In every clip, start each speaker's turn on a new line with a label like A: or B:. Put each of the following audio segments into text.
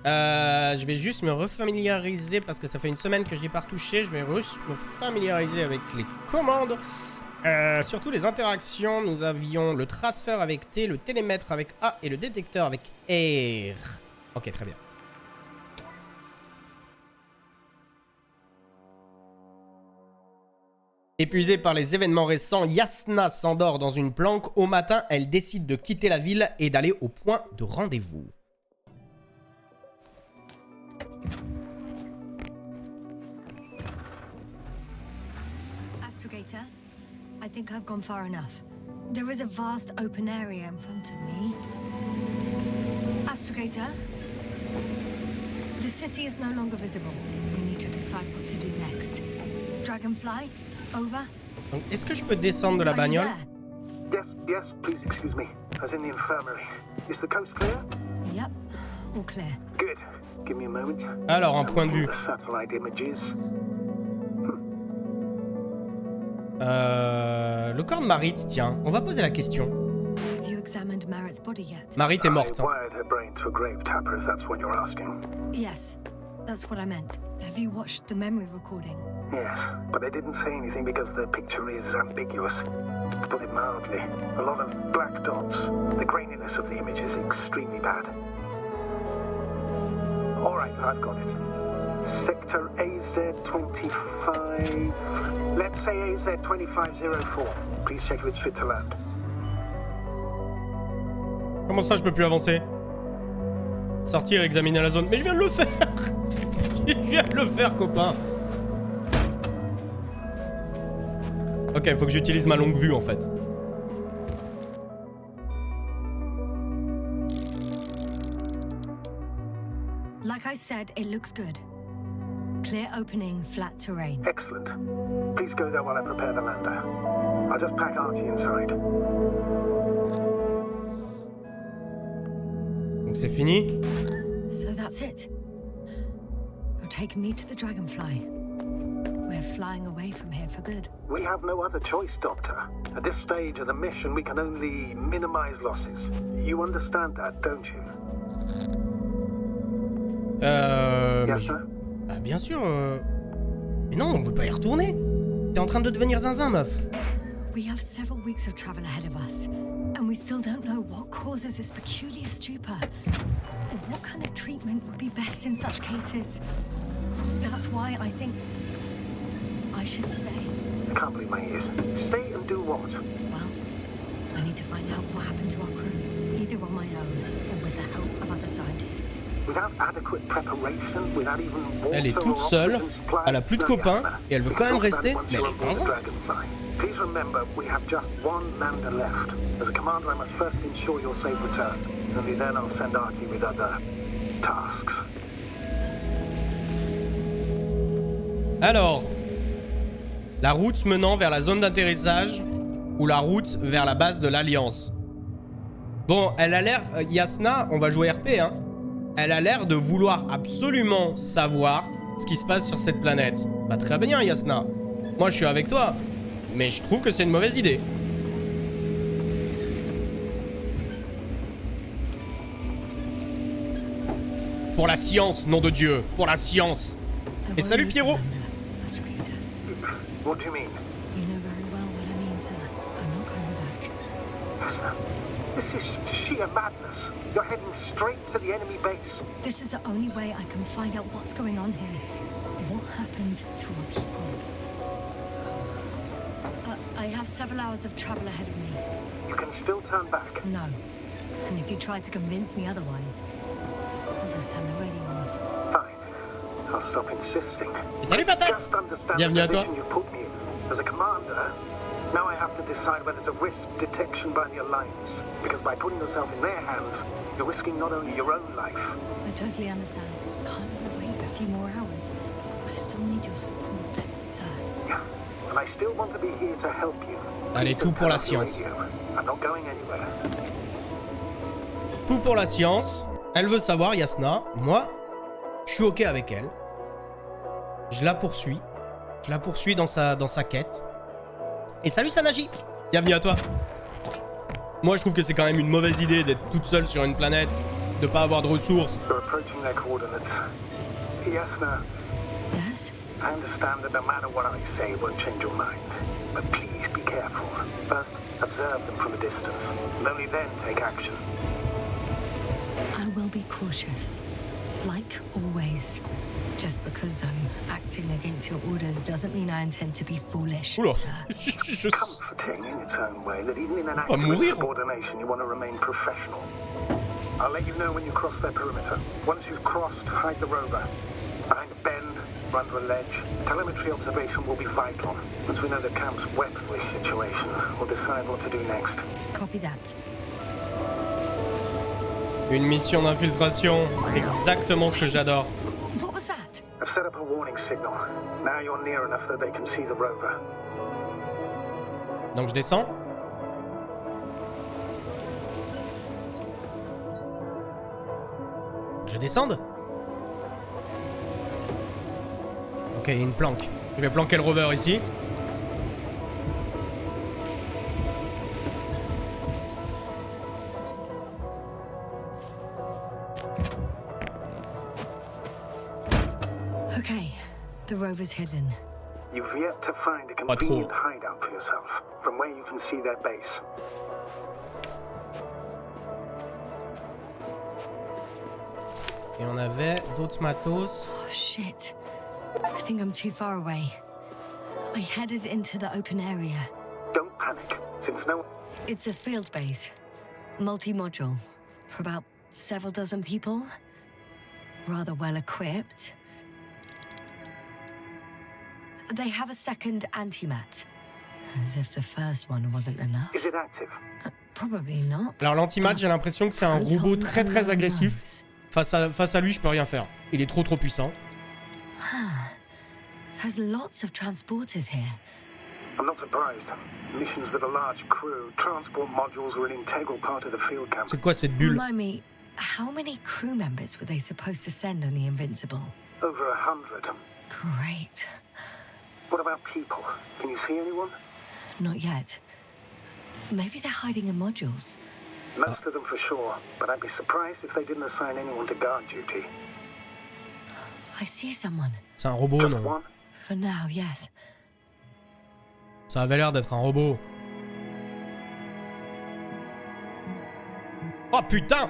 A: Je vais juste me refamiliariser parce que ça fait une semaine que j'y ai pas retouché. Je vais juste me familiariser avec les commandes. Surtout les interactions. Nous avions le traceur avec T, le télémètre avec A et le détecteur avec R. Ok, très bien. Épuisée par les événements récents, Yasna s'endort dans une planque. Au matin, elle décide de quitter la ville et d'aller au point de rendez-vous.
B: Astrogator, I think I've gone far enough. There is a vast open area in front of me. Astrogator, the city is no longer visible. We need to decide what to do next. Dragonfly, over.
A: Donc, est-ce que je peux descendre de la bagnole?
C: Yes, please excuse me. I was in the infirmary. Is the coast clear?
B: Yep, all clear.
C: Good. Give me a moment.
A: Alors, un point de vue.
C: The satellite images.
A: Le corps de Marit, tiens, on va poser la question.
B: Have you examined Marit's body yet?
A: Marit est morte.
C: I wired her brain to a grave tapper, if that's what you're asking.
B: Yes, that's what I meant. Have you watched the memory recording?
C: Yes, but they didn't say anything because the picture is ambiguous. To put it mildly, a lot of black dots. The graininess of the image is extremely bad. All right, I've got it. Sector AZ25. Let's say AZ2504. Please check if it's fit to land.
A: Comment ça, je peux plus avancer? Sortir, examiner la zone. Mais je viens de le faire. Je viens de le faire, copain. Ok, faut que j'utilise ma longue vue, en fait.
B: Like I said, it looks good. Clear opening, flat terrain.
C: Excellent. Please go there while I prepare the lander. I'll just pack Artie inside.
A: Donc c'est fini.
B: So that's it. You're taking me to the Dragonfly. We're flying away from here for good.
C: We have no other choice, Doctor. At this stage of the mission, we can only minimize losses. You understand that, don't you? Yes, sir?
A: Ah, bien sûr. Mais non, on veut pas y retourner. T'es en train de devenir zinzin, meuf.
B: We have several weeks of travel ahead of us, and we still don't know what causes this peculiar stupor. What kind of treatment would be best in such cases? That's why I think I should stay.
C: I can't believe my ears. Stay and do what?
B: Well, I need to find out what happened to our crew, either on my own or with the help of other scientists.
C: Without adequate preparation, without even water.
A: Elle est toute seule, elle a plus de copains, et elle veut quand même rester, mais elle est zinzin.
C: Please remember, we have just one lander left. As a commander, I must first ensure your safe return. Only then I'll send Artie with other tasks.
A: Alors, la route menant vers la zone d'atterrissage ou la route vers la base de l'Alliance. Bon, elle a l'air... Yasna, on va jouer RP, hein. Elle a l'air de vouloir absolument savoir ce qui se passe sur cette planète. Bah très bien, Yasna. Moi, je suis avec toi. Mais je trouve que c'est une mauvaise idée. Pour la science, nom de Dieu. Pour la science. Et salut, Pierrot.
C: What do you mean?
B: You know very well what I mean, sir. I'm not coming back.
C: This is sheer madness. You're heading straight to the enemy base.
B: This is the only way I can find out what's going on here. What happened to our people? I have several hours of travel ahead of me.
C: You can still turn back.
B: No. And if you try to convince me otherwise, I'll just turn the radio off.
C: Fine. I'll stop insisting.
A: Salut, patate.
C: Just understand
A: Bienvenue
C: the
A: à toi.
C: position you put me in. As a commander, now I have to decide whether to risk detection by the Alliance. Because by putting yourself in their hands, you're risking not only your own life.
B: I totally understand. Can't you wait a few more hours? I still need your support, sir.
C: Yeah. And I still want to be here to help you.
A: Allez, tout pour la science.
C: I'm not going anywhere.
A: Tout pour la science. Elle veut savoir, Yasna. Moi, je suis ok avec elle. Je la poursuis. Je la poursuis dans sa quête. Et salut Sanagi. Bienvenue à toi. Moi, je trouve que c'est quand même une mauvaise idée d'être toute seule sur une planète de pas avoir de ressources.
C: They're approaching their coordinates. Yes, no.
B: Yes?
C: I understand that no matter what I say, it won't change your mind. But please be careful. First, observe them from a distance, and only then take action.
B: I will be cautious. Like always. Just because I'm acting against your orders doesn't mean I intend to be foolish,
A: Oula.
B: sir.
C: Comforting in its own way that even in an act
A: Va
C: of
A: mourir.
C: subordination, you want to remain professional. I'll let you know when you cross their perimeter. Once you've crossed, hide the rover. Behind a bend, or under a ledge. Telemetry observation will be vital. Once we know the camp's weaponry situation, we'll decide what to do next.
B: Copy that.
A: Une mission d'infiltration. Exactement ce que j'adore.
B: What was that?
C: I've set up a warning signal. Now you're near enough that they can see the rover.
A: Donc je descends. Je descende. Ok, une planque. Je vais planquer le rover ici.
B: Okay, the rover's hidden.
C: You've yet to find a
A: Pas trop.
C: convenient hideout for yourself, from where you can see their base.
A: Et on avait d'autres matos.
B: Oh, shit. I think I'm too far away. I headed into the open area.
C: Don't panic, since no...
B: It's a field base. Multi-module. For about several dozen people. Rather well equipped. They have a second antimat. As if the first one wasn't enough.
C: Is it active?
B: Probably not.
A: Alors l'antimat, j'ai l'impression que c'est un robot très très agressif. Face à lui, je peux rien faire. Il est trop puissant.
B: There's lots of transporters here.
C: I'm not surprised. Missions with a large crew, transport modules were an integral part of the field camp.
A: C'est quoi cette bulle?
B: Remind me, how many crew members were they supposed to send on the Invincible?
C: Over 100.
B: Great.
C: What about people? Can you see anyone?
B: Not yet. Maybe they're hiding in modules.
C: Most of them for sure, but I'd be surprised if they didn't assign anyone to guard duty.
B: I see someone.
A: C'est un robot,
C: Just
A: non?
C: one?
B: For now, yes.
A: Ça avait l'air d'être un robot. Oh putain!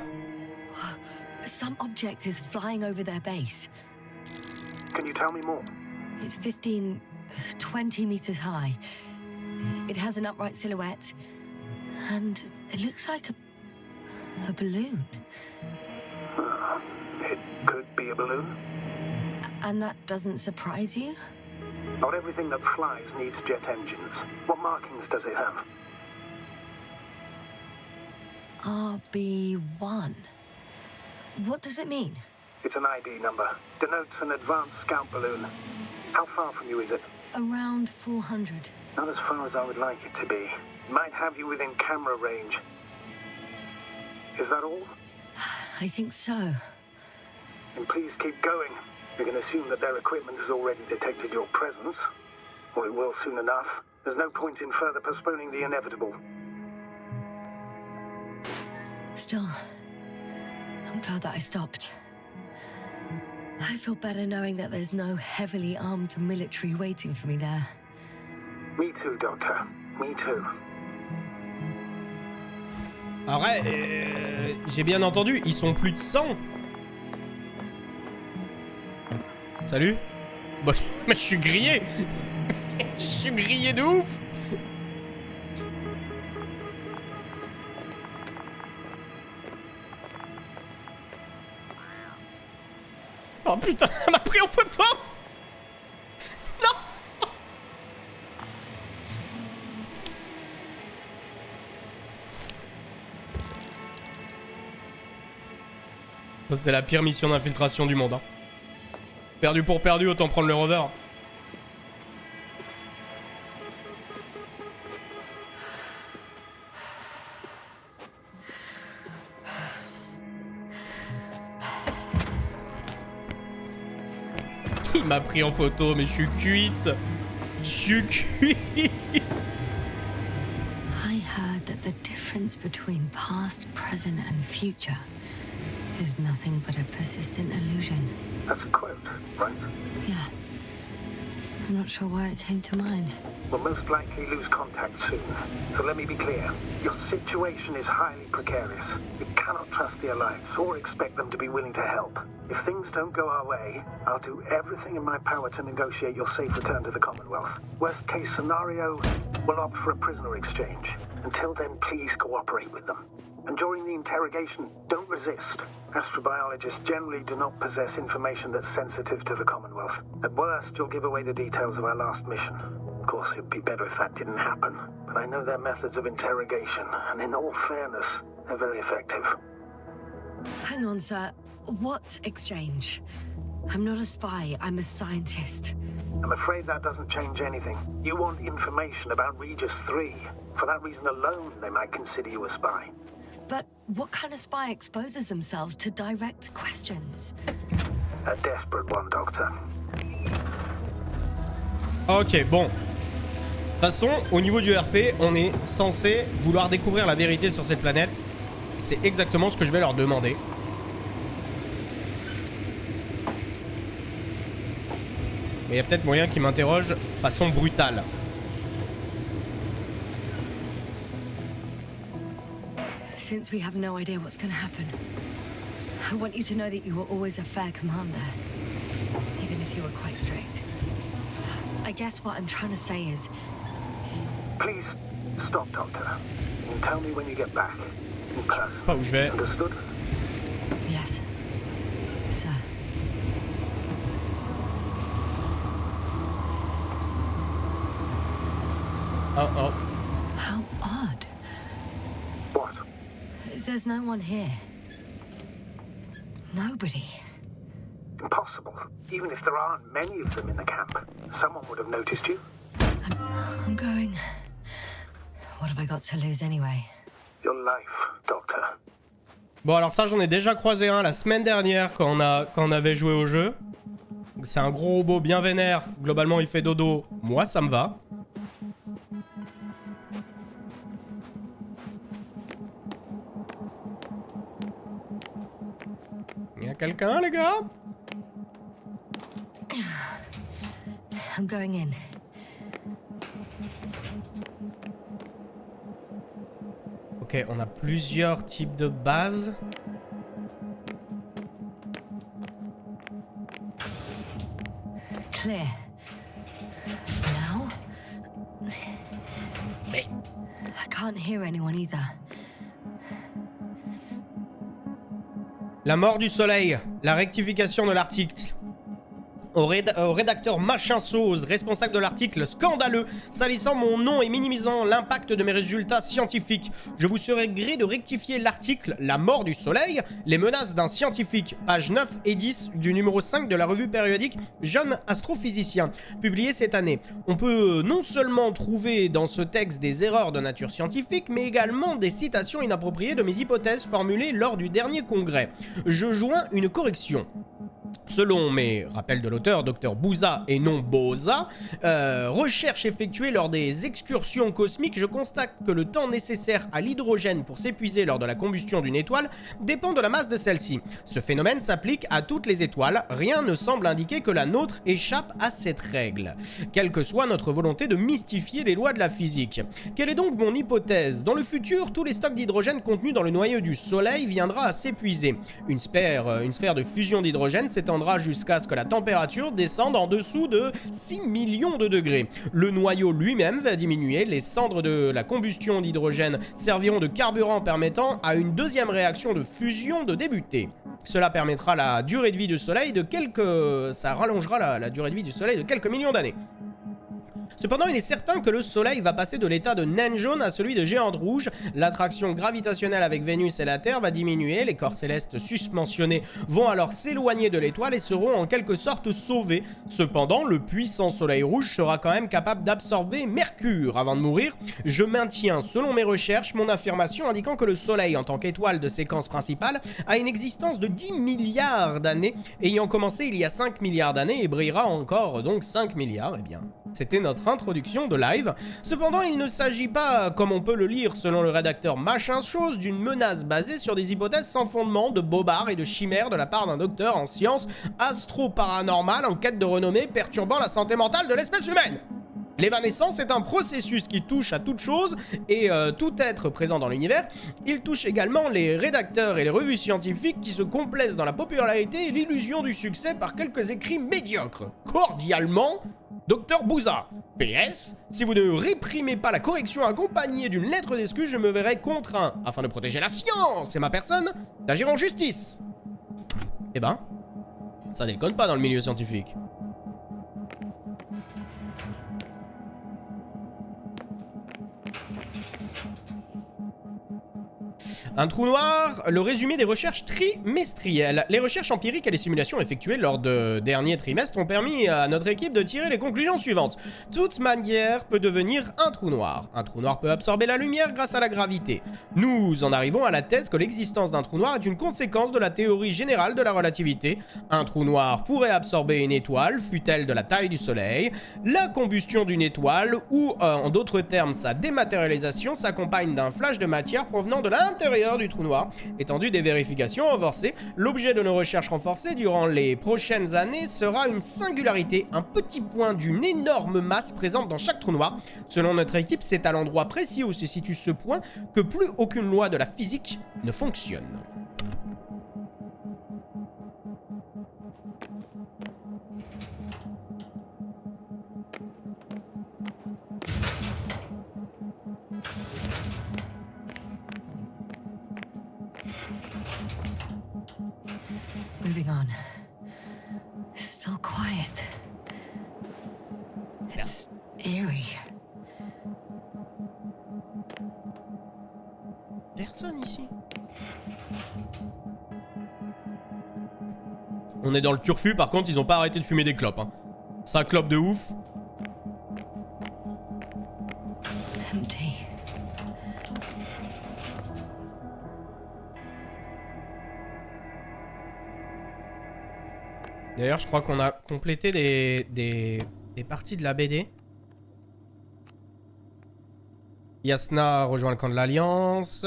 B: Some object is flying over their base.
C: Can you tell me more?
B: It's 15, 20 meters high. It has an upright silhouette. And it looks like a balloon.
C: It could be a balloon.
B: And that doesn't surprise you?
C: Not everything that flies needs jet engines. What markings does it have?
B: RB1. What does it mean?
C: It's an ID number. Denotes an advanced scout balloon. How far from you is it?
B: Around 400.
C: Not as far as I would like it to be. Might have you within camera range. Is that all?
B: I think so.
C: And please keep going. You can assume that their equipment has already detected your presence. Or it will soon enough. There's no point in further postponing the inevitable.
B: Still, I'm glad that I stopped. I feel better knowing that there's no heavily armed military waiting for me there.
C: Me too, Doctor. Me too.
A: Après, j'ai bien entendu, ils sont plus de 100. Salut. Bon, mais je suis grillé. Je suis grillé de ouf. Oh putain, elle m'a pris en photo. Non. C'est la pire mission d'infiltration du monde, hein. Perdu pour perdu, autant prendre le rover. Il m'a pris en photo, mais je suis cuite. Je suis cuite.
B: I heard that the difference between past, present and future is nothing but a persistent illusion.
C: That's a quote, right?
B: Yeah. I'm not sure why it came to mind.
C: We'll most likely lose contact soon. So let me be clear. Your situation is highly precarious. You cannot trust the Alliance or expect them to be willing to help. If things don't go our way, I'll do everything in my power to negotiate your safe return to the Commonwealth. Worst case scenario, we'll opt for a prisoner exchange. Until then, please cooperate with them. And during the interrogation, don't resist. Astrobiologists generally do not possess information that's sensitive to the Commonwealth. At worst, you'll give away the details of our last mission. Of course, it'd be better if that didn't happen. But I know their methods of interrogation, and in all fairness, they're very effective.
B: Hang on, sir. What exchange? I'm not a spy, I'm a scientist.
C: I'm afraid that doesn't change anything. You want information about Regis 3. For that reason alone, they might consider you a spy.
B: But what kind of spy exposes themselves to direct questions?
C: A desperate one, Doctor.
A: Ok, bon. De toute façon, au niveau du RP, on est censé vouloir découvrir la vérité sur cette planète. C'est exactement ce que je vais leur demander. Mais il y a peut-être moyen qu'ils m'interrogent de façon brutale.
B: Since we have no idea what's going to happen, I want you to know that you were always a fair commander, even if you were quite strict. I guess what I'm trying to say is...
C: Please, stop, Doctor. And tell me when you get back. In person.
A: Pas où je vais.
C: Understood?
B: Yes, sir.
A: Oh oh.
B: How odd.
C: What?
B: There's no one here. Nobody.
C: Impossible. Even if there aren't many of them in the camp, someone would have noticed you.
B: I'm going. What have I got to lose anyway?
C: Your life, Doctor.
A: Bon, alors ça, j'en ai déjà croisé un la semaine dernière quand on avait joué au jeu. C'est un gros robot bien vénère. Globalement, il fait dodo. Moi, ça me va. Il y a quelqu'un, les gars?
B: I'm going in.
A: Ok, on a plusieurs types de bases.
B: Clear. Now?
A: Mais...
B: I can't hear anyone either.
A: La mort du soleil, la rectification de l'article. Au rédacteur machin sauce, responsable de l'article scandaleux, salissant mon nom et minimisant l'impact de mes résultats scientifiques. Je vous serai gré de rectifier l'article La mort du soleil, les menaces d'un scientifique, pages 9 et 10 du numéro 5 de la revue périodique Jeune astrophysicien, publié cette année. On peut non seulement trouver dans ce texte des erreurs de nature scientifique, mais également des citations inappropriées de mes hypothèses formulées lors du dernier congrès. Je joins une correction. Selon mes rappels de l'auteur, Dr Bouza et non Boza, recherche effectuée lors des excursions cosmiques, je constate que le temps nécessaire à l'hydrogène pour s'épuiser lors de la combustion d'une étoile dépend de la masse de celle-ci. Ce phénomène s'applique à toutes les étoiles, rien ne semble indiquer que la nôtre échappe à cette règle, quelle que soit notre volonté de mystifier les lois de la physique. Quelle est donc mon hypothèse? Dans le futur, tous les stocks d'hydrogène contenus dans le noyau du Soleil viendra à s'épuiser. Une sphère de fusion d'hydrogène s'étendra jusqu'à ce que la température descende en dessous de 6 millions de degrés. Le noyau lui-même va diminuer, les cendres de la combustion d'hydrogène serviront de carburant permettant à une deuxième réaction de fusion de débuter. Cela permettra la durée de vie du Soleil de ça rallongera la durée de vie du Soleil de quelques millions d'années. Cependant, il est certain que le Soleil va passer de l'état de naine jaune à celui de géante rouge. L'attraction gravitationnelle avec Vénus et la Terre va diminuer. Les corps célestes susmentionnés vont alors s'éloigner de l'étoile et seront en quelque sorte sauvés. Cependant, le puissant Soleil rouge sera quand même capable d'absorber Mercure avant de mourir. Je maintiens, selon mes recherches, mon affirmation indiquant que le Soleil, en tant qu'étoile de séquence principale, a une existence de 10 milliards d'années, ayant commencé il y a 5 milliards d'années et brillera encore donc 5 milliards, eh bien... C'était notre introduction de live. Cependant, il ne s'agit pas, comme on peut le lire selon le rédacteur machin chose, d'une menace basée sur des hypothèses sans fondement, de bobards et de chimères de la part d'un docteur en sciences astro-paranormales en quête de renommée perturbant la santé mentale de l'espèce humaine. L'évanescence est un processus qui touche à toute chose et tout être présent dans l'univers. Il touche également les rédacteurs et les revues scientifiques qui se complaisent dans la popularité et l'illusion du succès par quelques écrits médiocres. Cordialement, Dr Bouza. PS, si vous ne réprimez pas la correction accompagnée d'une lettre d'excuse, je me verrai contraint, afin de protéger la science et ma personne, d'agir en justice. Eh ben, ça déconne pas dans le milieu scientifique. Un trou noir, le résumé des recherches trimestrielles. Les recherches empiriques et les simulations effectuées lors de dernier trimestre ont permis à notre équipe de tirer les conclusions suivantes. Toute matière peut devenir un trou noir. Un trou noir peut absorber la lumière grâce à la gravité. Nous en arrivons à la thèse que l'existence d'un trou noir est une conséquence de la théorie générale de la relativité. Un trou noir pourrait absorber une étoile, fût-elle de la taille du soleil. La combustion d'une étoile, ou en d'autres termes sa dématérialisation, s'accompagne d'un flash de matière provenant de l'intérieur du trou noir. Étendu des vérifications renforcées, l'objet de nos recherches renforcées durant les prochaines années sera une singularité, un petit point d'une énorme masse présente dans chaque trou noir. Selon notre équipe, c'est à l'endroit précis où se situe ce point que plus aucune loi de la physique ne fonctionne.
B: Moving on. Still quiet. It's eerie.
A: Personne ici. On est dans le turfu, par contre, ils ont pas arrêté de fumer des clopes. Hein. Ça clope de ouf.
B: Empty.
A: D'ailleurs, je crois qu'on a complété des parties de la BD. Yasna rejoint le camp de l'Alliance.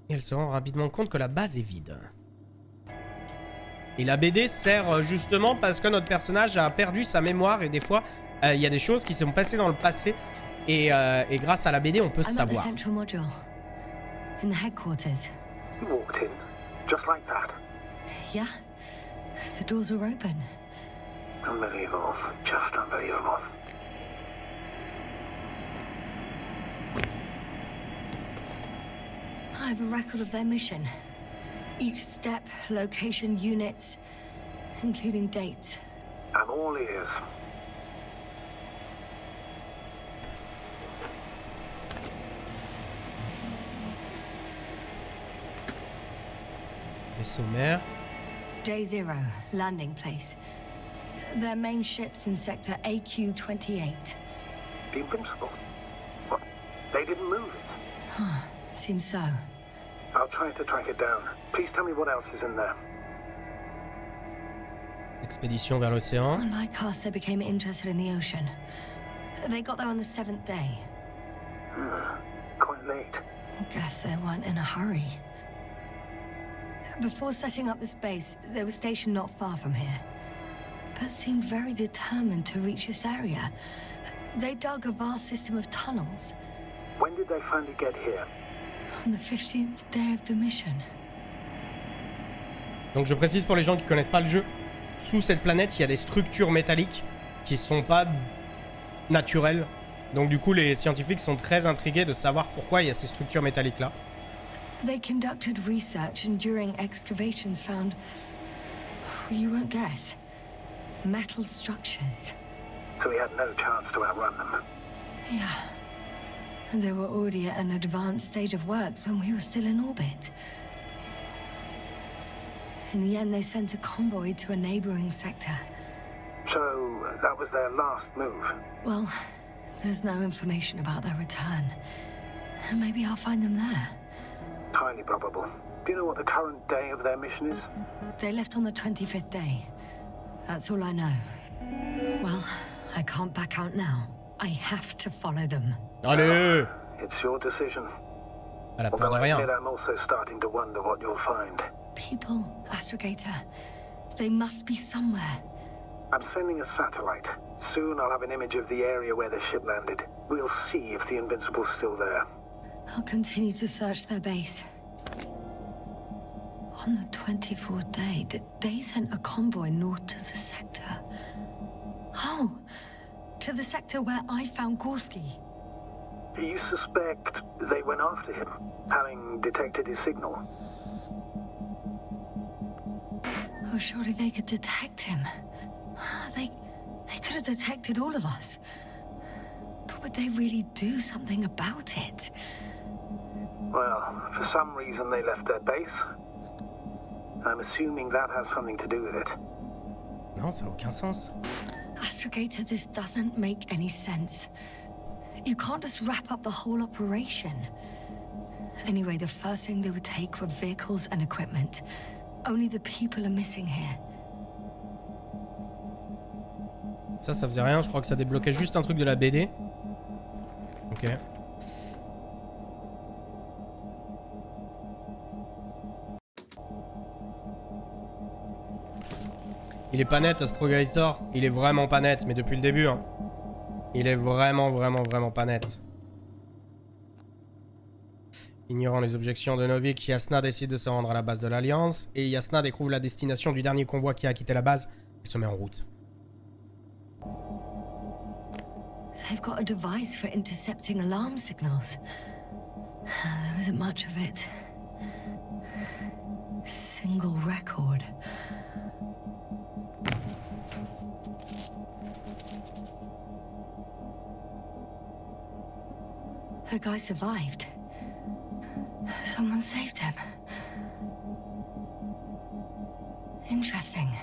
A: Et elle se rend rapidement compte que la base est vide. Et la BD sert justement parce que notre personnage a perdu sa mémoire et des fois, il y a des choses qui se sont passées dans le passé. Et grâce à la BD, on peut savoir.
B: Central module. In the headquarters.
C: You walked in, just like that.
B: Yeah. The doors were open.
C: Unbelievable. Just unbelievable.
B: I have a record of their mission. Each step, location, units, including dates.
C: I'm all ears.
A: Vaisseau mère.
B: Day 0, landing place. Their main ship's in sector AQ-28.
C: The Invincible? What? They didn't move it?
B: Seems so.
C: I'll try to track it down. Please tell me what else is in there.
A: Expédition vers l'océan.
B: Like us, they became interested in the ocean. They got there on the 7th day.
C: Quite late.
B: Guess they weren't in a hurry. Before setting up this base, they were stationed not far from here, but seemed very determined to reach this area. They dug a vast system of tunnels.
C: When did they finally get here?
B: On the 15th day of the mission.
A: Donc je précise pour les gens qui connaissent pas le jeu, sous cette planète, il y a des structures métalliques qui sont pas naturelles. Donc du coup, les scientifiques sont très intrigués de savoir pourquoi il y a ces structures métalliques là.
B: They conducted research and during excavations found, you won't guess, metal structures.
C: So we had no chance to outrun them.
B: Yeah. And they were already at an advanced stage of works when we were still in orbit. In the end, they sent a convoy to a neighboring sector.
C: So that was their last move.
B: Well, there's no information about their return. Maybe I'll find them there.
C: Highly probable. Do you know what the current day of their mission is?
B: They left on the 25th day. That's all I know. Well, I can't back out now. I have to follow them.
A: Allez!
C: It's your decision.
A: Elle a peur de
C: Although I
A: rien.
C: admit I'm also starting to wonder what you'll find.
B: People, Astrogator. They must be somewhere.
C: I'm sending a satellite. Soon I'll have an image of the area where the ship landed. We'll see if the Invincible's still there.
B: I'll continue to search their base. On the 24th day, they sent a convoy north to the sector. Oh, to the sector where I found Gorski.
C: You suspect they went after him, having detected his signal?
B: Oh, surely they could detect him. They could have detected all of us. But would they really do something about it?
C: Well, for some reason they left their base. I'm assuming that has something to do with it.
A: Non, ça n'a aucun sens.
B: Astrogator, this doesn't make any sense. You can't just wrap up the whole operation. Anyway, the first thing they would take were vehicles and equipment. Only the people are missing here.
A: Ça faisait rien, je crois que ça débloquait juste un truc de la BD. Ok. Il est pas net, Astrogator. Il est vraiment pas net, mais depuis le début. Hein. Il est vraiment pas net. Ignorant les objections de Novik, Yasna décide de se rendre à la base de l'Alliance. Et Yasna découvre la destination du dernier convoi qui a quitté la base et se met en route.
B: They've got a device for intercepting alarm signals. There isn't much of it. Single record. The guy survived. Someone saved him. Interesting.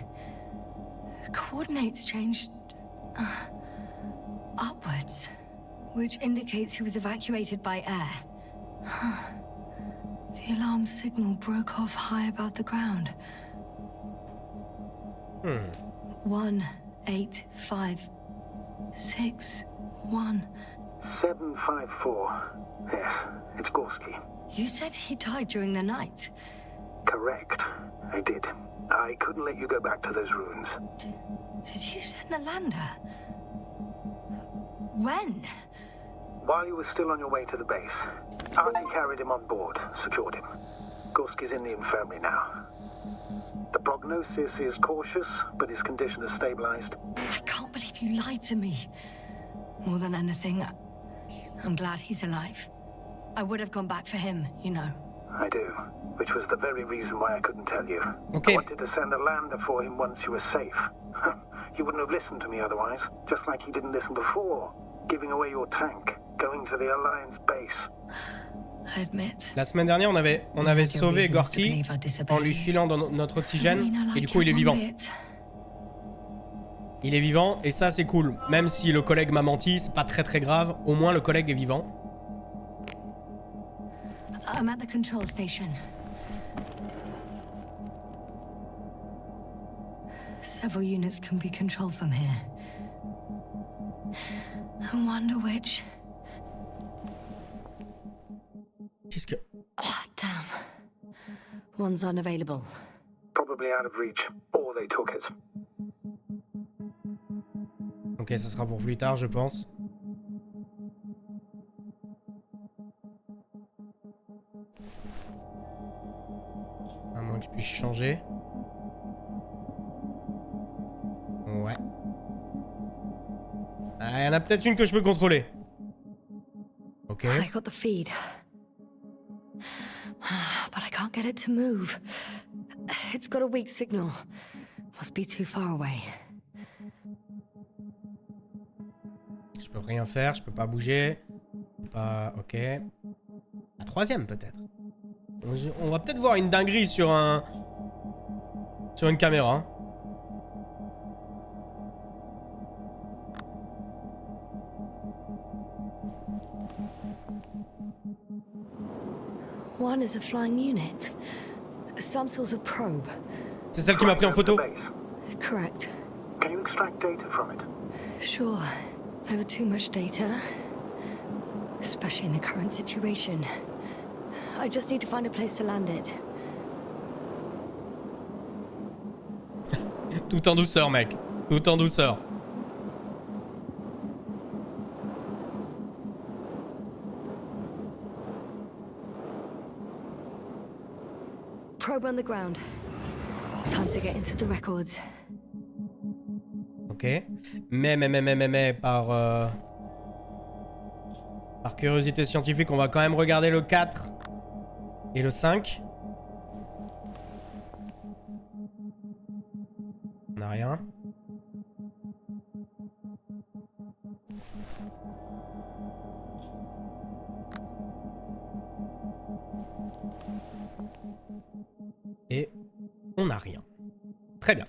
B: Coordinates changed upwards, which indicates he was evacuated by air. The alarm signal broke off high above the ground. 1, 8, 5, 6, 1.
C: 754. Yes, it's Gorski.
B: You said he died during the night.
C: Correct. I did. I couldn't let you go back to those ruins.
B: Did you send the lander? When?
C: While you were still on your way to the base, Artie carried him on board, secured him. Gorski's in the infirmary now. The prognosis is cautious, but his condition has stabilized.
B: I can't believe you lied to me. More than anything, I'm glad he's alive. I would have gone back for him, you know.
C: I do, which was the very reason why I couldn't tell you.
A: Okay.
C: I wanted to send a lander for him once you were safe. He wouldn't have listened to me otherwise, just like he didn't listen before, giving away your tank, going to the Alliance base.
B: I admit.
A: La semaine dernière, on avait sauvé Gorky en lui filant dans notre oxygène, et du coup il est vivant. Il est vivant, et ça c'est cool. Même si le collègue m'a menti, c'est pas très grave, au moins le collègue est vivant.
B: I'm at the control station. Several units can be controlled from here. I wonder which.
A: Qu'est-ce que...
B: Ah, damn. One's unavailable.
C: Probably out of reach, or they took it.
A: Ok, ça sera pour plus tard, je pense. À moins que je puisse changer. Ouais. Ah, il y en a peut-être une que je peux contrôler. Ok.
B: I got the feed. But I can't get it to move. It's got a weak signal. Must be too far away.
A: Je peux rien faire, je peux pas bouger. Pas... Ok. La troisième peut-être. On va peut-être voir une dinguerie sur un... Sur une caméra.
B: One is a flying unit. Some sort of probe.
A: C'est celle qui m'a pris en photo.
B: Correct.
C: Can you extract data from it?
B: Sure, never too much data, especially in the current situation. I just need to find a place to land it.
A: Tout en douceur, mec. Tout en douceur.
B: Probe on the ground. Time to get into the records.
A: Ok. Mais, par curiosité scientifique, on va quand même regarder le 4 et le 5. On n'a rien. Et on n'a rien. Très bien.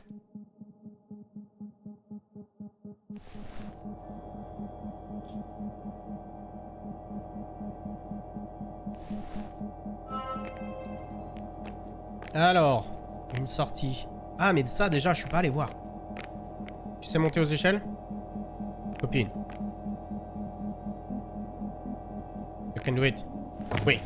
A: Alors, une sortie. Ah, mais ça, déjà, je suis pas allé voir. Tu sais monter aux échelles? Copine. You can do it. Oui.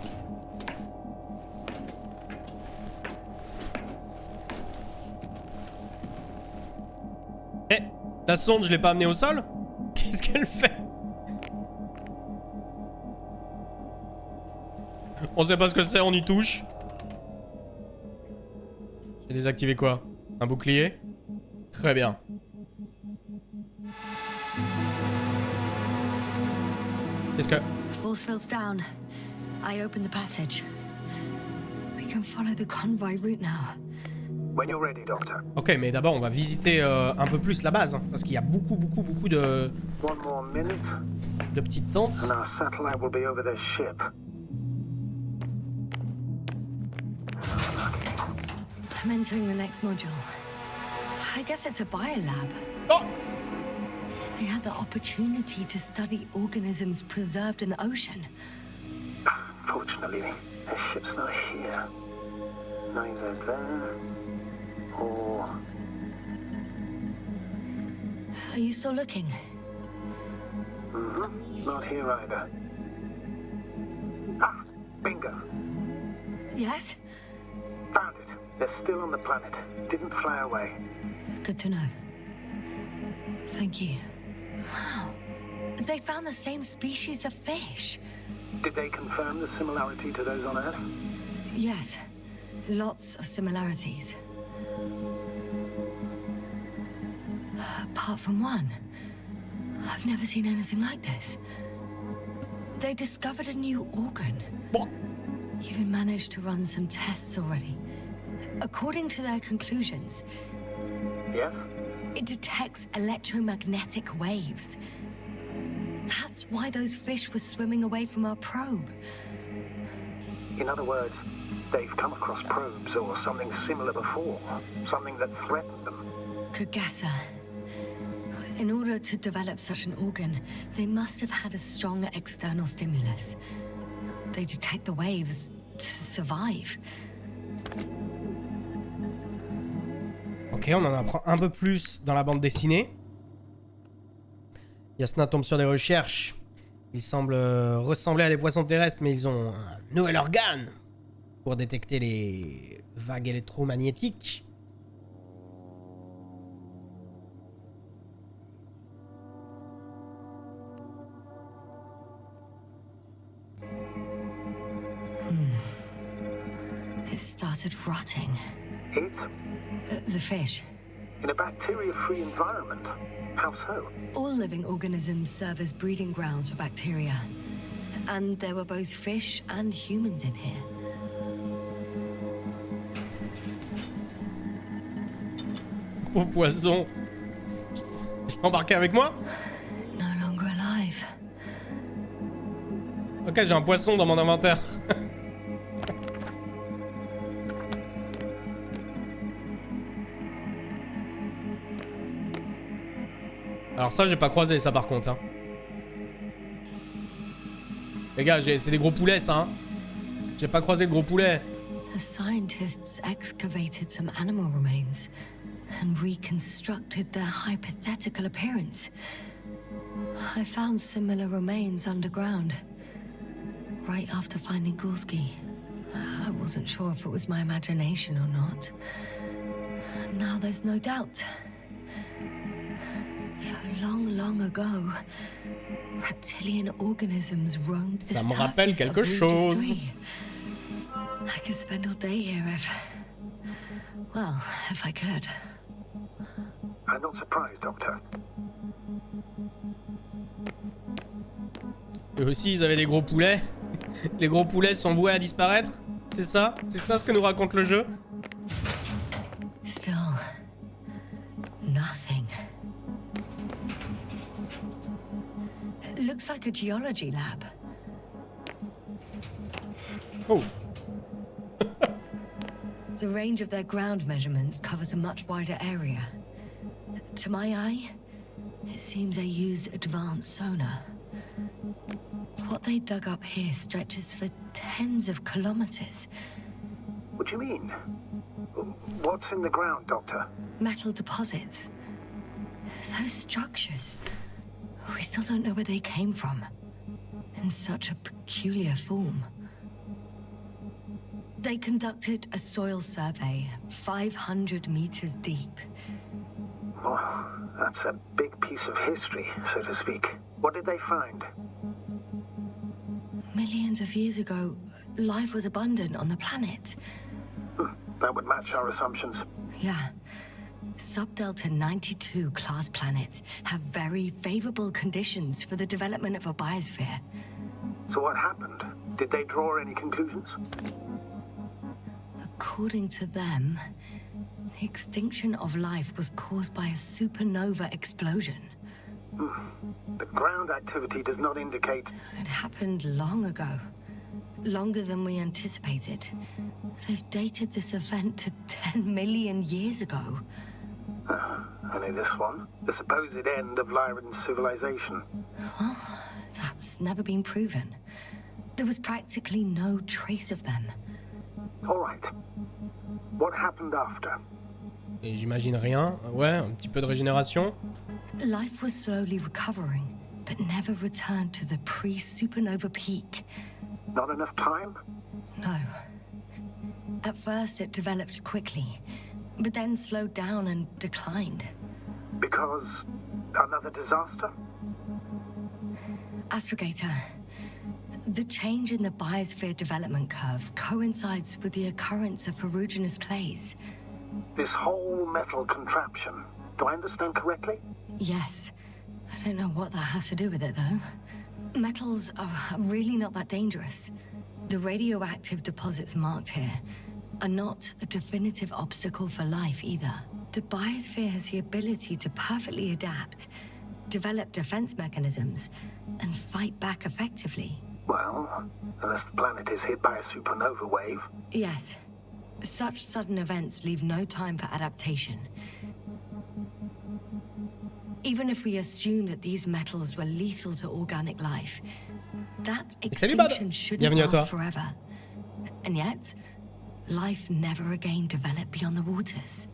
A: Eh, la sonde, je l'ai pas amenée au sol? Qu'est-ce qu'elle fait? On sait pas ce que c'est, on y touche. J'ai désactivé quoi? Un bouclier? Très bien. Qu'est-ce que...
B: Force field's down. I open the passage. We can follow the convoy route now.
C: When you're ready, Doctor.
A: Ok, mais d'abord on va visiter un peu plus la base, hein, parce qu'il y a beaucoup de
C: One more minute,
A: petites tentes.
C: and our satellite will be over this ship.
B: I'm entering the next module. I guess it's a biolab.
A: Oh!
B: They had the opportunity to study organisms preserved in the ocean.
C: Fortunately, this ship's not here. Neither there or...
B: Are you still looking?
C: Not here either. Ah, bingo.
B: Yes?
C: Found it. They're still on the planet. Didn't fly away.
B: Good to know. Thank you. Wow. They found the same species of fish.
C: Did they confirm the similarity to those on Earth?
B: Yes. Lots of similarities. Apart from one. I've never seen anything like this. They discovered a new organ.
A: What?
B: Even managed to run some tests already. According to their conclusions,
C: Yes?
B: it detects electromagnetic waves. That's why those fish were swimming away from our probe.
C: In other words, they've come across probes or something similar before. Something that threatened them.
B: Could guess her. In order to develop such an organ, they must have had a strong external stimulus. They detect the waves to survive.
A: Ok, on en apprend un peu plus dans la bande dessinée. Yasna tombe sur des recherches. Ils semblent ressembler à des poissons terrestres, mais ils ont un nouvel organe pour détecter les vagues électromagnétiques.
B: It started rotting.
C: It?
B: The fish.
C: In a bacteria-free environment? How so?
B: All living organisms serve as breeding grounds for bacteria. And there were both fish and humans in here.
A: Pauvre poisson. Je l'ai embarqué avec moi?
B: No longer alive.
A: Ok, j'ai un poisson dans mon inventaire. Alors ça, j'ai pas croisé ça par contre. Hein. Les gars, c'est des gros poulets ça. Hein. J'ai pas croisé le gros poulet.
B: The scientists excavated some animal remains and reconstructed their hypothetical appearance. I found similar remains underground, right after finding Gulski. I wasn't sure if it was my imagination or not. Now there's no doubt. So long ago, reptilian organisms roamed the
A: Ça me rappelle
B: surface
A: quelque
B: of Route
A: chose.
B: 3. I could spend all day here if I could.
C: I'm not surprised, Doctor.
A: Eux aussi, ils avaient des gros poulets. Les gros poulets sont voués à disparaître. C'est ça? C'est ça ce que nous raconte le jeu?
B: Still, nothing. It looks like a geology lab.
A: Oh.
B: The range of their ground measurements covers a much wider area. To my eye, it seems they use advanced sonar. What they dug up here stretches for tens of kilometers.
C: What do you mean? What's in the ground, Doctor?
B: Metal deposits. Those structures. We still don't know where they came from. In such a peculiar form. They conducted a soil survey 500 meters deep.
C: Oh, that's a big piece of history, so to speak. What did they find?
B: Millions of years ago, life was abundant on the planet.
C: That would match our assumptions.
B: Yeah. Subdelta 92 class planets have very favorable conditions for the development of a biosphere.
C: So what happened? Did they draw any conclusions?
B: According to them, the extinction of life was caused by a supernova explosion.
C: The ground activity does not indicate...
B: It happened long ago. Longer than we anticipated. They've dated this event to 10 million years ago.
C: Only this one? The supposed end of Lyran's civilization.
B: Well, that's never been proven. There was practically no trace of them.
C: All right. What happened after?
A: Et j'imagine rien. Ouais, un petit peu de régénération.
B: Life was slowly recovering, but never returned to the pre-supernova peak.
C: Not enough time?
B: No. At first it developed quickly, but then slowed down and declined.
C: Because another disaster?
B: Astrogator, the change in the biosphere development curve coincides with the occurrence of ferruginous clays.
C: This whole metal contraption, do I understand correctly?
B: Yes. I don't know what that has to do with it, though. Metals are really not that dangerous. The radioactive deposits marked here are not a definitive obstacle for life either. The biosphere has the ability to perfectly adapt, develop defense mechanisms, and fight back effectively.
C: Well, unless the planet is hit by a supernova wave.
B: Yes. Such sudden events leave no time for adaptation. Even if we assume that these metals were lethal to organic life, that extinction shouldn't last forever. And yet, life never again developed beyond the waters.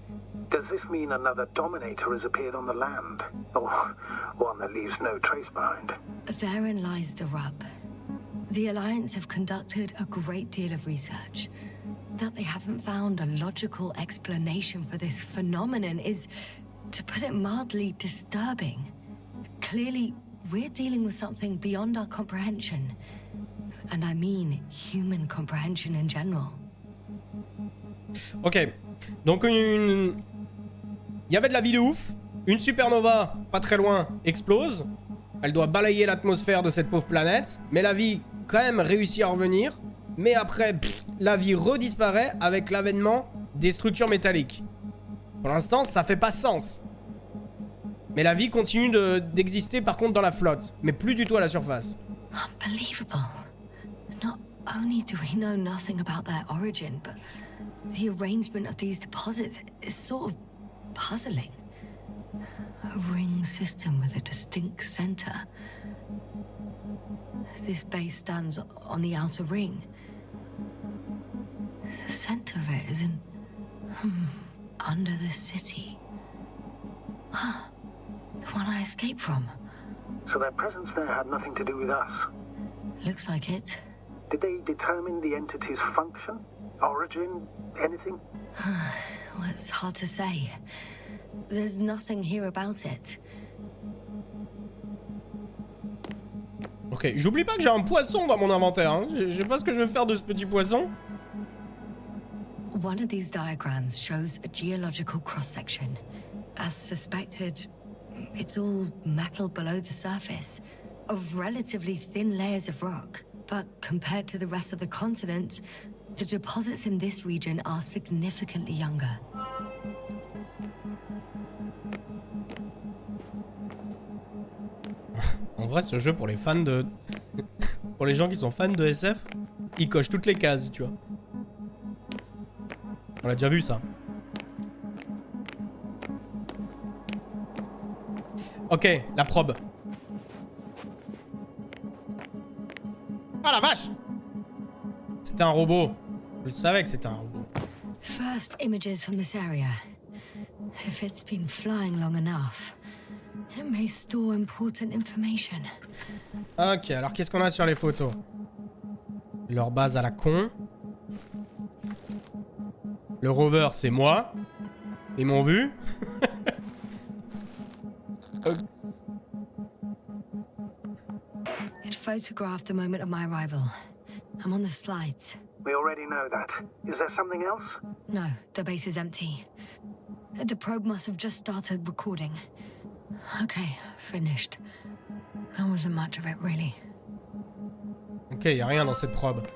C: Does this mean another dominator has appeared on the land? Or one that leaves no trace behind?
B: Therein lies the rub. The Alliance have conducted a great deal of research. That they haven't found a logical explanation for this phenomenon is, to put it mildly, disturbing. Clearly, we're dealing with something beyond our comprehension. And I mean human comprehension in general.
A: Ok. Donc il y avait de la vie de ouf. Une supernova, pas très loin, explose. Elle doit balayer l'atmosphère de cette pauvre planète. Mais la vie, quand même, réussit à revenir. Mais après, la vie redisparaît avec l'avènement des structures métalliques. Pour l'instant, ça fait pas sens. Mais la vie continue d'exister par contre dans la flotte. Mais plus du tout à la surface.
B: Unbelievable. Not only do we know nothing about their origin, but the arrangement of these deposits is sort of puzzling. A ring system with a distinct center. This base stands on the outer ring. The center of it is in... under the city. Huh. The one I escaped from.
C: So their presence there had nothing to do with us.
B: Looks like it.
C: Did they determine the entity's function, origin, anything?
B: Well, it's hard to say. There's nothing here about it.
A: Ok, j'oublie pas que j'ai un poisson dans mon inventaire. Hein. Je sais pas ce que je vais faire de ce petit poisson.
B: One of these diagrams shows a geological cross-section. As suspected, it's all metal below the surface, of relatively thin layers of rock. But compared to the rest of the continent, the deposits in this region are significantly younger.
A: En vrai, ce jeu, pour les fans de... pour les gens qui sont fans de SF, il coche toutes les cases, tu vois. On l'a déjà vu, ça. Ok, la probe. Ah la vache! C'était un robot. Je le savais que c'était un robot.
B: First images from this area. If it's been flying long enough, it may store important information.
A: Ok, alors qu'est-ce qu'on a sur les photos? Leur base à la con. Le rover, c'est moi. Ils m'ont vu.
B: It photographed the moment of my arrival. I'm on the slides.
C: We already know that. Is there something else?
B: No, the base is empty. The probe must have just started recording. Okay, finished. There wasn't much of it, really.
A: Ok, y a rien dans cette probe.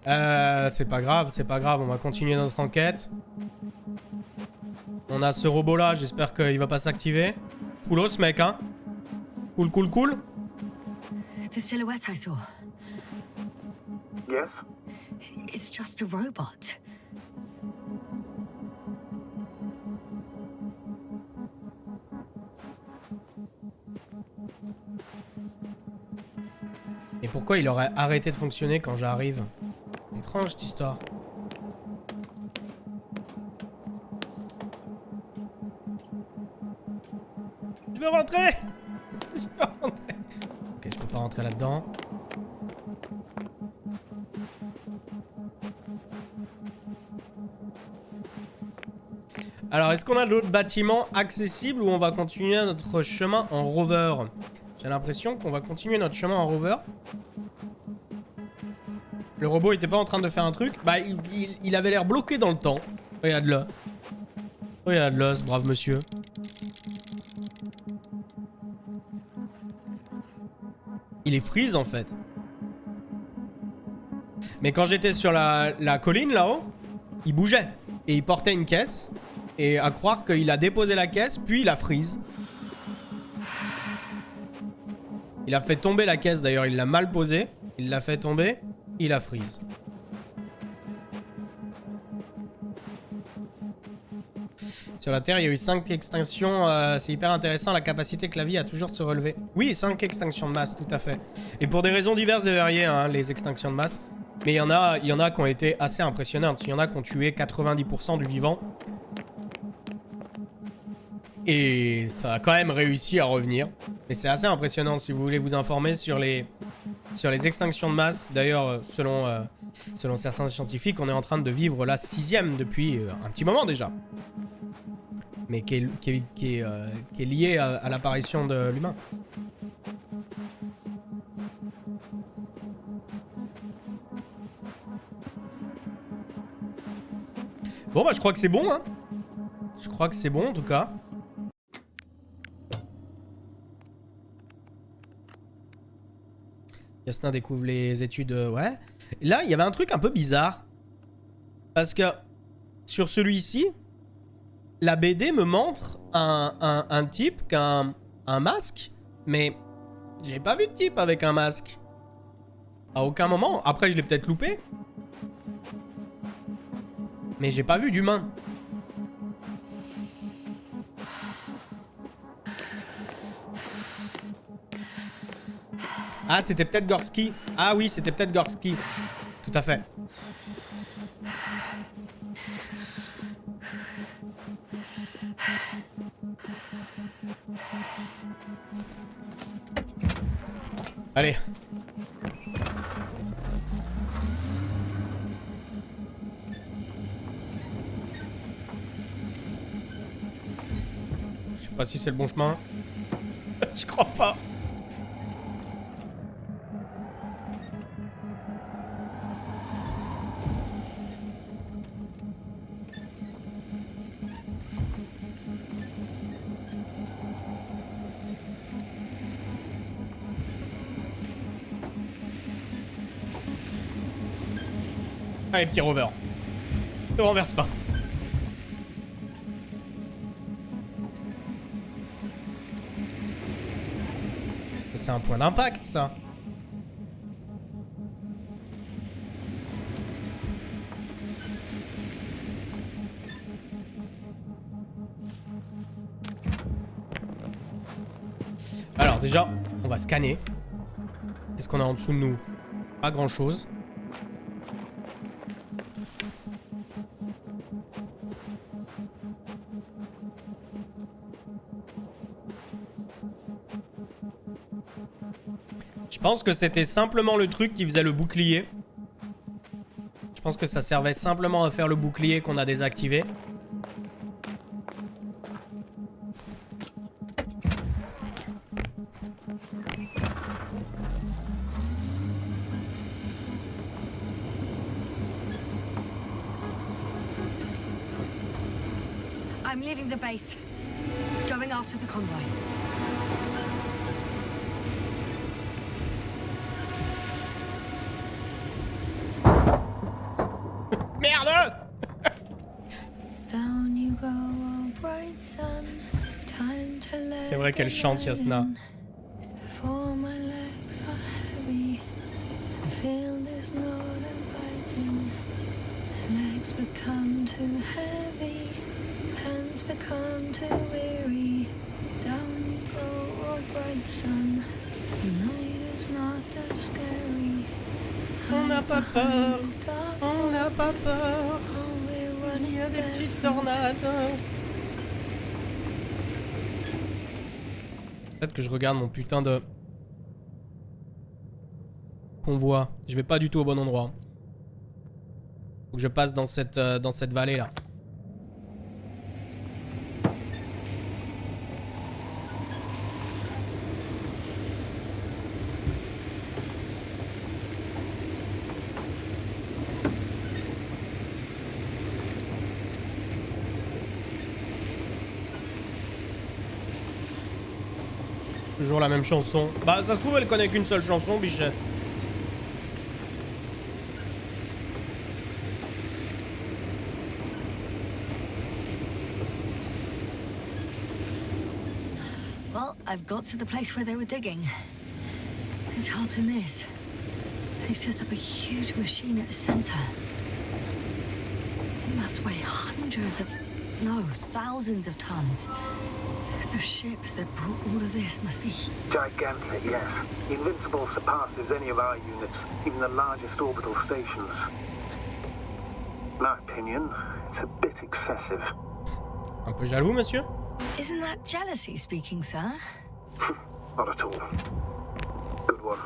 A: C'est pas grave, on va continuer notre enquête. On a ce robot là, j'espère qu'il va pas s'activer. Coolos ce mec, hein. Cool.
B: The silhouette I saw.
C: Yes?
B: It's just a robot.
A: Et pourquoi il aurait arrêté de fonctionner quand j'arrive? Étrange cette histoire. Je veux rentrer. Ok, je peux pas rentrer là-dedans. Alors, est-ce qu'on a d'autres bâtiments accessibles ou on va continuer notre chemin en rover? J'ai l'impression qu'on va continuer notre chemin en rover. Le robot était pas en train de faire un truc. Bah, il avait l'air bloqué dans le temps. Regarde-le. Regarde-le, ce brave monsieur. Il est freeze en fait. Mais quand j'étais sur la colline là-haut, il bougeait. Et il portait une caisse. Et à croire qu'il a déposé la caisse, puis il a freeze. Il a fait tomber la caisse d'ailleurs, il l'a mal posée. Il l'a fait tomber, il a freeze. Sur la Terre, il y a eu 5 extinctions. C'est hyper intéressant, la capacité que la vie a toujours de se relever. Oui, 5 extinctions de masse, tout à fait. Et pour des raisons diverses et variées, hein, les extinctions de masse. Mais il y en a qui ont été assez impressionnantes. Il y en a qui ont tué 90% du vivant. Et ça a quand même réussi à revenir. Mais c'est assez impressionnant si vous voulez vous informer sur les extinctions de masse. D'ailleurs, selon certains scientifiques, on est en train de vivre la 6e depuis un petit moment déjà. Mais qui est liée à l'apparition de l'humain. Bon bah je crois que c'est bon hein. Je crois que c'est bon en tout cas. Yastin découvre les études, ouais. Là, il y avait un truc un peu bizarre. Parce que sur celui-ci, la BD me montre un type qui a un masque. Mais j'ai pas vu de type avec un masque. À aucun moment. Après, je l'ai peut-être loupé. Mais j'ai pas vu d'humain. Ah, c'était peut-être Gorski. Ah oui, c'était peut-être Gorski. Tout à fait. Allez. Je sais pas si c'est le bon chemin. Je crois pas. Allez, petit rover. Ne renverse pas. C'est un point d'impact, ça. Alors, déjà, on va scanner. Qu'est-ce qu'on a en dessous de nous? Pas grand-chose. Je pense que c'était simplement le truc qui faisait le bouclier. Je pense que ça servait simplement à faire le bouclier qu'on a désactivé.
B: I'm leaving the base. Going after the convoy.
A: Merde! C'est vrai qu'elle chante, Yasna. On n'a pas peur, on n'a pas peur. Il y a des petites tornades. Peut-être que je regarde mon putain de convoi. Je vais pas du tout au bon endroit. Faut que je passe dans cette vallée là. Toujours la même chanson. Bah ça se trouve elle connaît qu'une seule chanson, bichette.
B: Well, I've got to the place where they were digging. It's hard to miss. They set up a huge machine at the center. It must weigh hundreds of, no, thousands of tons. The ship that brought all of this must be
C: Gigantic, yes. Invincible surpasses any of our units, even the largest orbital stations. In my opinion, it's a bit excessive.
A: Un peu jaloux, monsieur?
B: Isn't that jealousy speaking, sir?
C: Not at all. Good one.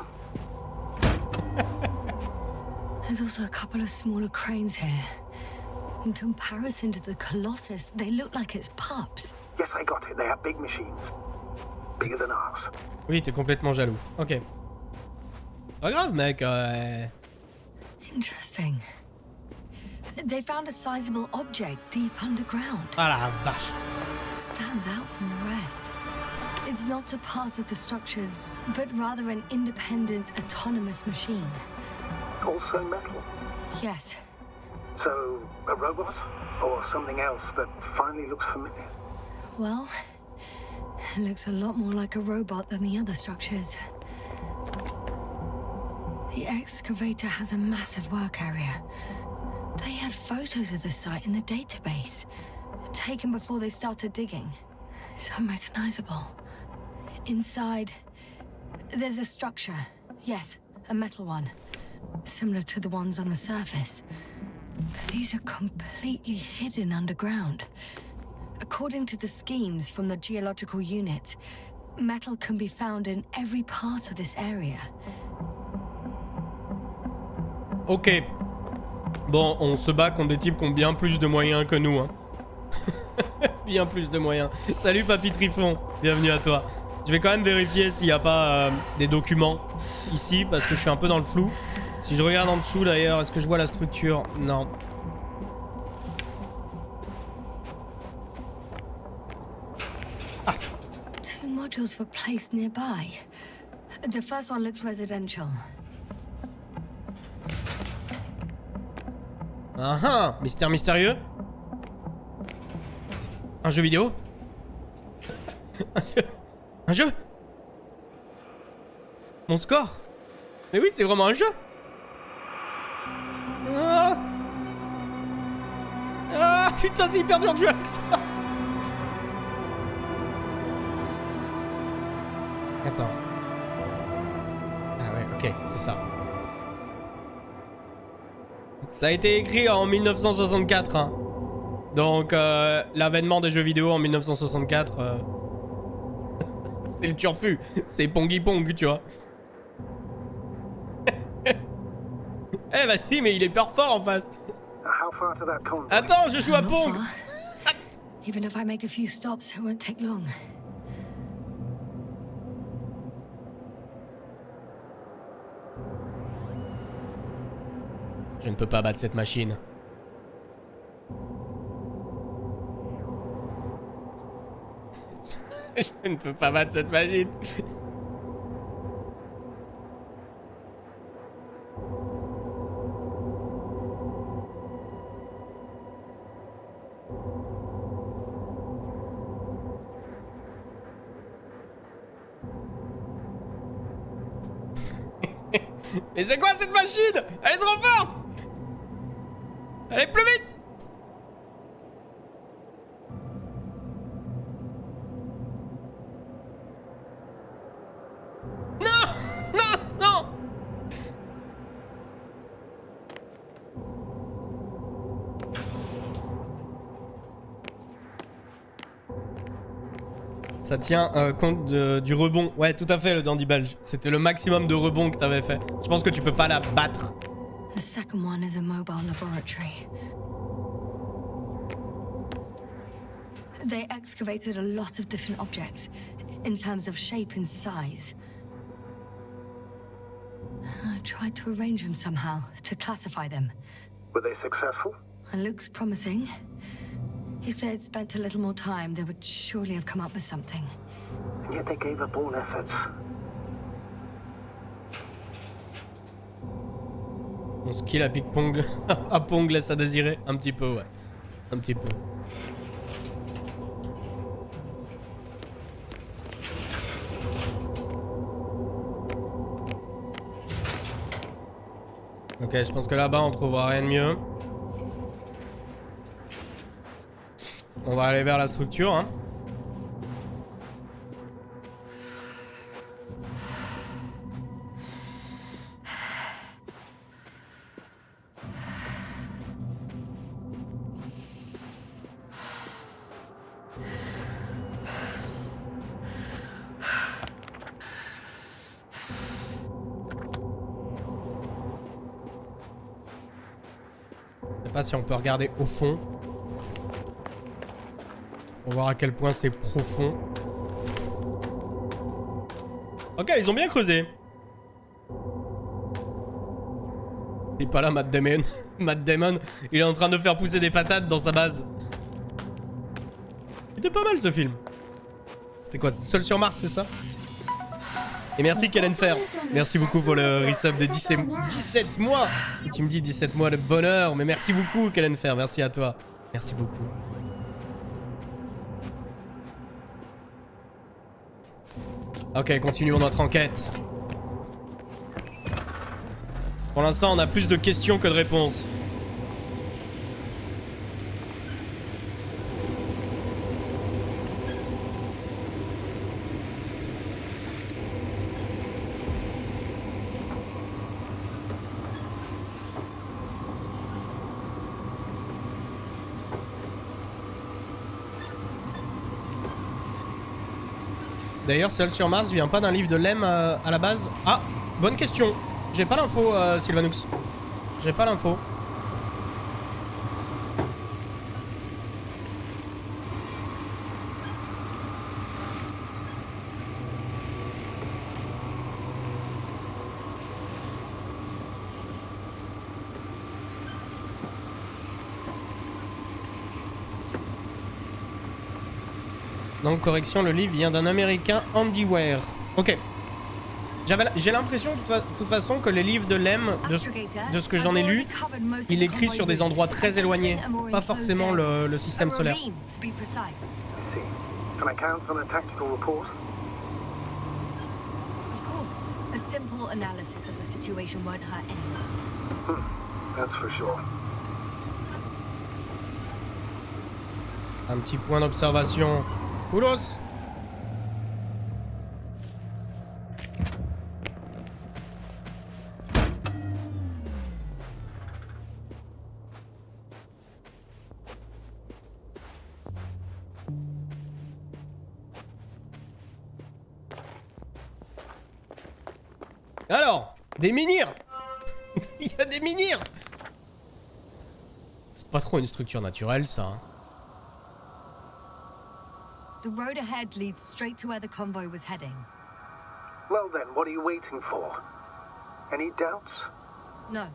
B: There's also a couple of smaller cranes here. In comparison to the Colossus, they look like it's pups.
C: Yes, I got it. They are big machines. Bigger than ours.
A: Oui, t'es complètement jaloux. Ok. Pas grave, mec.
B: Interesting. They found a sizable object deep underground.
A: Ah la vache.
B: Stands out from the rest. It's not a part of the structures, but rather an independent, autonomous machine.
C: Also metal.
B: Yes.
C: So, a robot? Or something else that finally looks familiar?
B: Well, it looks a lot more like a robot than the other structures. The excavator has a massive work area. They had photos of the site in the database, taken before they started digging. It's unrecognizable. Inside, there's a structure. Yes, a metal one. Similar to the ones on the surface. But these are completely hidden underground. According to the schemes from the geological unit, Metal can be found in every part of this area.
A: Ok. Bon, on se bat contre des types qui ont bien plus de moyens que nous, hein. Bien plus de moyens. Salut Papy Trifon, bienvenue à toi. Je vais quand même vérifier s'il n'y a pas des documents ici, parce que je suis un peu dans le flou. Si je regarde en dessous d'ailleurs, est-ce que je vois la structure? Non. Ah.
B: Two modules were placed nearby. The first one looks residential.
A: Ah ah, mystère mystérieux. Un jeu vidéo. Un jeu. Mon score. Mais oui, c'est vraiment un jeu. Ah, ah putain, c'est hyper dur de jouer avec ça. Attends. Ah ouais, ok, c'est ça. Ça a été écrit en 1964, hein. Donc, l'avènement des jeux vidéo en 1964, c'est le turfu. C'est Pongy Pong, tu vois. Eh, vas-y, mais il est hyper fort en face. Attends, je joue à Pong.
B: Even if I make a few stops, it won't take long.
A: Je ne peux pas battre cette machine. Je ne peux pas battre cette machine. Mais c'est quoi cette machine? Elle est trop forte! Allez, plus vite! Non! Non! Non! Ça tient compte du rebond. Ouais, tout à fait, le dandy belge. C'était le maximum de rebond que t'avais fait. Je pense que tu peux pas la battre.
B: The second one is a mobile laboratory. They excavated a lot of different objects in terms of shape and size. I tried to arrange them somehow to classify them.
C: Were they successful?
B: It looks promising. If they had spent a little more time, they would surely have come up with something.
C: And yet they gave up all efforts.
A: Mon skill à ping-pong à Pong laisse à désirer. Un petit peu, ouais. Un petit peu. Ok, je pense que là-bas on trouvera rien de mieux. On va aller vers la structure, hein. Je sais pas si on peut regarder au fond. Pour voir à quel point c'est profond. Ok, ils ont bien creusé. Il est pas là, Matt Damon. Matt Damon, il est en train de faire pousser des patates dans sa base. C'était pas mal ce film. C'était quoi, Seul sur Mars, c'est ça? Et merci Kellen Fer. Merci beaucoup pour le resub des 17 mois. Et tu me dis 17 mois de bonheur. Mais merci beaucoup Kellen Fer, merci à toi. Merci beaucoup. Ok, continuons notre enquête. Pour l'instant, on a plus de questions que de réponses. D'ailleurs, Seul sur Mars vient pas d'un livre de Lem à la base? Ah, bonne question. J'ai pas l'info, Sylvanux. J'ai pas l'info. Donc, correction, le livre vient d'un américain, Andy Ware. Ok. J'ai l'impression, de toute façon, que les livres de Lem, de ce que j'en ai lu, il écrit sur des endroits très éloignés. Pas forcément le système solaire. Un petit point d'observation. Koulos. Alors, des menhirs. Il y a des menhirs. C'est pas trop une structure naturelle, ça. Hein.
B: The road ahead leads straight to where the convoy was heading.
C: Well then, what are you waiting for? Any doubts?
B: No,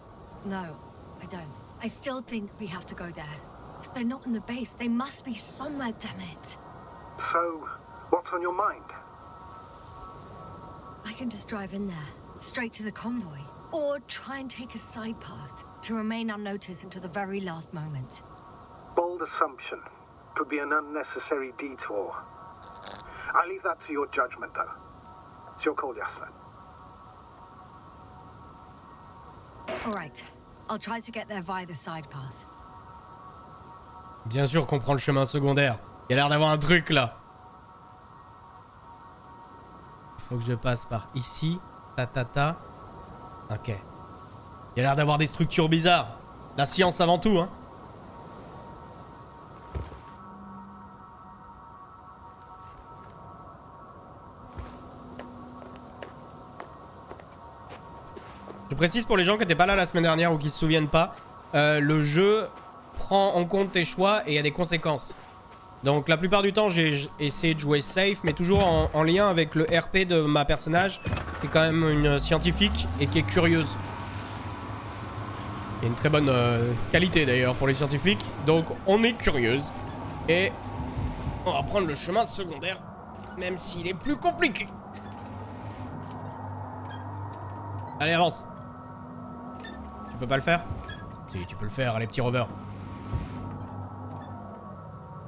B: I don't. I still think we have to go there. If they're not in the base, they must be somewhere, damn it.
C: So, what's on your mind?
B: I can just drive in there, straight to the convoy. Or try and take a side path to remain unnoticed until the very last moment.
C: Bold assumption. Could be an unnecessary detour. I leave that to your judgment, though. It's your call, Yasmin.
B: All right. I'll try to get there via the side path.
A: Bien sûr qu'on prend le chemin secondaire. Il y a l'air d'avoir un truc là. Il faut que je passe par ici. Ta. Ok. Il y a l'air d'avoir des structures bizarres. La science avant tout, hein. Je précise pour les gens qui n'étaient pas là la semaine dernière ou qui se souviennent pas, le jeu prend en compte tes choix et il y a des conséquences. Donc la plupart du temps j'ai essayé de jouer safe, mais toujours en lien avec le RP de ma personnage, qui est quand même une scientifique et qui est curieuse. Il y a une très bonne qualité d'ailleurs pour les scientifiques, donc on est curieuse. Et on va prendre le chemin secondaire, même s'il est plus compliqué. Allez, avance. Tu peux pas le faire? Si, tu peux le faire, les petits rovers.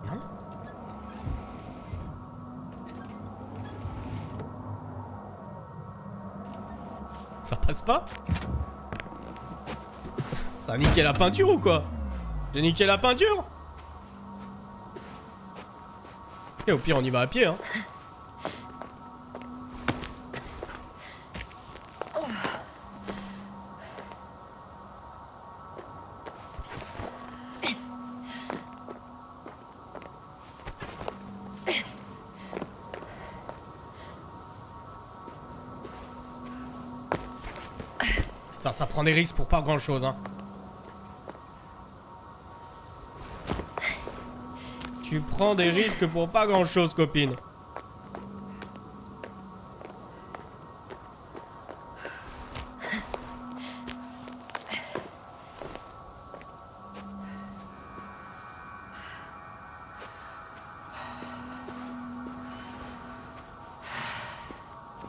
A: Non? Ça passe pas? Ça a niqué la peinture ou quoi? J'ai niqué la peinture? Et au pire, on y va à pied, hein. Putain, ça prend des risques pour pas grand chose, hein. Tu prends des risques pour pas grand chose, copine.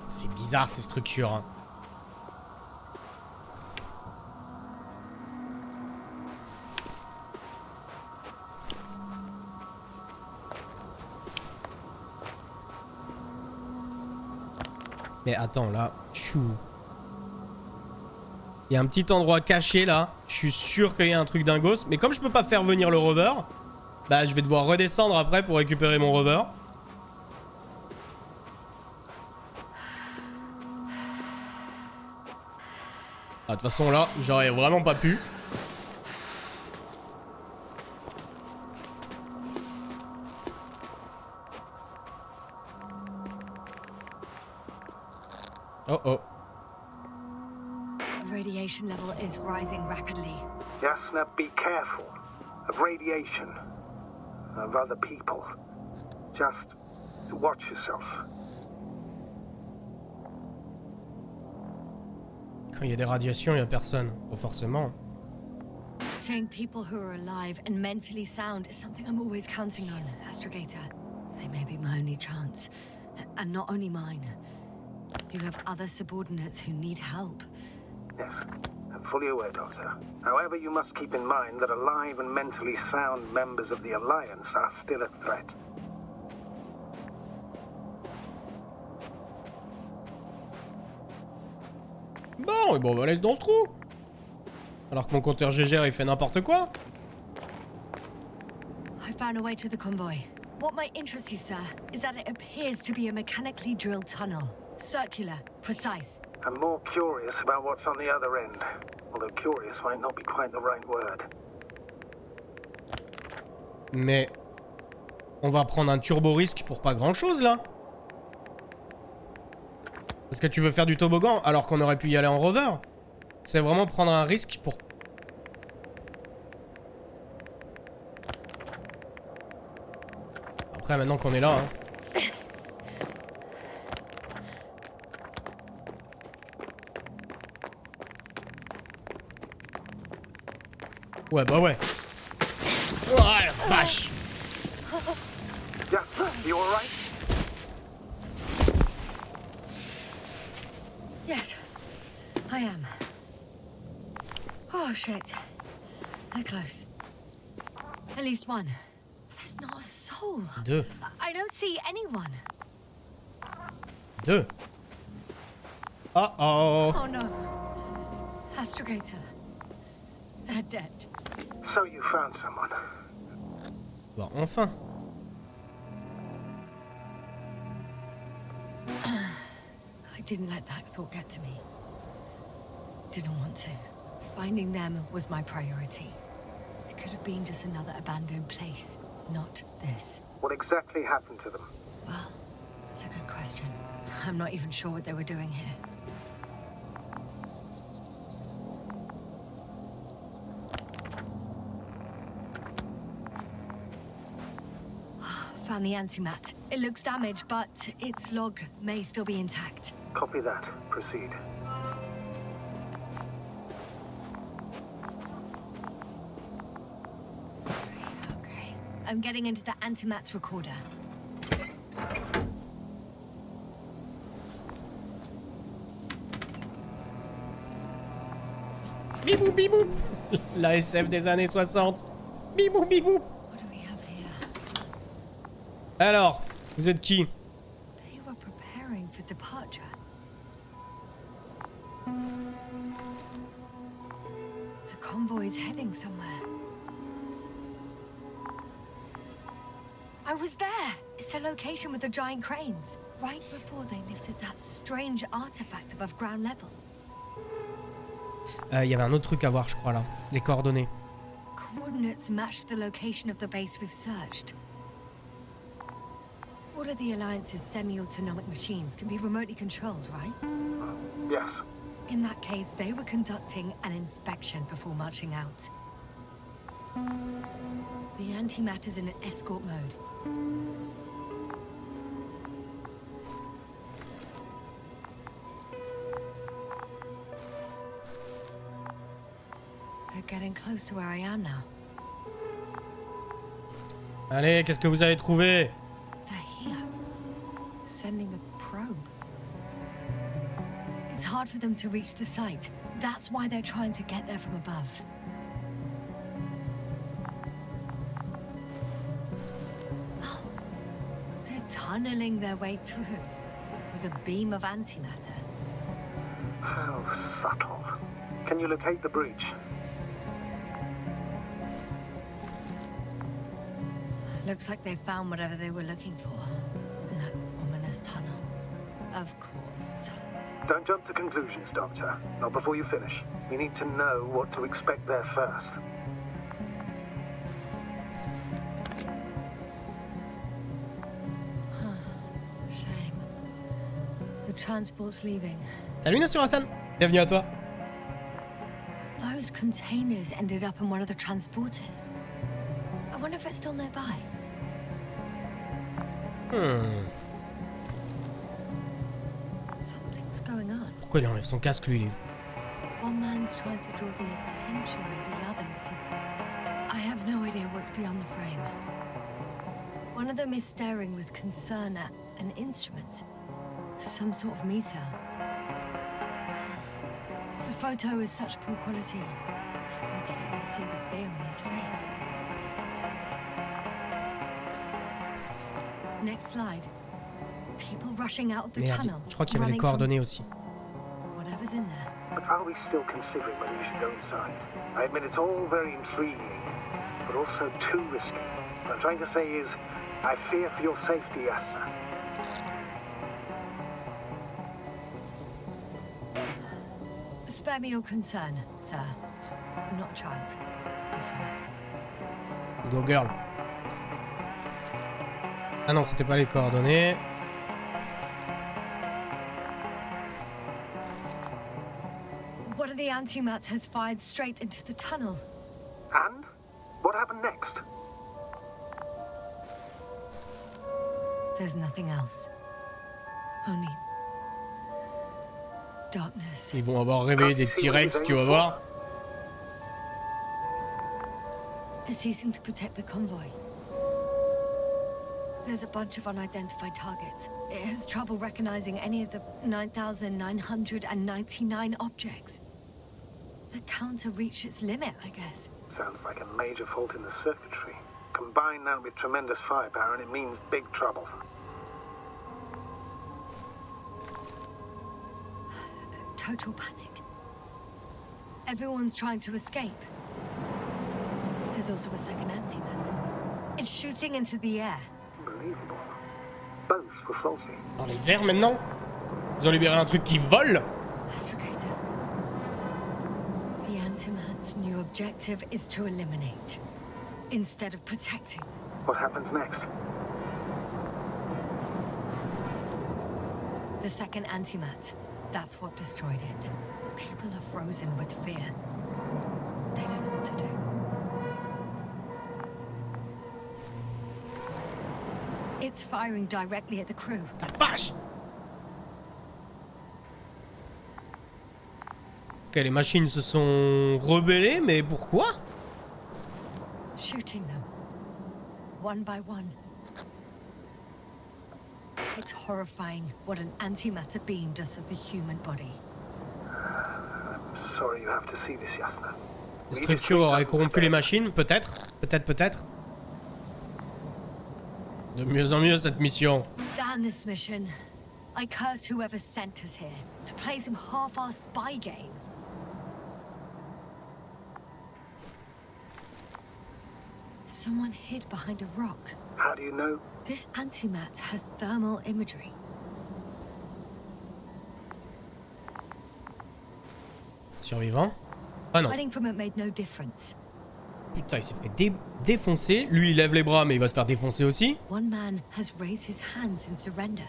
A: C'est bizarre ces structures, hein. Mais attends, là, chou. Il y a un petit endroit caché là. Je suis sûr qu'il y a un truc dingos. Mais comme je peux pas faire venir le rover, bah je vais devoir redescendre après pour récupérer mon rover. Ah, de toute façon là, j'aurais vraiment pas pu. Oh oh.
B: The radiation level is rising rapidly.
C: Yes, now be careful. Of radiation. Of other people. Just watch yourself.
A: Quand il y a des radiations, il y a personne. Pas forcément.
B: Seeing people who are alive and mentally sound is something I'm always counting on, Astrogator. They may be my only chance. And not only mine. You have other subordinates who need help.
C: Yes, I'm fully aware, Doctor. However, you must keep in mind that alive and mentally sound members of the Alliance are still a threat.
A: Bon, et bon, on va laisser dans ce trou. Alors que mon compteur GGR il fait n'importe quoi.
B: I found a way to the convoy. What might interest you, sir, is that it appears to be a mechanically drilled tunnel. Circular, precise.
C: I'm more curious about what's on the other end. Although curious might not be quite the right word.
A: Mais on va prendre un turbo risque pour pas grand chose là. Parce que tu veux faire du toboggan alors qu'on aurait pu y aller en rover. C'est vraiment prendre un risque pour... Après maintenant qu'on est là, hein. Ouais bah ouais. Ouais la vache.
C: Yeah, you alright?
B: Yes, I am. Oh shit. They're close. At least one. There's not a soul.
A: Deux.
B: I don't see anyone.
A: Deux. Oh oh.
B: Oh no. Astrogator. They're dead.
C: So you found someone.
A: Bon, enfin.
B: I didn't let that thought get to me. Didn't want to. Finding them was my priority. It could have been just another abandoned place, not this.
C: What exactly happened to them?
B: Well, that's a good question. I'm not even sure what they were doing here. Found the antimat. It looks damaged, but its log may still be intact.
C: Copy that. Proceed.
B: Okay. I'm getting into the antimat's recorder.
A: Bibou bibou. La SF des années 60. Bibou bibou.
B: What do we have here?
A: Alors, vous êtes qui?
B: They were preparing for departure. The convoy's heading somewhere. I was there! It's the location with the giant cranes. Right before they lifted that strange artifact above ground level.
A: Il y avait un autre truc à voir, je crois, là. Les coordonnées.
B: Coordinates match the location of the base we've searched. All of the Alliance's semi-autonomic machines can be remotely controlled, right?
C: Yes.
B: In that case, they were conducting an inspection before marching out. The antimatter's in an escort mode. They're getting close to where I am now.
A: Allez, qu'est-ce que vous avez trouvé?
B: They're here. Sending a probe. It's hard for them to reach the site. That's why they're trying to get there from above. Oh, they're tunneling their way through with a beam of antimatter.
C: How subtle. Can you locate the breach?
B: Looks like they found whatever they were looking for in that ominous tunnel. Of course.
C: Don't jump to conclusions, Doctor. Not before you finish. We need to know what to expect there first.
B: Shame. The transport's leaving.
A: Salut Nassur Hassan. Bienvenue à toi.
B: Those containers ended up in one of the transporters. I wonder if it's still nearby. Something's going on.
A: Pourquoi il enlève son casque lui, il est fou.
B: One man's trying to draw the attention of the others to... I have no idea what's beyond the frame. One of them is staring with concern at an instrument. Some sort of meter. The photo is such poor quality. You can clearly see the fear in his face. Next slide. People rushing out of the
A: Merde,
B: tunnel.
A: je crois qu'il y avait les coordonnées aussi.
B: Whatever's in there.
C: But are we still considering whether you should go inside? I admit it's all very intriguing, but also too risky. What I'm trying to say is, I fear for your safety, Yasna.
B: Spare me your concern, sir. I'm not a child. You're fine.
A: Go girl. Ah non, c'était pas les coordonnées.
B: One of the antimats has fired straight into the tunnel.
C: And? What happened next?
B: There's nothing else. Only darkness.
A: Ils vont avoir réveillé des T-Rex, tu vas voir.
B: It's ceasing to protect the convoy. There's a bunch of unidentified targets. It has trouble recognizing any of the 9,999 objects. The counter reached its limit, I guess.
C: Sounds like a major fault in the circuitry. Combine that with tremendous firepower and it means big trouble.
B: Total panic. Everyone's trying to escape. There's also a second antimat. It's shooting into the air.
C: Unbelievable. Both were faulty.
A: Dans les airs maintenant. Ils ont libéré un truc qui vole.
B: Astrogator. The antimat's new objective is to eliminate, instead of protecting.
C: What happens next?
B: The second antimat. That's what destroyed it. People are frozen with fear. They don't know what to do. It's firing directly at the crew.
A: La vache. Ok, les machines se sont rebellées, mais pourquoi?
B: Shooting them. One by one. It's horrifying what an antimatter beam does to the human body.
C: I'm sorry you have to see this, Yasna.
A: Les structures auraient corrompu les machines, peut-être. Peut-être. De mieux en mieux cette mission.
B: Damn this mission. I curse whoever sent us here to play some half-assed spy game. Someone hid behind a rock.
C: How do you know?
B: This antimat has thermal imagery.
A: Survivant. Ah non.
B: Hiding from it made no difference.
A: Putain, il s'est fait défoncer. Lui, il lève les bras, mais il va se faire défoncer aussi.
B: One man has raised his hands in surrender.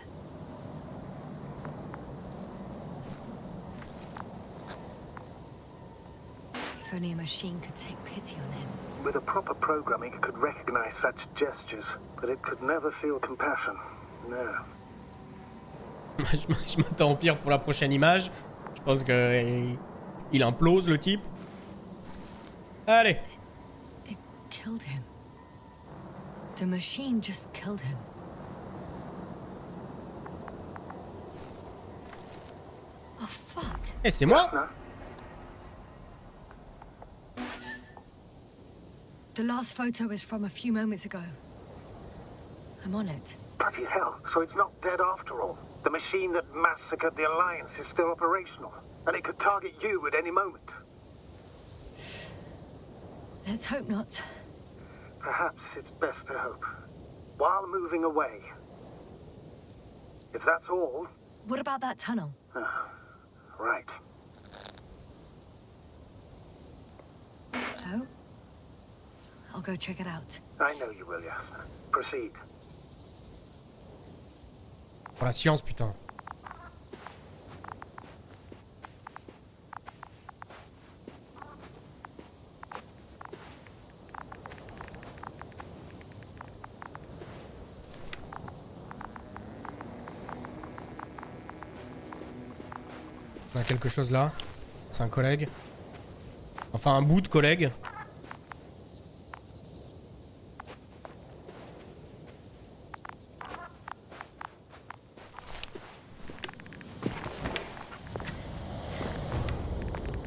B: If only a machine could take pity on him.
C: With a proper programming, it could recognize such gestures, but it could never feel compassion. No.
A: Je m'attends au pire pour la prochaine image. Je pense que il implose le type. Allez.
B: It killed him. The machine just killed him. Oh fuck.
A: Eh, c'est moi?
C: Yasna?
B: The last photo is from a few moments ago. I'm on it.
C: Bloody hell, so it's not dead after all. The machine that massacred the Alliance is still operational, and it could target you at any moment.
B: Let's hope not.
C: Perhaps it's best to hope. While moving away. If that's all,
B: What about that tunnel?
C: right.
B: So? I'll go check it out.
C: I know you will, Yasna. Proceed.
A: Pour la science, putain. On a quelque chose là. C'est un collègue. Enfin, un bout de collègue.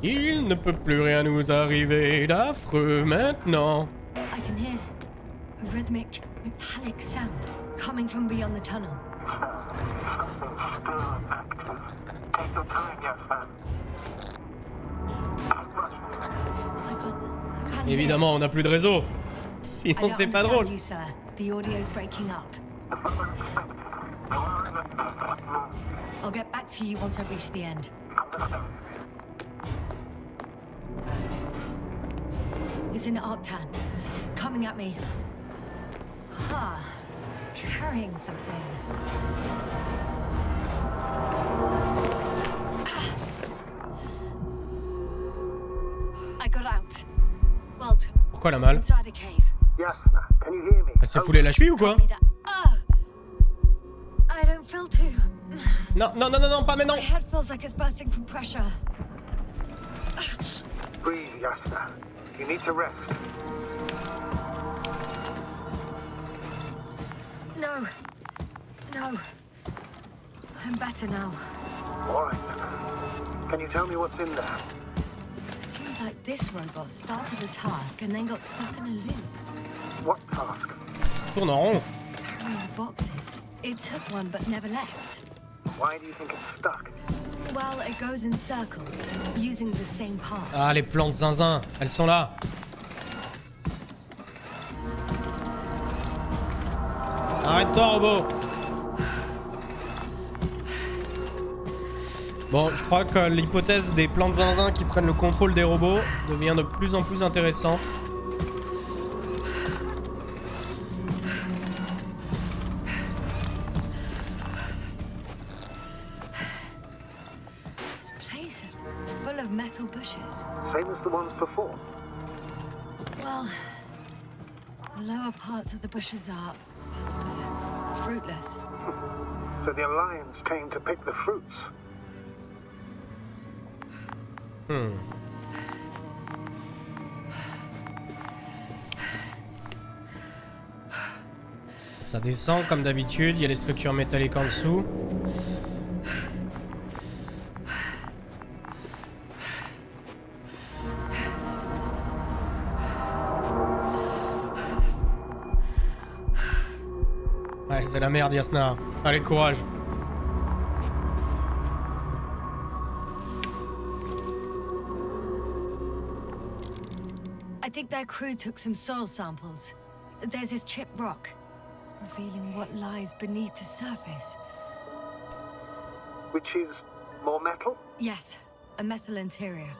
A: Il ne peut plus rien nous arriver d'affreux maintenant.
B: I can hear a rhythmic, metallic sound coming from beyond the tunnel.
C: Take your time, young man.
B: I can't
A: Évidemment, on n'a plus de réseau.
B: hear.
A: Sinon, c'est pas drôle.
B: You, sir. The audio's breaking up. I'll get back to you once I reach the end. It's in Arctan, coming at me. Huh. Carrying something. I got out. Well,
A: Pourquoi la malle?
B: inside a cave.
C: Yes, can you hear me?
A: Elle s'est foulée la cheville ou quoi?
B: Told me that. I don't feel too.
A: Non, non, non, non, non, pas maintenant.
B: My head feels like it's bursting from pressure.
C: Breathe, Yasna. You need to rest.
B: No. No. I'm better now.
C: All right. Can you tell me what's in there?
B: Seems like this robot started a task and then got stuck in a loop.
C: What task?
A: Tourne en rond.
B: Carrying boxes. It took one but never left.
C: Why do you think it's stuck?
B: Well, it goes in circles, using the same path.
A: Ah, les plantes zinzin, elles sont là. Arrête-toi, robot. Bon, je crois que l'hypothèse des plantes zinzin qui prennent le contrôle des robots devient de plus en plus intéressante.
B: This place is full of metal bushes.
C: Same as the ones before.
B: Well, the lower parts of the bushes are fruitless.
C: So the Alliance came to pick the fruits.
A: Ça descend comme d'habitude, il y a les structures métalliques en dessous. Ouais, c'est la merde, Yasna. Allez, courage.
B: I think their crew took some soil samples. There's this chipped rock, revealing what lies beneath the surface.
C: Which is more metal?
B: Yes, a metal interior.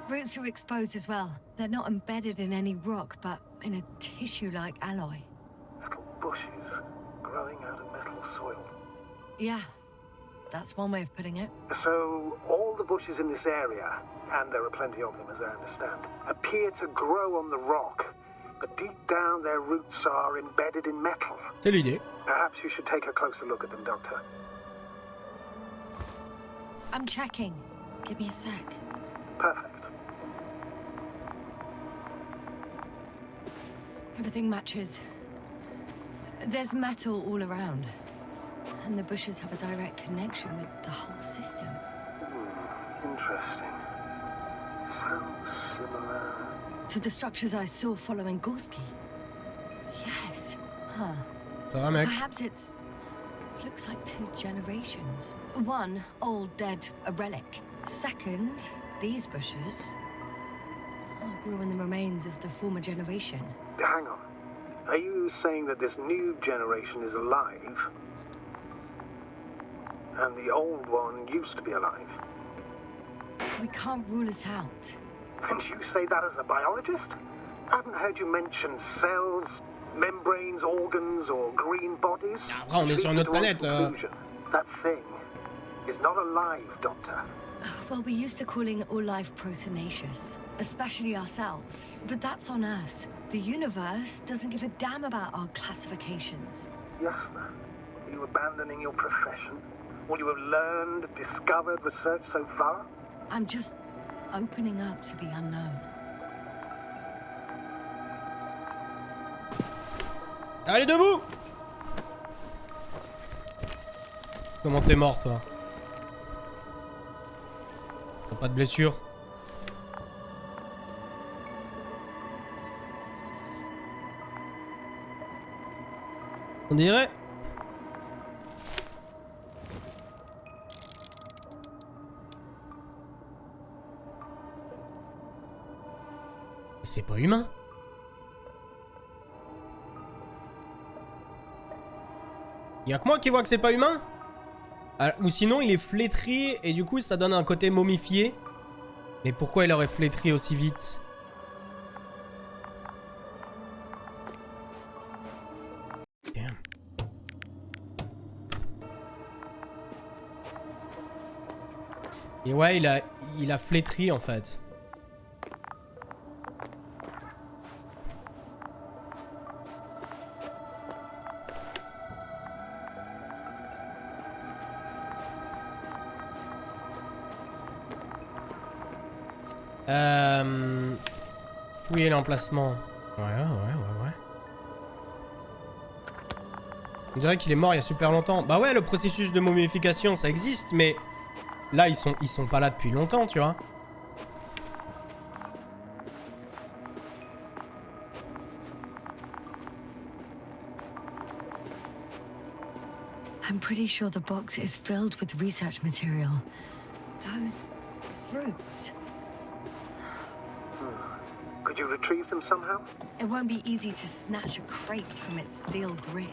B: Roots are exposed as well. They're not embedded in any rock, but in a tissue-like alloy.
C: Little bushes growing out of metal soil.
B: Yeah, that's one way of putting it.
C: So, all the bushes in this area, and there are plenty of them as I understand, appear to grow on the rock, but deep down their roots are embedded in metal.
A: C'est l'idée.
C: Perhaps you should take a closer look at them, Doctor.
B: I'm checking. Give me a sec.
C: Perfect.
B: Everything matches. There's metal all around. And the bushes have a direct connection with the whole system.
C: Interesting. So similar.
B: To the structures I saw following Gorski. Yes. Huh.
A: Ça va, mec?
B: Perhaps it's... looks like two generations. One, old, dead, a relic. Second, these bushes grew in the remains of the former generation.
C: Hang on. Are you saying that this new generation is alive? And the old one used to be alive?
B: We can't rule it out.
C: And you say that as a biologist? I haven't heard you mention cells, membranes, organs, or green bodies.
A: Après, on est sur une autre planète.
C: That thing is not alive, Doctor.
B: Well, we're used to calling all life proteinaceous, especially ourselves. But that's on Earth. The universe doesn't give a damn about our classifications.
C: Yasna, are you abandoning your profession? All you have learned, discovered, researched so far?
B: I'm just opening up to the unknown.
A: Allez, debout! Comment t'es mort, toi? T'as pas de blessure? On dirait. C'est pas humain. Y'a que moi qui vois que c'est pas humain? Ah, ou sinon il est flétri et du coup ça donne un côté momifié. Mais pourquoi il aurait flétri aussi vite? Damn. Et ouais, il a flétri en fait. Fouiller l'emplacement. Ouais. On dirait qu'il est mort il y a super longtemps. Bah ouais, le processus de momification, ça existe, mais là, ils sont pas là depuis longtemps, tu vois.
B: I'm pretty sure the box is filled with research material. Those fruits.
C: Could you retrieve them somehow?
B: It won't be easy to snatch a crate from its steel grip.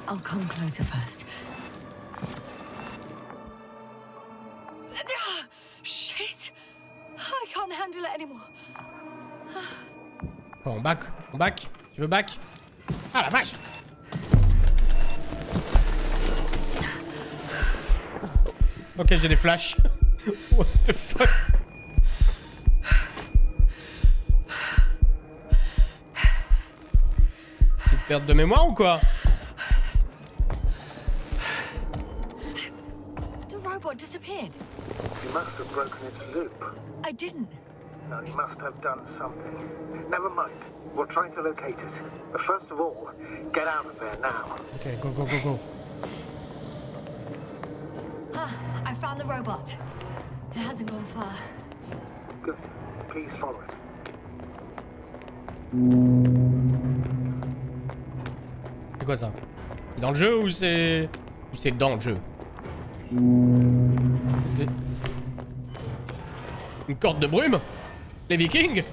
B: I'll come closer first. Shit! I can't handle it anymore.
A: Bon, on back. Tu veux back? Ah la vache! Ok, j'ai des flashs. What the fuck? Petite perte de mémoire ou quoi?
B: The robot disappeared.
C: You must have broken its loop.
B: I didn't.
C: No, you must have done something. Never mind. We'll try to locate it. But first of all, get out of there now.
A: Ok, go.
B: I found the robot. It hasn't gone far.
C: Good. Please follow it.
A: C'est quoi ça? C'est dans le jeu ou c'est... Ou c'est dans le jeu? Est-ce que... Une corde de brume? Les Vikings?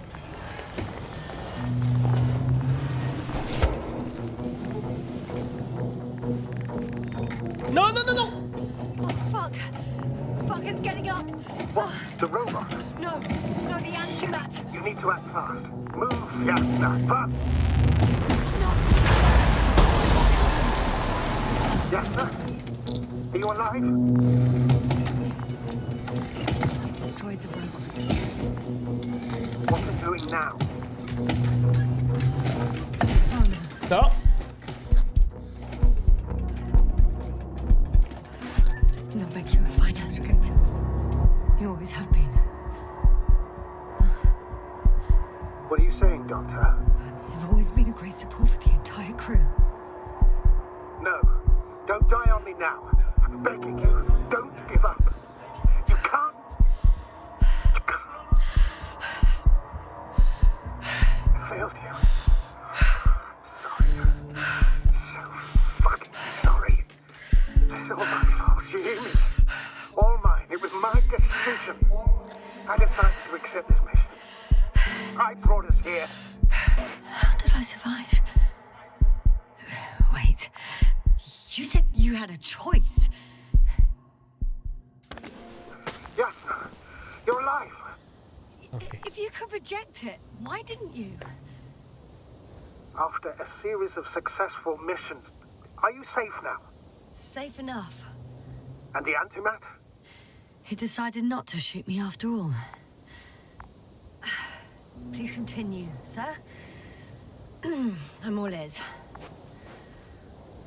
A: Non!
B: Oh, fuck. Fuck, it's getting up.
C: What? The robot?
B: No, the antimat.
C: You need to act fast. Move, Yasna. Fast.
B: No.
C: Yasna? Are you alive?
B: I destroyed the robot.
C: What are you doing now?
B: Oh no.
A: Non.
B: No, Beck, you're a fine astrogate. You always have been.
C: What are you saying, Doctor?
B: You've always been a great support for the entire crew.
C: No. Don't die on me now. I'm begging you. Don't give up. You can't. I failed you. Sorry. So fucking sorry. It's all my fault. You hear me? All mine. It was my decision. I decided to accept this mission. I brought us here.
B: How did I survive? Wait. You said you had a choice.
C: Yasna, you're alive.
A: Okay.
B: If you could reject it, why didn't you?
C: After a series of successful missions, are you safe now?
B: Safe enough.
C: And the antimat?
B: He decided not to shoot me after all. Please continue, sir. I'm all ears.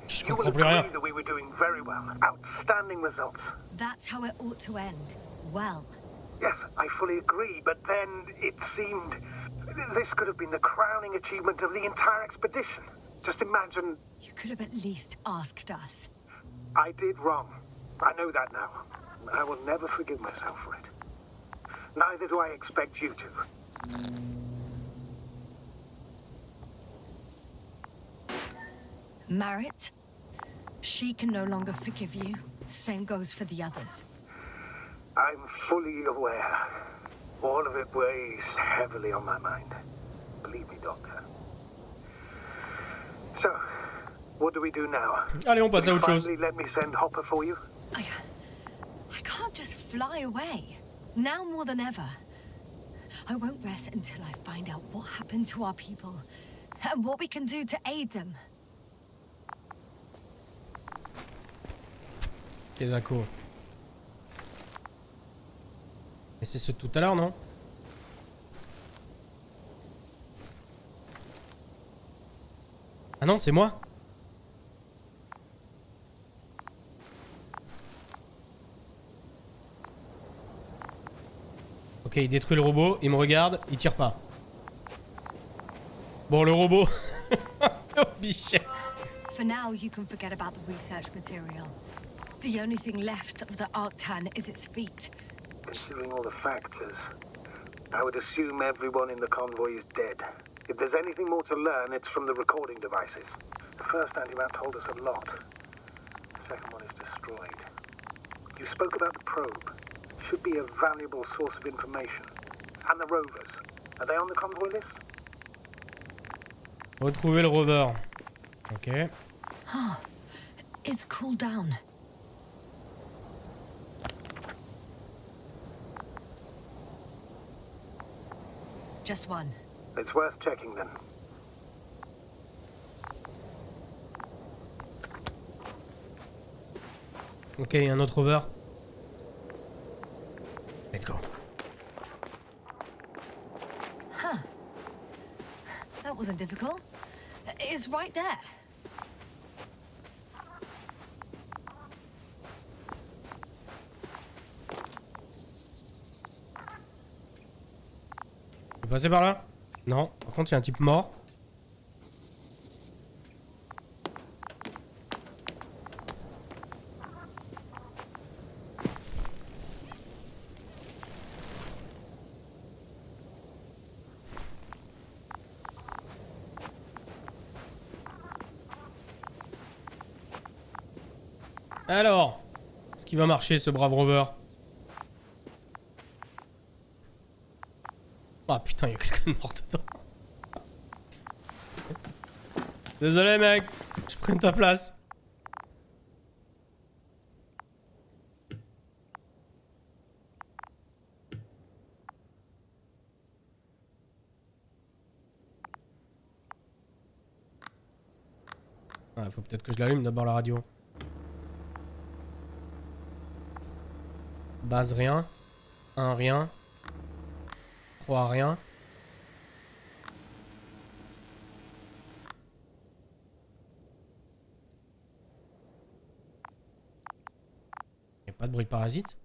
A: Je
C: You will
A: comprends plus rien.
C: agree that we were doing very well. Outstanding results.
B: That's how it ought to end. Well.
C: Yes, I fully agree, but then it seemed this could have been the crowning achievement of the entire expedition. Just imagine.
B: You could have at least asked us.
C: I did wrong. I know that now. I will never forgive myself for it. Neither do I expect you to.
B: Marit? She can no longer forgive you. Same goes for the others.
C: I'm fully aware. All of it weighs heavily on my mind. Believe me, Doctor. So, what do we do now?
A: Allez, on passe à autre chose.
C: Finally let me send Hopper for you?
B: I can't just fly away. Now more than ever. I won't rest until I find out what happened to our people and what we can do to aid them.
A: Les accos. Mais c'est ce tout à l'heure, non? Ah non, c'est moi? Ok, il détruit le robot, il me regarde, il tire pas. Bon, le robot. Oh, bichette.
B: For now, you can forget about the research material. The only thing left of the Arctan is its feet.
C: Considering all the factors, I would assume everyone in the convoy is dead. If there's anything more to learn, it's from the recording devices. The first antimat told us a lot. The second one is destroyed. You spoke about the probe. Should be a valuable source of information. And the rovers. Are they on the convoy list?
A: Retrouvez le rover. Ok.
B: It's cooled down. Just one.
C: It's worth checking then.
A: Ok, un autre rover. Let's go.
B: Huh. That wasn't difficult. It's right there.
A: Je peux passer par là? Non. Par contre, il y a un type mort. Alors, est-ce qu'il va marcher ce brave rover? Ah putain, il y a quelqu'un de mort dedans. Désolé mec, je prends ta place. Ah, faut peut-être que je l'allume d'abord la radio. Base rien. 1 rien. 3 rien. Y a pas de bruit de parasite.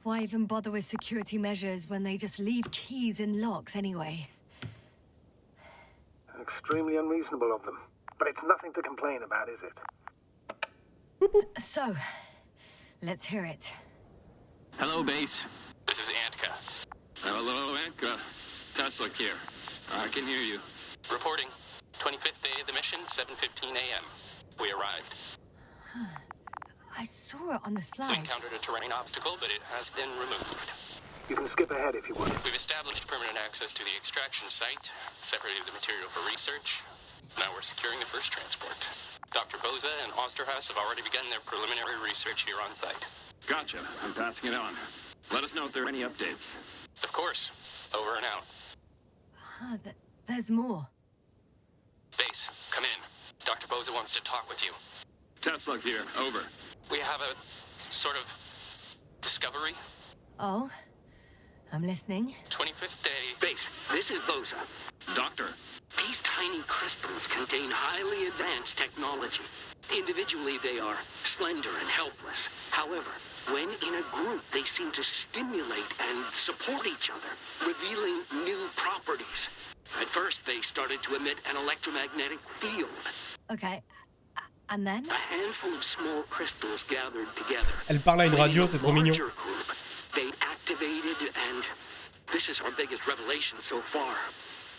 B: Why even bother with security measures when they just leave keys in locks anyway?
C: Extremely unreasonable of them. But it's nothing to complain about, is it?
B: So, let's hear it.
D: Hello, base. This is Antka. Hello, Antka. Tesla here. I can hear you. Reporting. 25th day of the mission, 7:15 a.m. We arrived.
B: I saw it on the
D: We
B: slides.
D: encountered a terrain obstacle, but it has been removed.
C: You can skip ahead if you want.
D: We've established permanent access to the extraction site, separated the material for research. Now we're securing the first transport. Dr. Boza and Osterhaus have already begun their preliminary research here on site.
E: Gotcha. I'm passing it on. Let us know if there are any updates.
D: Of course. Over and out.
B: There's more.
D: Base, Dr. Boza wants to talk with you.
E: Tesla here, over.
D: We have a sort of discovery.
B: Oh, I'm listening.
D: 25th day.
F: Base, this is Boza.
E: Doctor,
F: These tiny crystals contain highly advanced technology. Individually, they are slender and helpless. However, when in a group, they seem to stimulate and support each other, revealing new properties. At first, they started to emit an electromagnetic field.
B: Okay, and then?
F: A handful of small crystals gathered together.
A: Elle parle à une radio, c'est trop mignon.
F: Group, they activated, and this is our biggest revelation so far.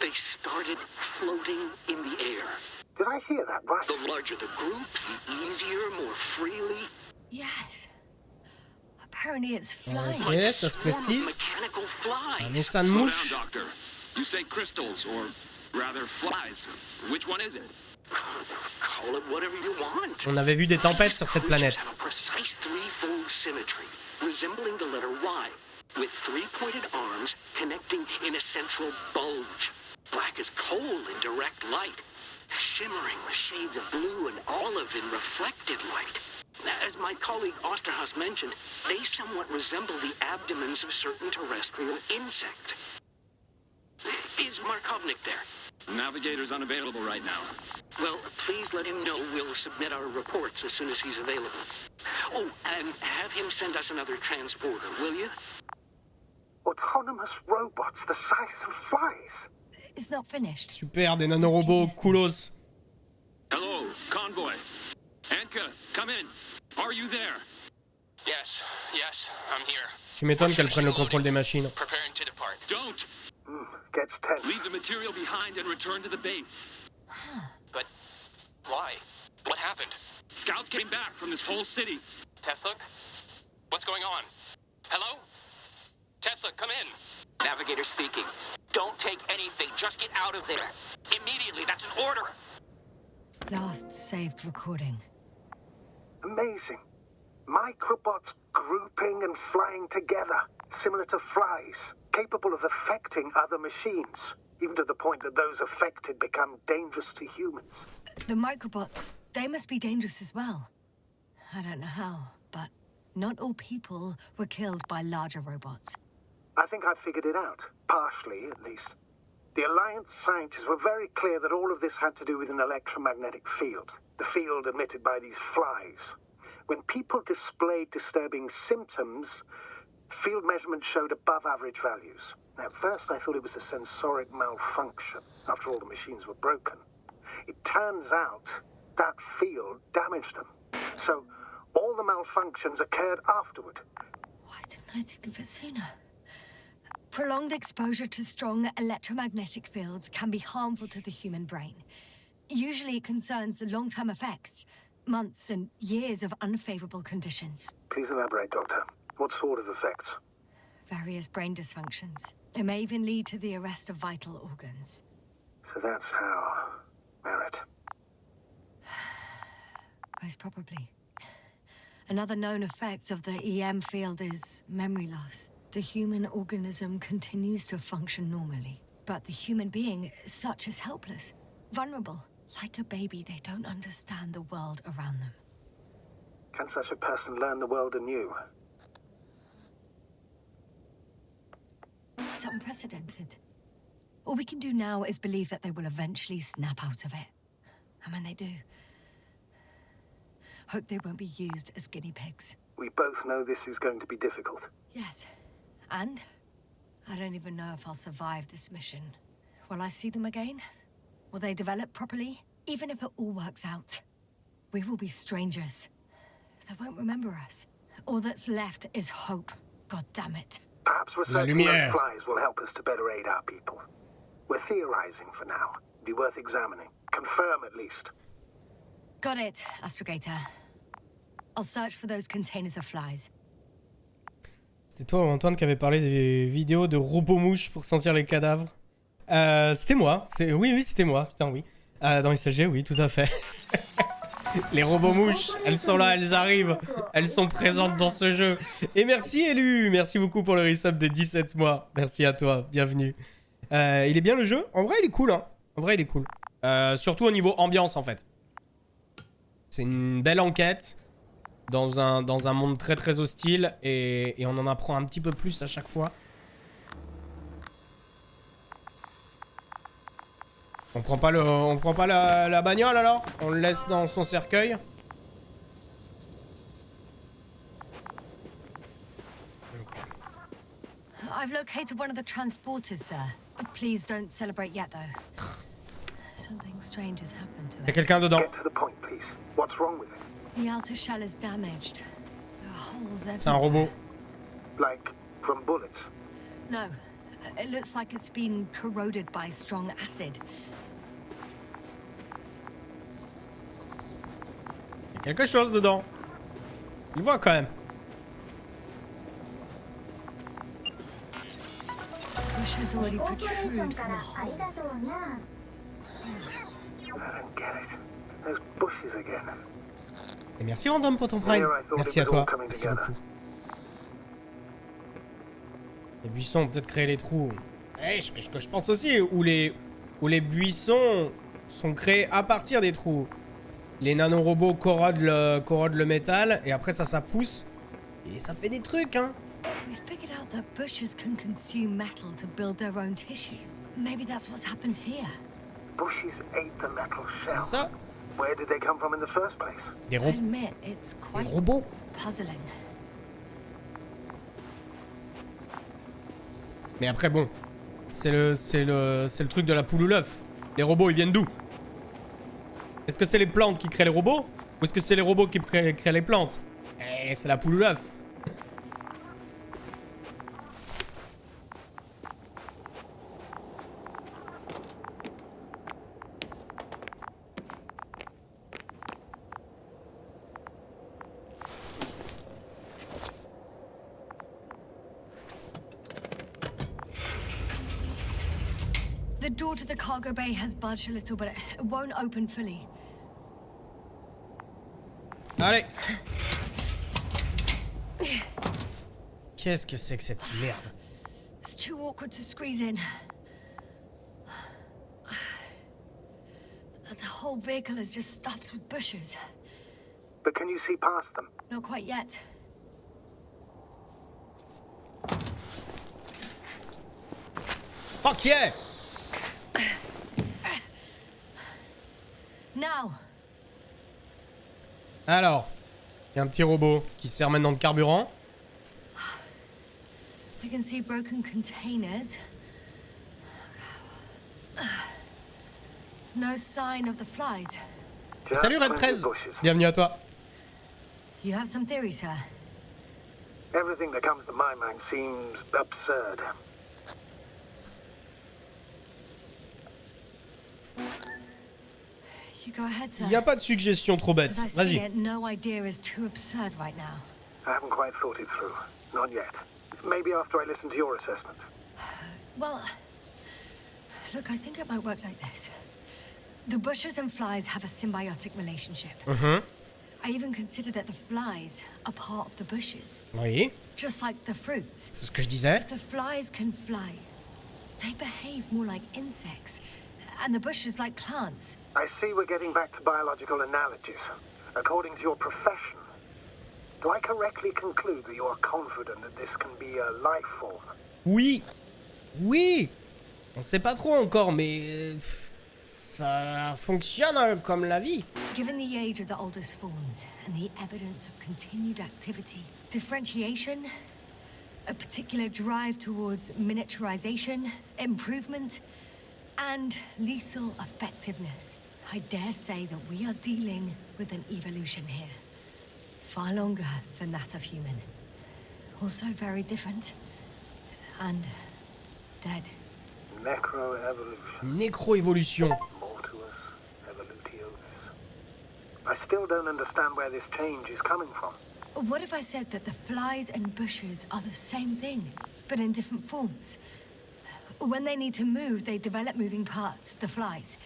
F: They started floating in the air.
C: Did I hear that right?
F: The larger the group, the easier, more freely.
B: Yes. Apparently it's flying.
A: Ok, ça se précise.
F: Mechanical flies.
A: Un essaim de
E: slow down,
A: mouche.
E: Doctor. You say crystals, or rather flies. Which one is it?
F: Call it whatever you want.
A: On avait vu des tempêtes sur cette planète.
F: Creatures have a precise threefold symmetry, resembling the letter Y, with three-pointed arms connecting in a central bulge. Black as coal in direct light, shimmering with shades of blue and olive in reflected light. As my colleague Osterhaus mentioned, they somewhat resemble the abdomens of certain terrestrial insects. Is Markovnik there?
E: Navigator's unavailable right now.
F: Well, please let him know we'll submit our reports as soon as he's available. Oh, and have him send us another transporter, will you?
C: Autonomous robots the size of flies.
B: It's not finished.
A: Super, des nanorobots coolos.
E: Hello, convoy. Anka, come in. Are you there?
D: Yes, I'm here.
A: Tu m'étonnes qu'elle prenne le contrôle des machines.
D: Preparing to depart.
E: Don't!
C: Gets tense.
E: Leave the material behind and return to the base.
D: But why? What happened?
E: Scouts came back from this whole city.
D: Tesla? What's going on? Hello? Tesla, come in.
F: Navigator speaking. Don't take anything. Just get out of there. Immediately. That's an order.
B: Last saved recording.
C: Amazing. Microbots grouping and flying together, similar to flies, capable of affecting other machines, even to the point that those affected become dangerous to humans.
B: The microbots, they must be dangerous as well. I don't know how, but not all people were killed by larger robots.
C: I think I figured it out, partially at least. The Alliance scientists were very clear that all of this had to do with an electromagnetic field, the field emitted by these flies. When people displayed disturbing symptoms, field measurements showed above average values. At first I thought it was a sensoric malfunction, after all the machines were broken. It turns out that field damaged them. So all the malfunctions occurred afterward.
B: Why didn't I think of it sooner? Prolonged exposure to strong electromagnetic fields can be harmful to the human brain. Usually it concerns long-term effects, months and years of unfavorable conditions.
C: Please elaborate, Doctor. What sort of effects?
B: Various brain dysfunctions. It may even lead to the arrest of vital organs.
C: So that's how... Merit.
B: Most probably. Another known effect of the EM field is memory loss. The human organism continues to function normally, but the human being is such as helpless, vulnerable. Like a baby, they don't understand the world around them.
C: Can such a person learn the world anew?
B: It's unprecedented. All we can do now is believe that they will eventually snap out of it. And when they do, hope they won't be used as guinea pigs.
C: We both know this is going to be difficult.
B: Yes. And I don't even know if I'll survive this mission. Will I see them again? Will they develop properly? Even if it all works out, we will be strangers. They won't remember us. All that's left is hope. God damn it.
C: Perhaps researching those flies will help us to better aid our people. We're theorizing for now. It'd be worth examining. Confirm at least.
B: Got it, Astrogator. I'll search for those containers of flies.
A: C'était toi, Antoine, qui avait parlé des vidéos de robots mouches pour sentir les cadavres. C'était moi. Oui, c'était moi. Putain, oui. Dans les CG, oui, tout à fait. Les robots mouches, elles sont là, elles arrivent. Elles sont présentes dans ce jeu. Et merci, Élu. Merci beaucoup pour le resub des 17 mois. Merci à toi. Bienvenue. Il est bien le jeu? En vrai, il est cool, hein. En vrai, il est cool. Surtout au niveau ambiance, en fait. C'est une belle enquête dans un monde très très hostile et on en apprend un petit peu plus à chaque fois. On prend pas la bagnole alors? On le laisse dans son cercueil?
B: I've located one of the transporters, sir. Please don't celebrate yet, though. Something strange has happened to
A: Y'a
B: it.
A: quelqu'un dedans.
C: Get to the point, please. What's wrong with it?
B: The outer shell is damaged. There are holes everywhere.
A: C'est un robot.
C: Like, from bullets?
B: No. It looks like it's been corroded by strong acid.
A: Y'a quelque chose dedans. Il voit quand même.
B: Bushes already protrude from the holes.
C: I don't get it. Those bushes again.
A: Et merci Random pour ton prime. Merci à toi. Merci beaucoup. Les buissons ont peut-être créé les trous. Eh, ce que je pense aussi, où les buissons sont créés à partir des trous. Les nanorobots corrodent le métal et après ça pousse. Et ça fait des trucs, hein.
B: We figured out that bushes can consume metal to build their own tissue. Maybe that's what's happened here.
C: Bushes ate the metal shell.
A: C'est ça.
C: Where did they come from in the first place?
A: Des
B: I
A: robots.
B: admit, it's quite
A: Robots.
B: puzzling.
A: Mais après bon, c'est le truc de la poule ou l'œuf. Les robots ils viennent d'où? Est-ce que c'est les plantes qui créent les robots? Ou est-ce que c'est les robots qui créent les plantes? Eh, c'est la poule ou l'œuf.
B: The door to the cargo bay has budged a little, but it won't open fully.
A: Allez. Qu'est-ce que c'est que cette merde?
B: It's too awkward to squeeze in. The whole vehicle is just stuffed with bushes.
C: But can you see past them?
B: Not quite yet.
A: Fuck yeah!
B: Now.
A: Alors, il y a un petit robot qui sert maintenant de carburant.
B: I can see broken containers. No sign of the flies.
C: Just
A: Salut Red
C: plenty
A: 13,
C: of bushes.
A: bienvenue à toi.
B: You have some theories, sir?
C: Everything that comes to my mind seems absurd.
B: You go ahead, sir.
A: Il n'y a pas de suggestion trop bête.
B: As I see
A: Vas-y.
B: it, no idea is too absurd right now.
C: I haven't quite thought it through. Not yet. Maybe after I listen to your assessment.
B: Well, look, I think it might work like this. The bushes and flies have a symbiotic relationship. I even consider that the flies are part of the bushes,
A: Oui,
B: just like the fruits.
A: c'est ce que je disais.
B: If the flies can fly, they behave more like insects, and the bushes like plants.
C: I see we're getting back to biological analogies. According to your profession, do I correctly conclude that you are confident that this can be a life form?
A: Oui, oui. On sait pas trop encore, mais ça fonctionne comme la vie.
B: Given the age of the oldest forms and the evidence of continued activity, differentiation, a particular drive towards miniaturization, improvement, and lethal effectiveness, I dare say that we are dealing with an evolution here. Far longer than that of human. Also very different. And dead.
C: Necroevolution.
A: Nécroévolution.
C: Mortuus evolutionis. I still don't understand where this change is coming from.
B: What if I said that the flies and bushes are the same thing, but in different forms? When they need to move, they develop moving parts, the flies.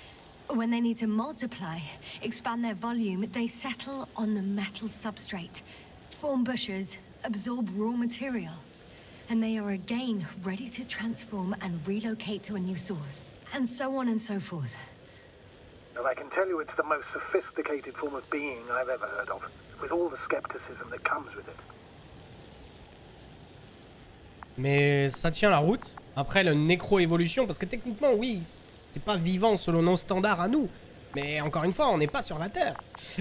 B: When they need to multiply, expand their volume, they settle on the metal substrate, form bushes, absorb raw material. And they are again ready to transform and relocate to a new source. And so on and so forth.
C: And I can tell you it's the most sophisticated form of being I've ever heard of, with all the skepticism that comes with it.
A: Mais ça tient la route. Après, le nécro-évolution, parce que techniquement, oui, c'est pas vivant selon nos standards à nous. Mais encore une fois, on n'est pas sur la Terre.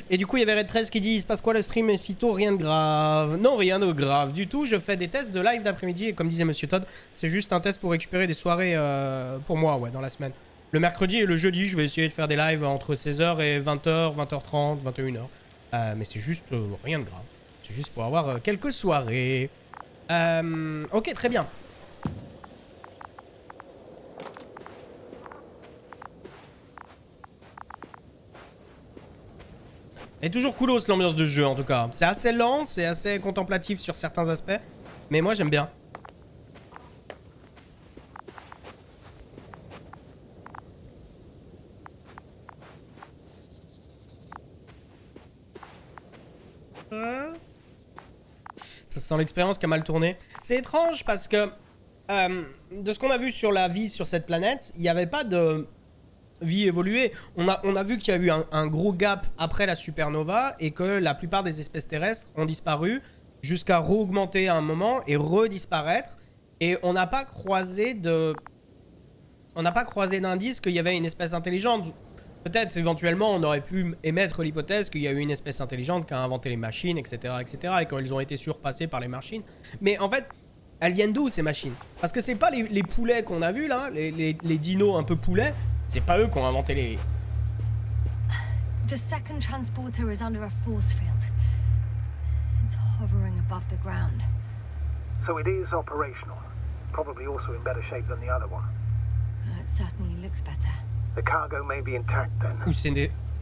A: Et du coup, il y avait Red 13 qui dit « Il se passe quoi le stream et sitôt rien de grave ?» Non, rien de grave du tout. Je fais des tests de live d'après-midi et comme disait Monsieur Todd, c'est juste un test pour récupérer des soirées pour moi, ouais, dans la semaine. Le mercredi et le jeudi, je vais essayer de faire des lives entre 16h et 20h, 20h30, 21h. Mais c'est juste rien de grave. C'est juste pour avoir quelques soirées. Ok, très bien. Et toujours coolos l'ambiance de jeu en tout cas. C'est assez lent, c'est assez contemplatif sur certains aspects. Mais moi j'aime bien. Ça sent l'expérience qui a mal tourné. C'est étrange parce que de ce qu'on a vu sur la vie sur cette planète, il n'y avait pas de vie évoluée. On a vu qu'il y a eu un gros gap après la supernova et que la plupart des espèces terrestres ont disparu jusqu'à re-augmenter à un moment et redisparaître. Et on n'a pas croisé d'indice qu'il y avait une espèce intelligente. Peut-être éventuellement on aurait pu émettre l'hypothèse qu'il y a eu une espèce intelligente qui a inventé les machines, etc. et quand ils ont été surpassés par les machines. Mais en fait, elles viennent d'où ces machines? Parce que c'est pas les poulets qu'on a vus là, les dinos un peu poulets, c'est pas eux qui ont inventé les...
B: The second transporter is under a force field. It's hovering above the ground.
C: So it is operational. Probably also in better shape than the other one.
B: It certainly looks better.
C: The cargo may be intact then.
A: Où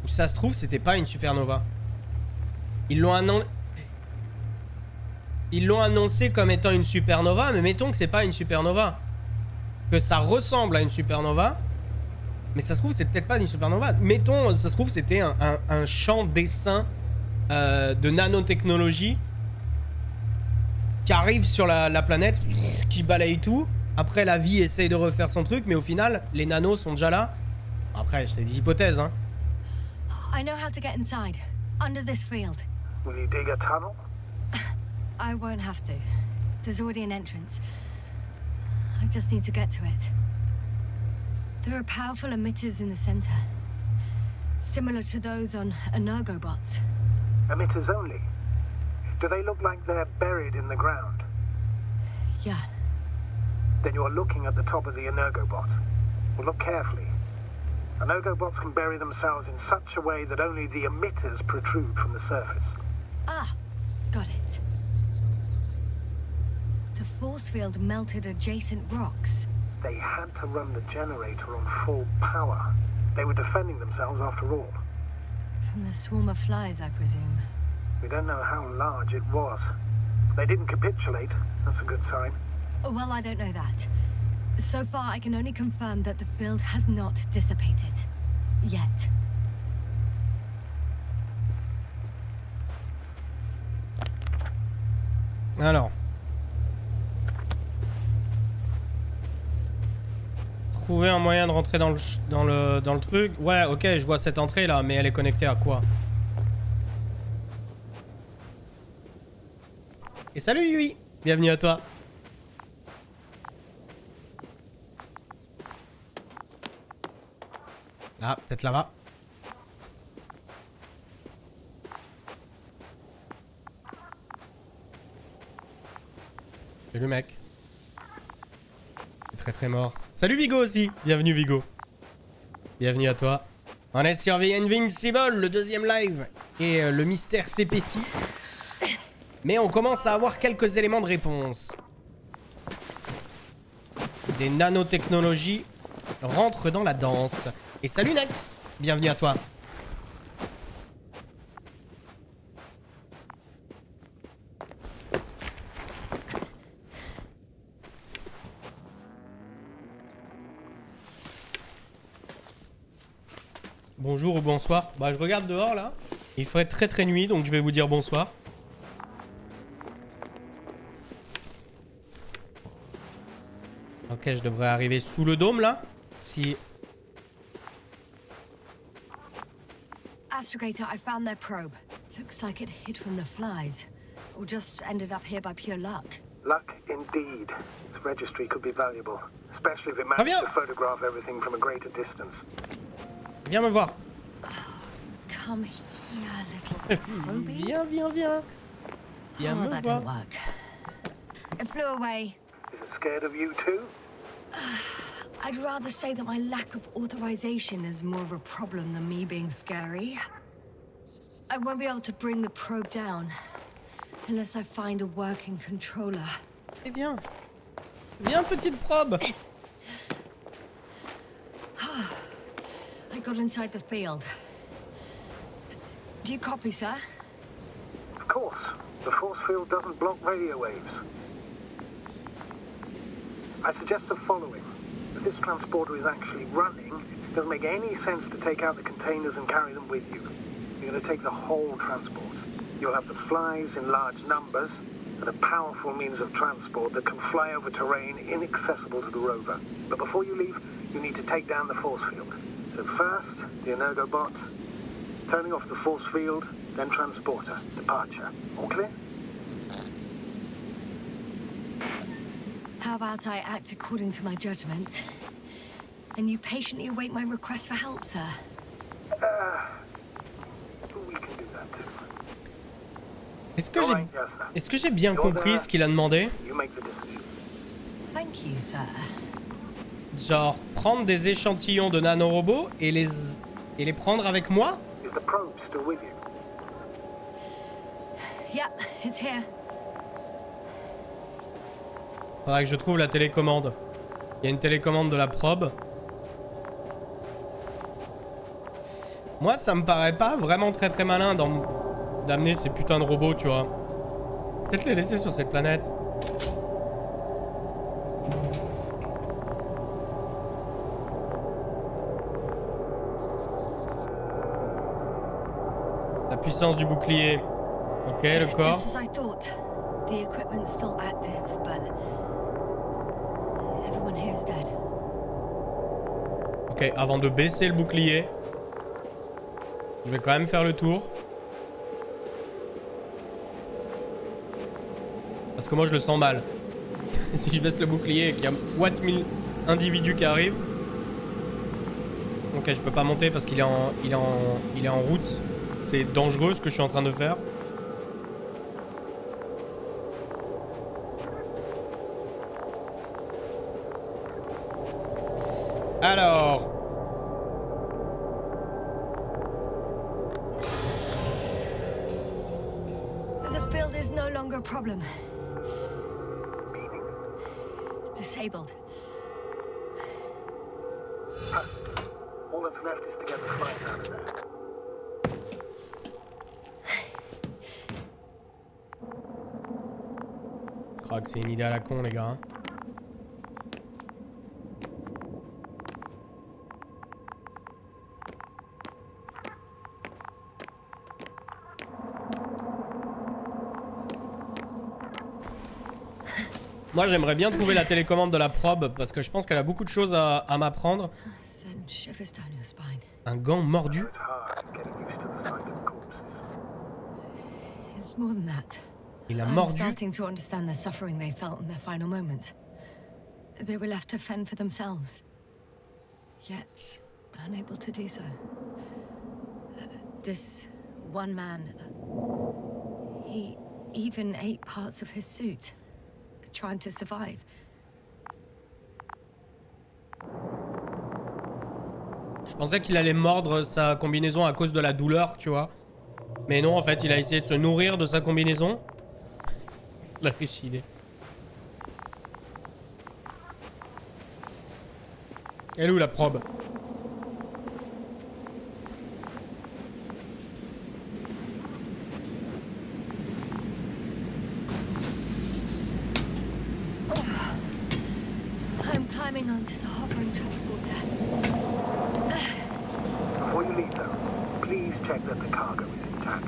A: ça se trouve, c'était pas une supernova. Ils l'ont annoncé comme étant une supernova, mais mettons que c'est pas une supernova. Que ça ressemble à une supernova, mais ça se trouve, c'est peut-être pas une supernova. Mettons, ça se trouve, c'était un champ d'essaim de nanotechnologie qui arrive sur la planète, qui balaye tout. Après, la vie essaye de refaire son truc, mais au final, les nanos sont déjà là. Après, c'est des hypothèses, hein.
B: I know how to get inside. Under this field.
C: Will you dig a tunnel?
B: I won't have to. There's already an entrance. I just need to get to it. There are powerful emitters in the center. Similar to those on energobots.
C: Emitters only? Do they look like they're buried in the ground?
B: Yeah.
C: Then you're looking at the top of the energobot. Well, look carefully. Energobots can bury themselves in such a way that only the emitters protrude from the surface.
B: Ah, got it. The force field melted adjacent rocks.
C: They had to run the generator on full power. They were defending themselves after all.
B: From the swarm of flies, I presume.
C: We don't know how large it was. They didn't capitulate. That's a good sign.
B: Well, I don't know that. So far, I can only confirm that the field has not dissipated. Yet.
A: Alors. Trouver un moyen de rentrer dans le truc. Ouais, ok, je vois cette entrée là, mais elle est connectée à quoi? Et salut Yui, bienvenue à toi. Ah, peut-être là-bas. Salut mec. Très très mort. Salut Vigo aussi. Bienvenue Vigo. Bienvenue à toi. On est sur Invincible, le deuxième live. Et le mystère s'épaissit. Mais on commence à avoir quelques éléments de réponse. Des nanotechnologies rentrent dans la danse. Et salut Nex. Bienvenue à toi. Bonjour ou bonsoir. Bah je regarde dehors là. Il ferait très très nuit donc je vais vous dire bonsoir. Ok, je devrais arriver sous le dôme là. Si...
B: astrogator, I found their probe. Looks like it hid from the flies, or just ended up here by pure luck.
C: Luck indeed. Its registry could be valuable, especially if it managed to photograph everything from a greater distance.
A: Viens me voir.
B: Come here, little probie.
A: Viens. Viens me
B: that
A: voir.
B: didn't work. It flew away.
C: Is it scared of you too?
B: I'd rather say that my lack of authorization is more of a problem than me being scary. I won't be able to bring the probe down unless I find a working controller.
A: Et viens. Viens, petite probe.
B: I got inside the field. Do you copy, sir?
C: Of course. The force field doesn't block radio waves. I suggest the following. If this transporter is actually running, it doesn't make any sense to take out the containers and carry them with you. You're going to take the whole transport. You'll have the flies in large numbers and a powerful means of transport that can fly over terrain inaccessible to the rover. But before you leave, you need to take down the force field. So first, the Energobot, turning off the force field, then transporter, departure. All clear?
B: How about I act according to my judgment, and you patiently await my request for help, sir?
C: We can do that too.
A: Est-ce que j'ai bien compris ce qu'il a demandé?
C: You make the decision.
B: Thank you, sir.
A: Genre prendre des échantillons de nanorobots et les prendre avec moi?
C: Is the probe still with you?
B: Yep, it's here.
A: Faudra que je trouve la télécommande. Il y a une télécommande de la probe. Moi, ça me paraît pas vraiment très malin d'amener ces putains de robots, tu vois. Peut-être les laisser sur cette planète. La puissance du bouclier. Ok, le corps.
B: Just as I thought. The equipment's still active, but everyone here's dead.
A: Ok, avant de baisser le bouclier, je vais quand même faire le tour. Parce que moi je le sens mal. Si je baisse le bouclier et qu'il y a what 1000 individus qui arrivent. Ok, je peux pas monter parce qu'il est en route. C'est dangereux ce que je suis en train de faire. Alors...
B: The field is no longer a problem. Disabled.
C: All that's left is to get the flies out of there.
A: Je crois que c'est une idée à la con, les gars. Hein. Moi, j'aimerais bien trouver la télécommande de la probe parce que je pense qu'elle a beaucoup de choses à m'apprendre. Un gant mordu.
B: It's more than that.
A: Il a
B: I'm
A: mordu.
B: starting to understand the suffering they felt in their final moments. They were left to fend for themselves, yet unable to do so. This one man, he even ate parts of his suit, trying to survive.
A: Je pensais qu'il allait mordre sa combinaison à cause de la douleur, tu vois. Mais non, en fait, il a essayé de se nourrir de sa combinaison. La fiche idée. Elle est où la probe?
B: I'm climbing onto the hovering transporter.
C: Before you leave, though, please check that the cargo is intact.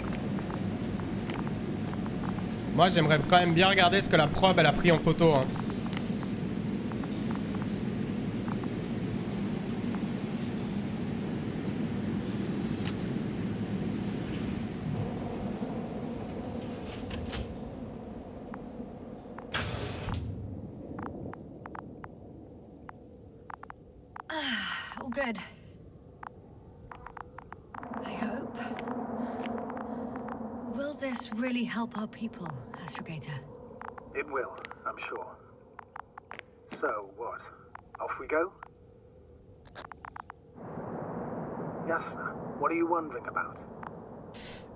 A: Moi, j'aimerais quand même bien regarder ce que la probe elle a pris en photo. Hein.
B: good. I hope. Will this really help our people, Astrogator?
C: It will, I'm sure. So, what? Off we go? Yasna, what are you wondering about?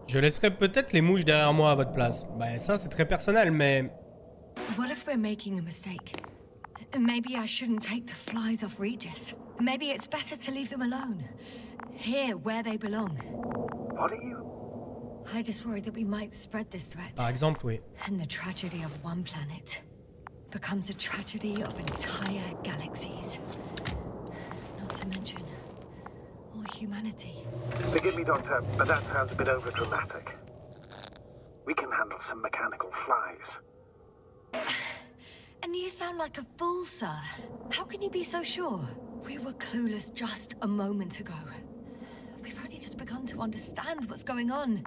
A: Je laisserai peut-être les mouches derrière moi à votre place. Bah ça c'est très personnel, mais...
B: What if we're making a mistake? Maybe I shouldn't take the flies off Regis. Maybe it's better to leave them alone. Here, where they belong.
C: What are you...
B: I just worry that we might spread this threat.
A: Par exemple, oui.
B: And the tragedy of one planet becomes a tragedy of entire galaxies. Not to mention all humanity.
C: Forgive me, Doctor, but that sounds a bit overdramatic. We can handle some mechanical flies.
B: And you sound like a fool, sir. How can you be so sure? We were clueless just a moment ago. We've only just begun to understand what's going on.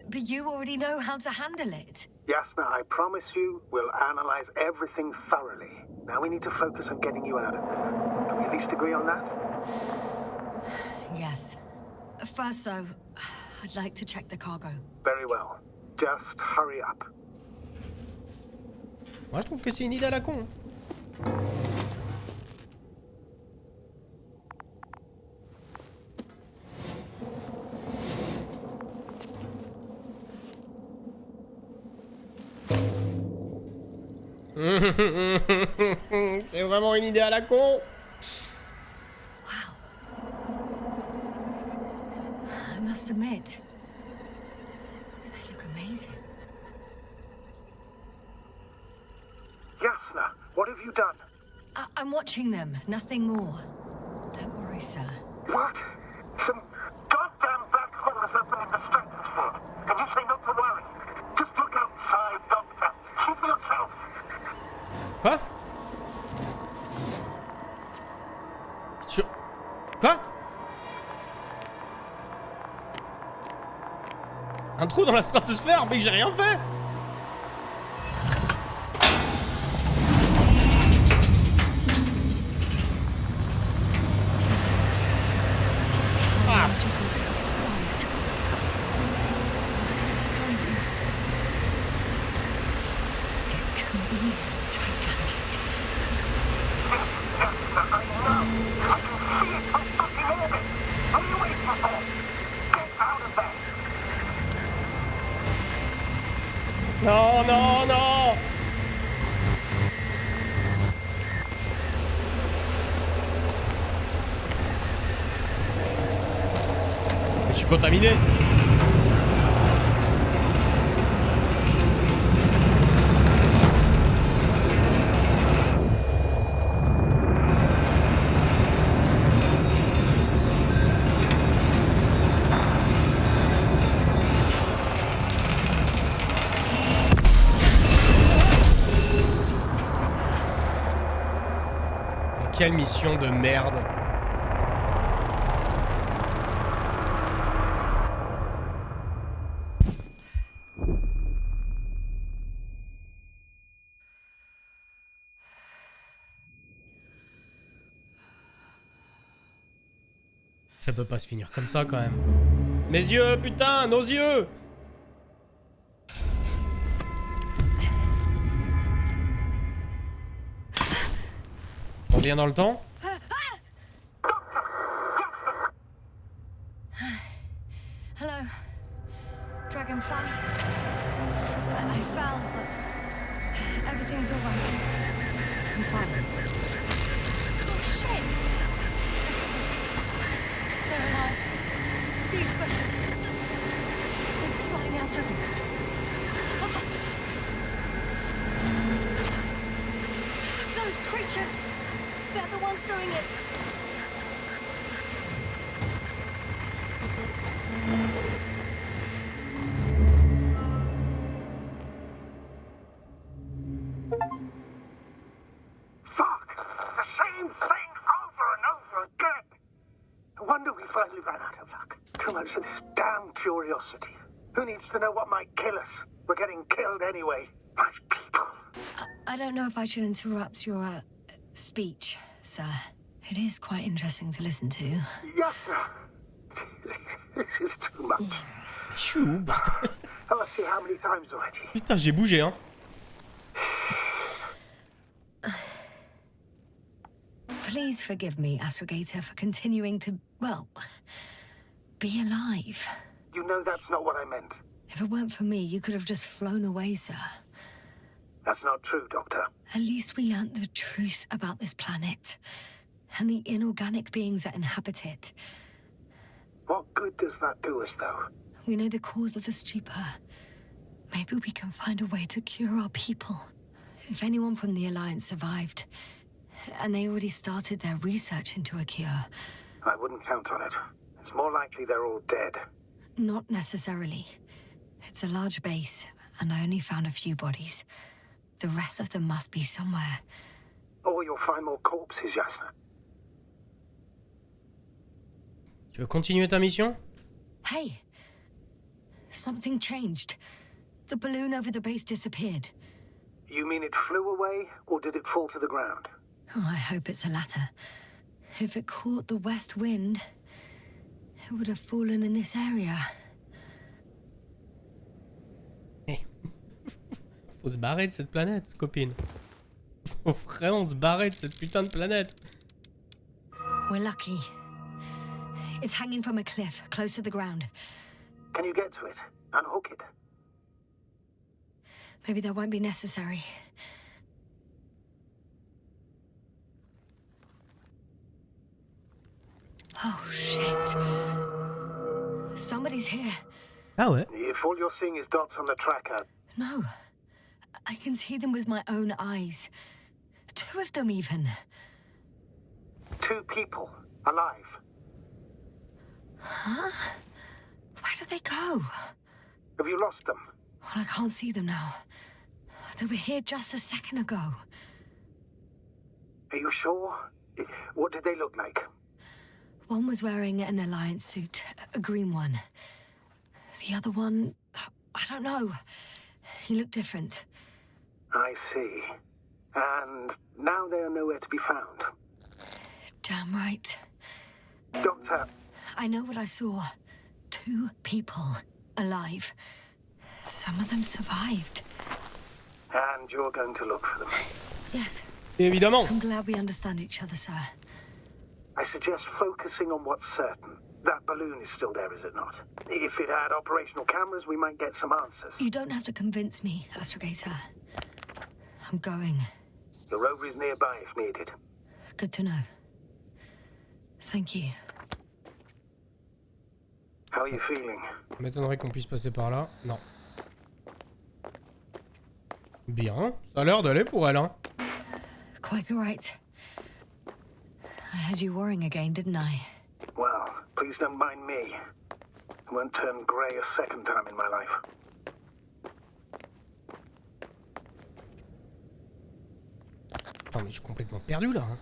B: But you already know how to handle it.
C: Yasna, I promise you, we'll analyze everything thoroughly. Now we need to focus on getting you out of there. Can we at least agree on that?
B: Yes. First, though, I'd like to check the cargo.
C: Very well. Just hurry up.
A: Moi je trouve que c'est une idée à la con. C'est vraiment une idée à la con.
B: I must admit, they look amazing.
C: Yasna, what have you done?
B: I'm watching them, nothing more. Don't worry, sir.
C: What? Some goddamn black holes have been in the stratosphere. And you say not to worry. Just look outside, Doctor. See for yourself.
A: Quoi? Sur... Quoi? Un trou dans la stratosphère? Mais j'ai rien fait! Ah! Non, non, non! Je suis contaminé. Quelle mission de merde. Ça peut pas se finir comme ça quand même. Mes yeux, putain, nos yeux! On revient dans le temps?
B: Hello, Dragonfly. I fell, but everything's all right. I'm fine. Oh shit! They're alive. These bushes. Something's flying out of them. Those creatures! They're the ones doing it!
C: Fuck! The same thing over and over again! No wonder we finally ran out of luck. Too much of this damn curiosity. Who needs to know what might kill us? We're getting killed anyway. My people.
B: I don't know if I should interrupt your, speech, sir. It is quite interesting to listen to.
C: Yes, sir. This is too much.
A: Je suis où, bordel?
C: Let's see how many times already.
A: Putain, j'ai bougé, hein.
B: Please forgive me, Astrogator, for continuing to, well, be alive.
C: You know that's not what I meant.
B: If it weren't for me, you could have just flown away, sir.
C: That's not true, Doctor.
B: At least we learned the truth about this planet and the inorganic beings that inhabit it.
C: What good does that do us, though?
B: We know the cause of the stupor. Maybe we can find a way to cure our people. If anyone from the Alliance survived, and they already started their research into a cure.
C: I wouldn't count on it. It's more likely they're all dead.
B: Not necessarily. It's a large base, and I only found a few bodies. The rest of them must be somewhere.
C: Or you'll find more corpses, Yasna.
A: Tu veux continuer ta mission?
B: Hey! Something changed. The balloon over the base disappeared.
C: You mean it flew away, or did it fall to the ground?
B: Oh, I hope it's the latter. If it caught the west wind, it would have fallen in this area.
A: Hey. Faut se barrer de cette planète, copine. Faut vraiment se barrer de cette putain de planète.
B: We're lucky. It's hanging from a cliff, close to the ground.
C: Can you get to it? Unhook it?
B: Maybe that won't be necessary. Oh, shit. Somebody's here.
A: Ah ouais?
C: If all you're seeing is dots on the tracker...
B: No. I can see them with my own eyes. 2 of them, even.
C: 2 people. Alive.
B: Huh? Where did they go?
C: Have you lost them?
B: Well, I can't see them now. They were here just a second ago.
C: Are you sure? What did they look like?
B: One was wearing an Alliance suit, a green one. The other one, I don't know. He looked different.
C: I see. And now they are nowhere to be found.
B: Damn right.
C: Doctor...
B: I know what I saw. 2 people alive. Some of them survived.
C: And you're going to look for them.
B: Yes.
A: Évidemment.
B: I'm glad we understand each other, sir.
C: I suggest focusing on what's certain. That balloon is still there, is it not? If it had operational cameras, we might get some answers.
B: You don't have to convince me, Astrogator. I'm going.
C: The rover is nearby if needed.
B: Good to know. Thank you.
C: How are you feeling?
A: M'étonnerait qu'on puisse passer par là. Non. Bien. Ça a l'air d'aller pour elle, hein.
B: Quite all right. I had you worrying again, didn't I?
C: Well, please don't mind me. I won't turn grey a second time in my life.
A: Attends, mais je suis complètement perdu là. Hein.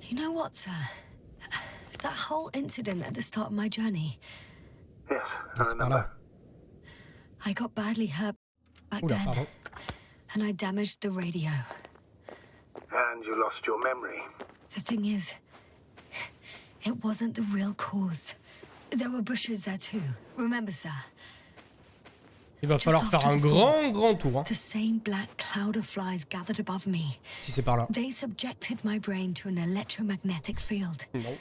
B: You know what, sir? That whole incident at the start of my journey.
C: Yes, I
A: C'est par
C: remember.
A: là.
B: I got badly hurt back
A: Oula,
B: then,
A: pardon.
B: and I damaged the radio.
C: And you lost your memory.
B: The thing is, it wasn't the real cause. There were bushes there too. Remember, sir?
A: Il va falloir faire un grand tour. Hein,
B: The same black cloud of flies gathered above me.
A: si c'est par là.
B: They subjected my brain to an electromagnetic field.
A: Non.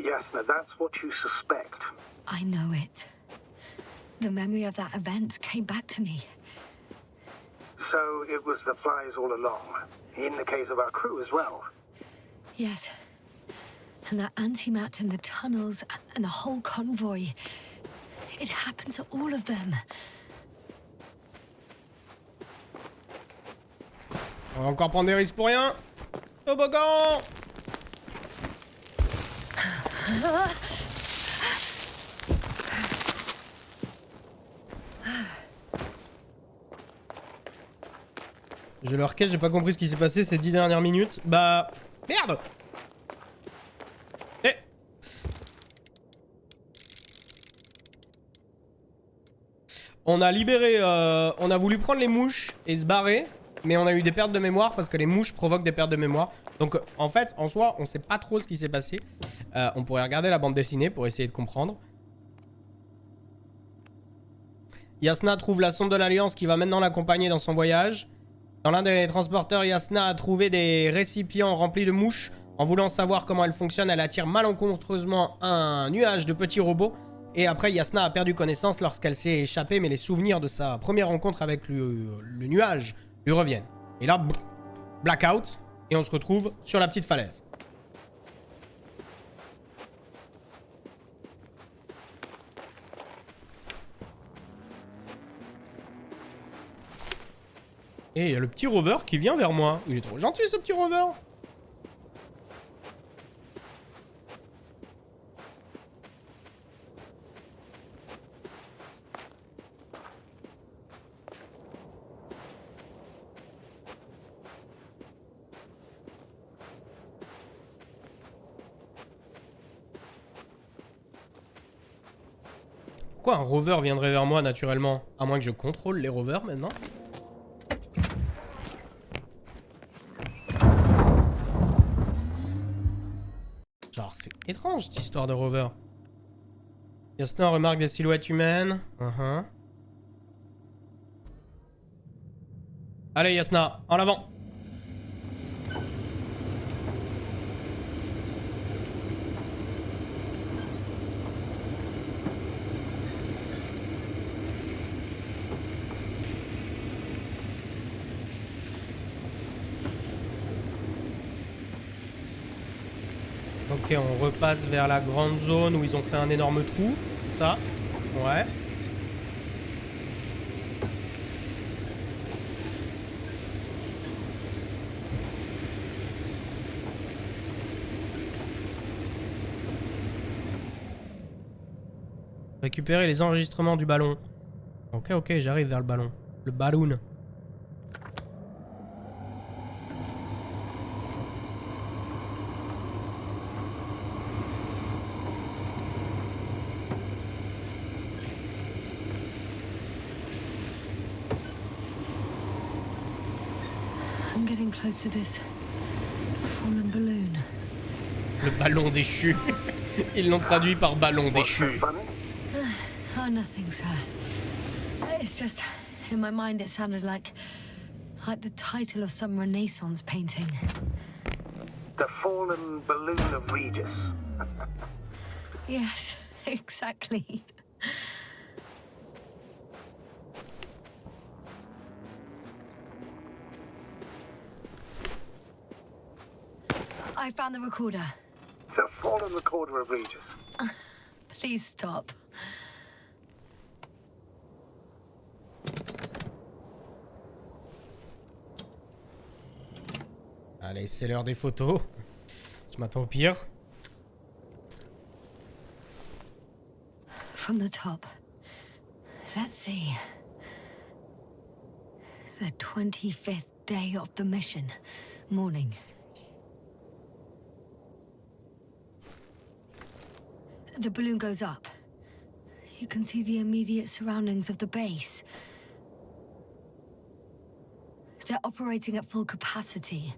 C: Yes, now that's what you suspect.
B: I know it. The memory of that event came back to me.
C: So it was the flies all along. In the case of our crew as well.
B: Yes. And that antimat in the tunnels and the whole convoy. It happened to all of them.
A: On va encore prendre des risques pour rien. Toboggan. Je leur cache, j'ai pas compris ce qui s'est passé ces 10 dernières minutes. Bah... Merde. Eh. On a libéré... on a voulu prendre les mouches et se barrer. Mais on a eu des pertes de mémoire parce que les mouches provoquent des pertes de mémoire. Donc en fait, en soi, on sait pas trop ce qui s'est passé. On pourrait regarder la bande dessinée pour essayer de comprendre. Yasna trouve la sonde de l'Alliance qui va maintenant l'accompagner dans son voyage. Dans l'un des transporteurs, Yasna a trouvé des récipients remplis de mouches. En voulant savoir comment elles fonctionnent, elle attire malencontreusement un nuage de petits robots. Et après, Yasna a perdu connaissance lorsqu'elle s'est échappée, mais les souvenirs de sa première rencontre avec le nuage lui reviennent. Et là, blackout, et on se retrouve sur la petite falaise. Et il y a le petit rover qui vient vers moi. Il est trop gentil ce petit rover. Pourquoi un rover viendrait vers moi naturellement? À moins que je contrôle les rovers maintenant. Genre c'est étrange cette histoire de rover. Yasna remarque des silhouettes humaines. Allez Yasna, en avant. Ok, on repasse vers la grande zone où ils ont fait un énorme trou. Ça, ouais. Récupérer les enregistrements du ballon. Ok, j'arrive vers le ballon. Le balloon.
B: I'm getting close to this fallen balloon.
A: Le ballon déchu. Ils l'ont traduit par ballon déchu.
B: Oh, nothing, sir. It's just, in my mind it sounded like the title of some Renaissance painting.
C: The fallen balloon of Regis.
B: Yes, exactly. I found the recorder.
C: The fallen recorder of Regis.
B: Please stop.
A: Allez, c'est l'heure des photos. Je m'attends au pire.
B: From the top. Let's see. The 25th day of the mission. Morning. The balloon goes up. You can see the immediate surroundings of the base. They're operating at full capacity.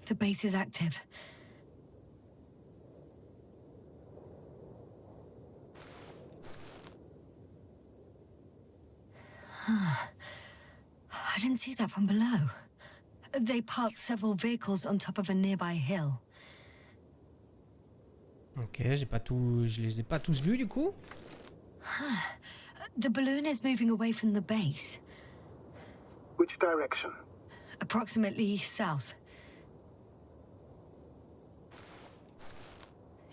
B: The base is active. I didn't see that from below. They parked several vehicles on top of a nearby hill.
A: Ok, je les ai pas tous vus du coup.
B: The balloon is moving away from the base.
C: Which direction?
B: Approximately south.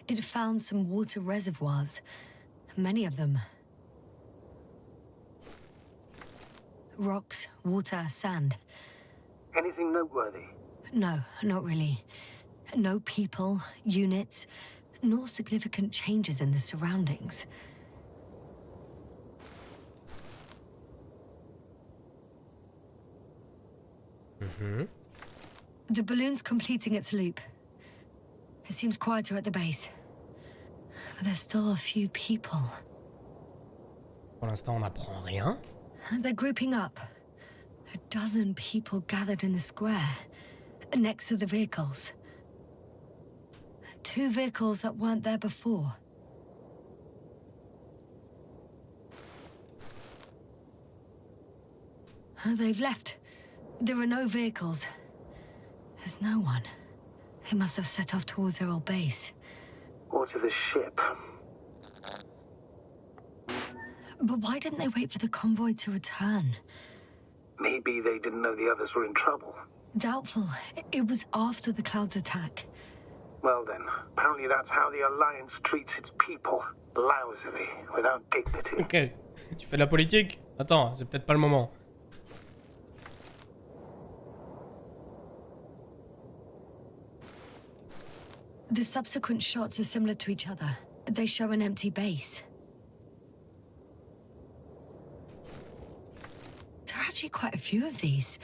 B: It found some water reservoirs. Many of them. Rocks, water, sand.
C: Anything noteworthy?
B: No, not really. No people, units, nor significant changes in the surroundings. The balloon's completing its loop. It seems quieter at the base. But there's still a few people.
A: Pour l'instant, on n'apprend rien.
B: They're grouping up. A dozen people gathered in the square, next to the vehicles. 2 vehicles that weren't there before. They've left. There are no vehicles. There's no one. They must have set off towards their old base.
C: Or to the ship.
B: But why didn't they wait for the convoy to return?
C: Maybe they didn't know the others were in trouble.
B: Doubtful. It was after the Cloud's attack.
C: Well then, apparently that's how the Alliance treats its people. Lousily, without dignity.
A: Ok. Tu fais de la politique? Attends, c'est peut-être pas le moment.
B: The subsequent shots are similar to each other. They show an empty base. There are actually quite a few of these.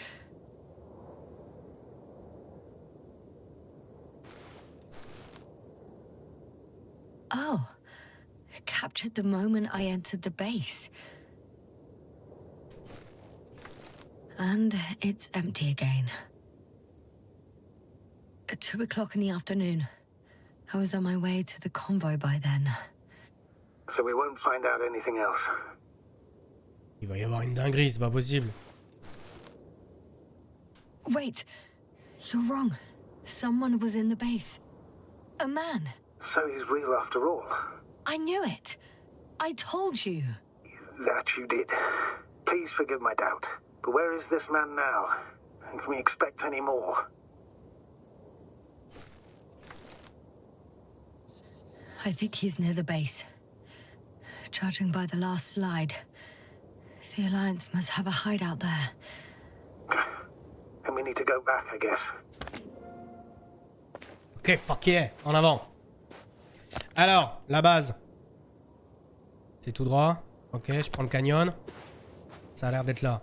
B: Oh, it captured the moment I entered the base. And it's empty again. At 2 o'clock in the afternoon. I was on my way to the convoy by then.
C: So we won't find out anything else.
A: Il va y avoir une dinguerie, c'est pas possible.
B: Wait, you're wrong. Someone was in the base. A man.
C: So he's real after all.
B: I knew it. I told you.
C: That you did. Please forgive my doubt. But where is this man now? And can we expect any more?
B: I think he's near the base. Judging by the last slide, the Alliance must have a hideout there.
C: And we need to go back, I guess.
A: Ok, fuck yeah, en avant. Alors, la base. C'est tout droit. Ok, je prends le canyon. Ça a l'air d'être là.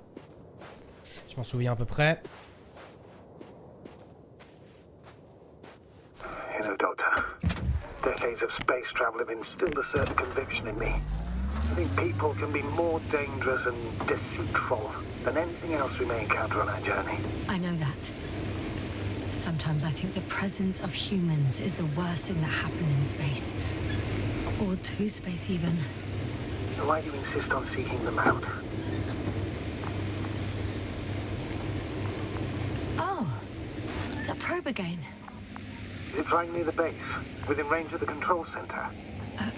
A: Je m'en souviens à peu près.
C: You know, Doctor, decades of space travel have instilled a certain conviction in me. I think people can be more dangerous and deceitful than anything else we may encounter on our journey.
B: I know that. Sometimes I think the presence of humans is the worst thing that happened in space. Or to space, even.
C: And why do you insist on seeking them out?
B: Oh, that probe again.
C: Is it flying near the base, within range of the control center?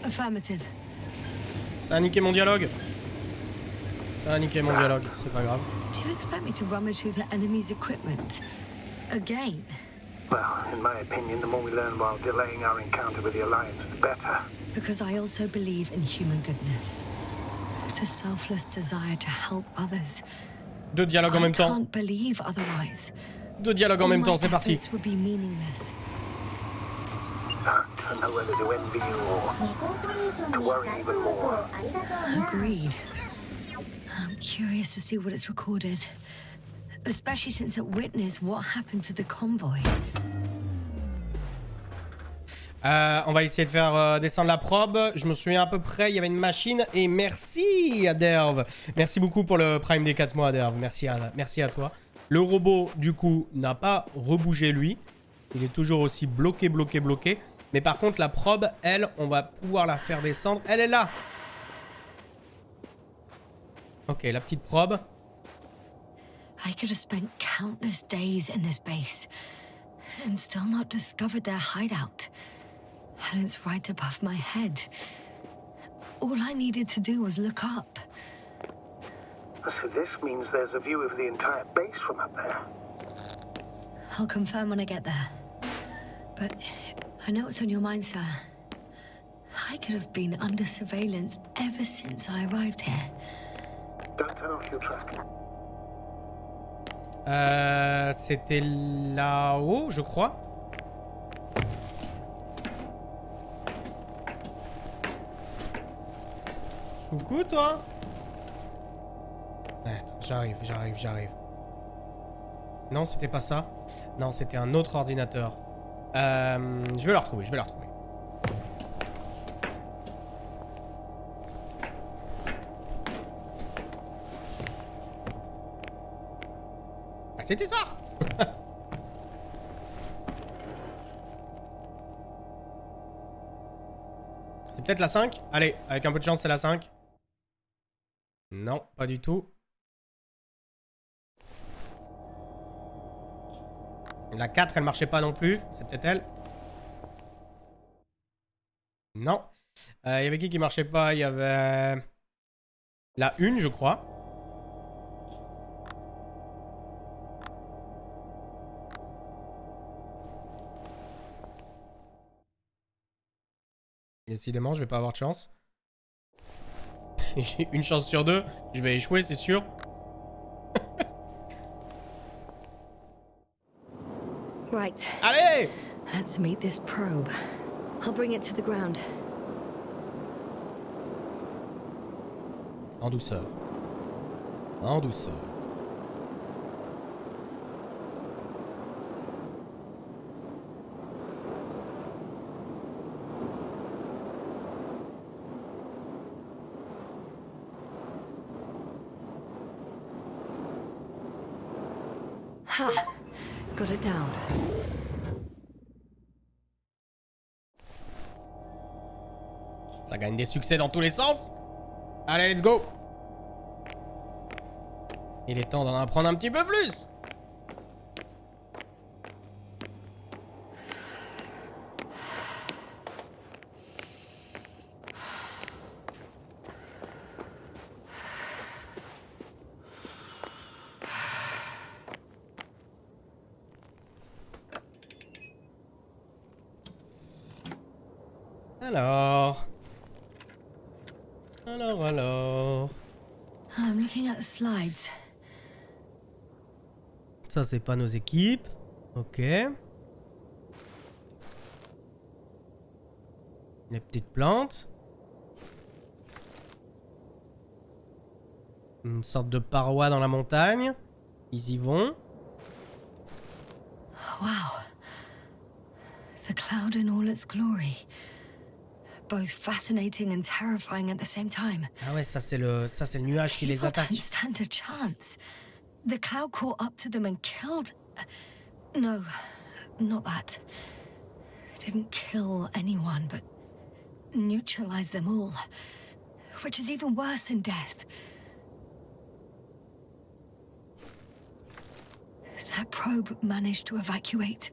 B: Affirmative.
A: Ça a niqué mon dialogue. Ça a niqué mon dialogue, c'est pas grave.
B: Do you expect me to rummage through the enemy's equipment? Again?
C: Well, in my opinion, the more we learn while delaying our encounter with the Alliance, the better.
B: Because I also believe in human goodness. The selfless desire to help others.
A: 2 dialogues en même
B: I
A: temps.
B: can't believe otherwise.
A: 2 dialogues en même temps, c'est
B: My
A: parti.
B: efforts would be meaningless.
C: I don't know whether to envy you or to worry even more.
B: Agreed. I'm curious to see what it's recorded. Especially since it witnessed what happened to the convoy.
A: On va essayer de faire descendre la probe. Je me souviens à peu près, il y avait une machine. Et merci à Derv. Merci beaucoup pour le Prime des 4 mois, Derv. Merci à toi. Le robot, du coup, n'a pas rebougé, lui. Il est toujours aussi bloqué. Mais par contre, la probe, elle, on va pouvoir la faire descendre. Elle est là. Ok, la petite probe.
B: I could have spent countless days in this base and still not discovered their hideout. And it's right above my head. All I needed to do was look up.
C: So this means there's a view of the entire base from up there.
B: I'll confirm when I get there. But I know what's on your mind, sir. I could have been under surveillance ever since I arrived here.
C: Don't turn off your track.
A: C'était là-haut, je crois. Coucou, toi. Attends, j'arrive. Non, c'était pas ça. Non, c'était un autre ordinateur. Je vais la retrouver. c'était ça. C'est peut-être la 5. Allez, avec un peu de chance, c'est la 5. Non, pas du tout. La 4, elle marchait pas non plus. C'est peut-être elle. Non. Il y avait qui marchait pas? Il y avait... la 1, je crois. Décidément, je vais pas avoir de chance. J'ai une chance sur 2. Je vais échouer, c'est sûr.
B: Right.
A: Allez!
B: Let's meet this probe. I'll bring it to the ground.
A: En douceur. En douceur.
B: Ha! Got it down.
A: Ça gagne des succès dans tous les sens. Allez, let's go. Il est temps d'en apprendre un petit peu plus. Alors...
B: I'm looking at the slides.
A: Ça, c'est pas nos équipes. Ok. Les petites plantes. Une sorte de paroi dans la montagne. Ils y vont.
B: Wow. The cloud in all its glory. Both fascinating and terrifying at the same time.
A: Ah ouais, ça c'est le nuage qui les
B: People
A: attaque.
B: don't stand a chance. The cloud caught up to them and killed... No, not that. It didn't kill anyone, but neutralized them all. Which is even worse than death. That probe managed to evacuate.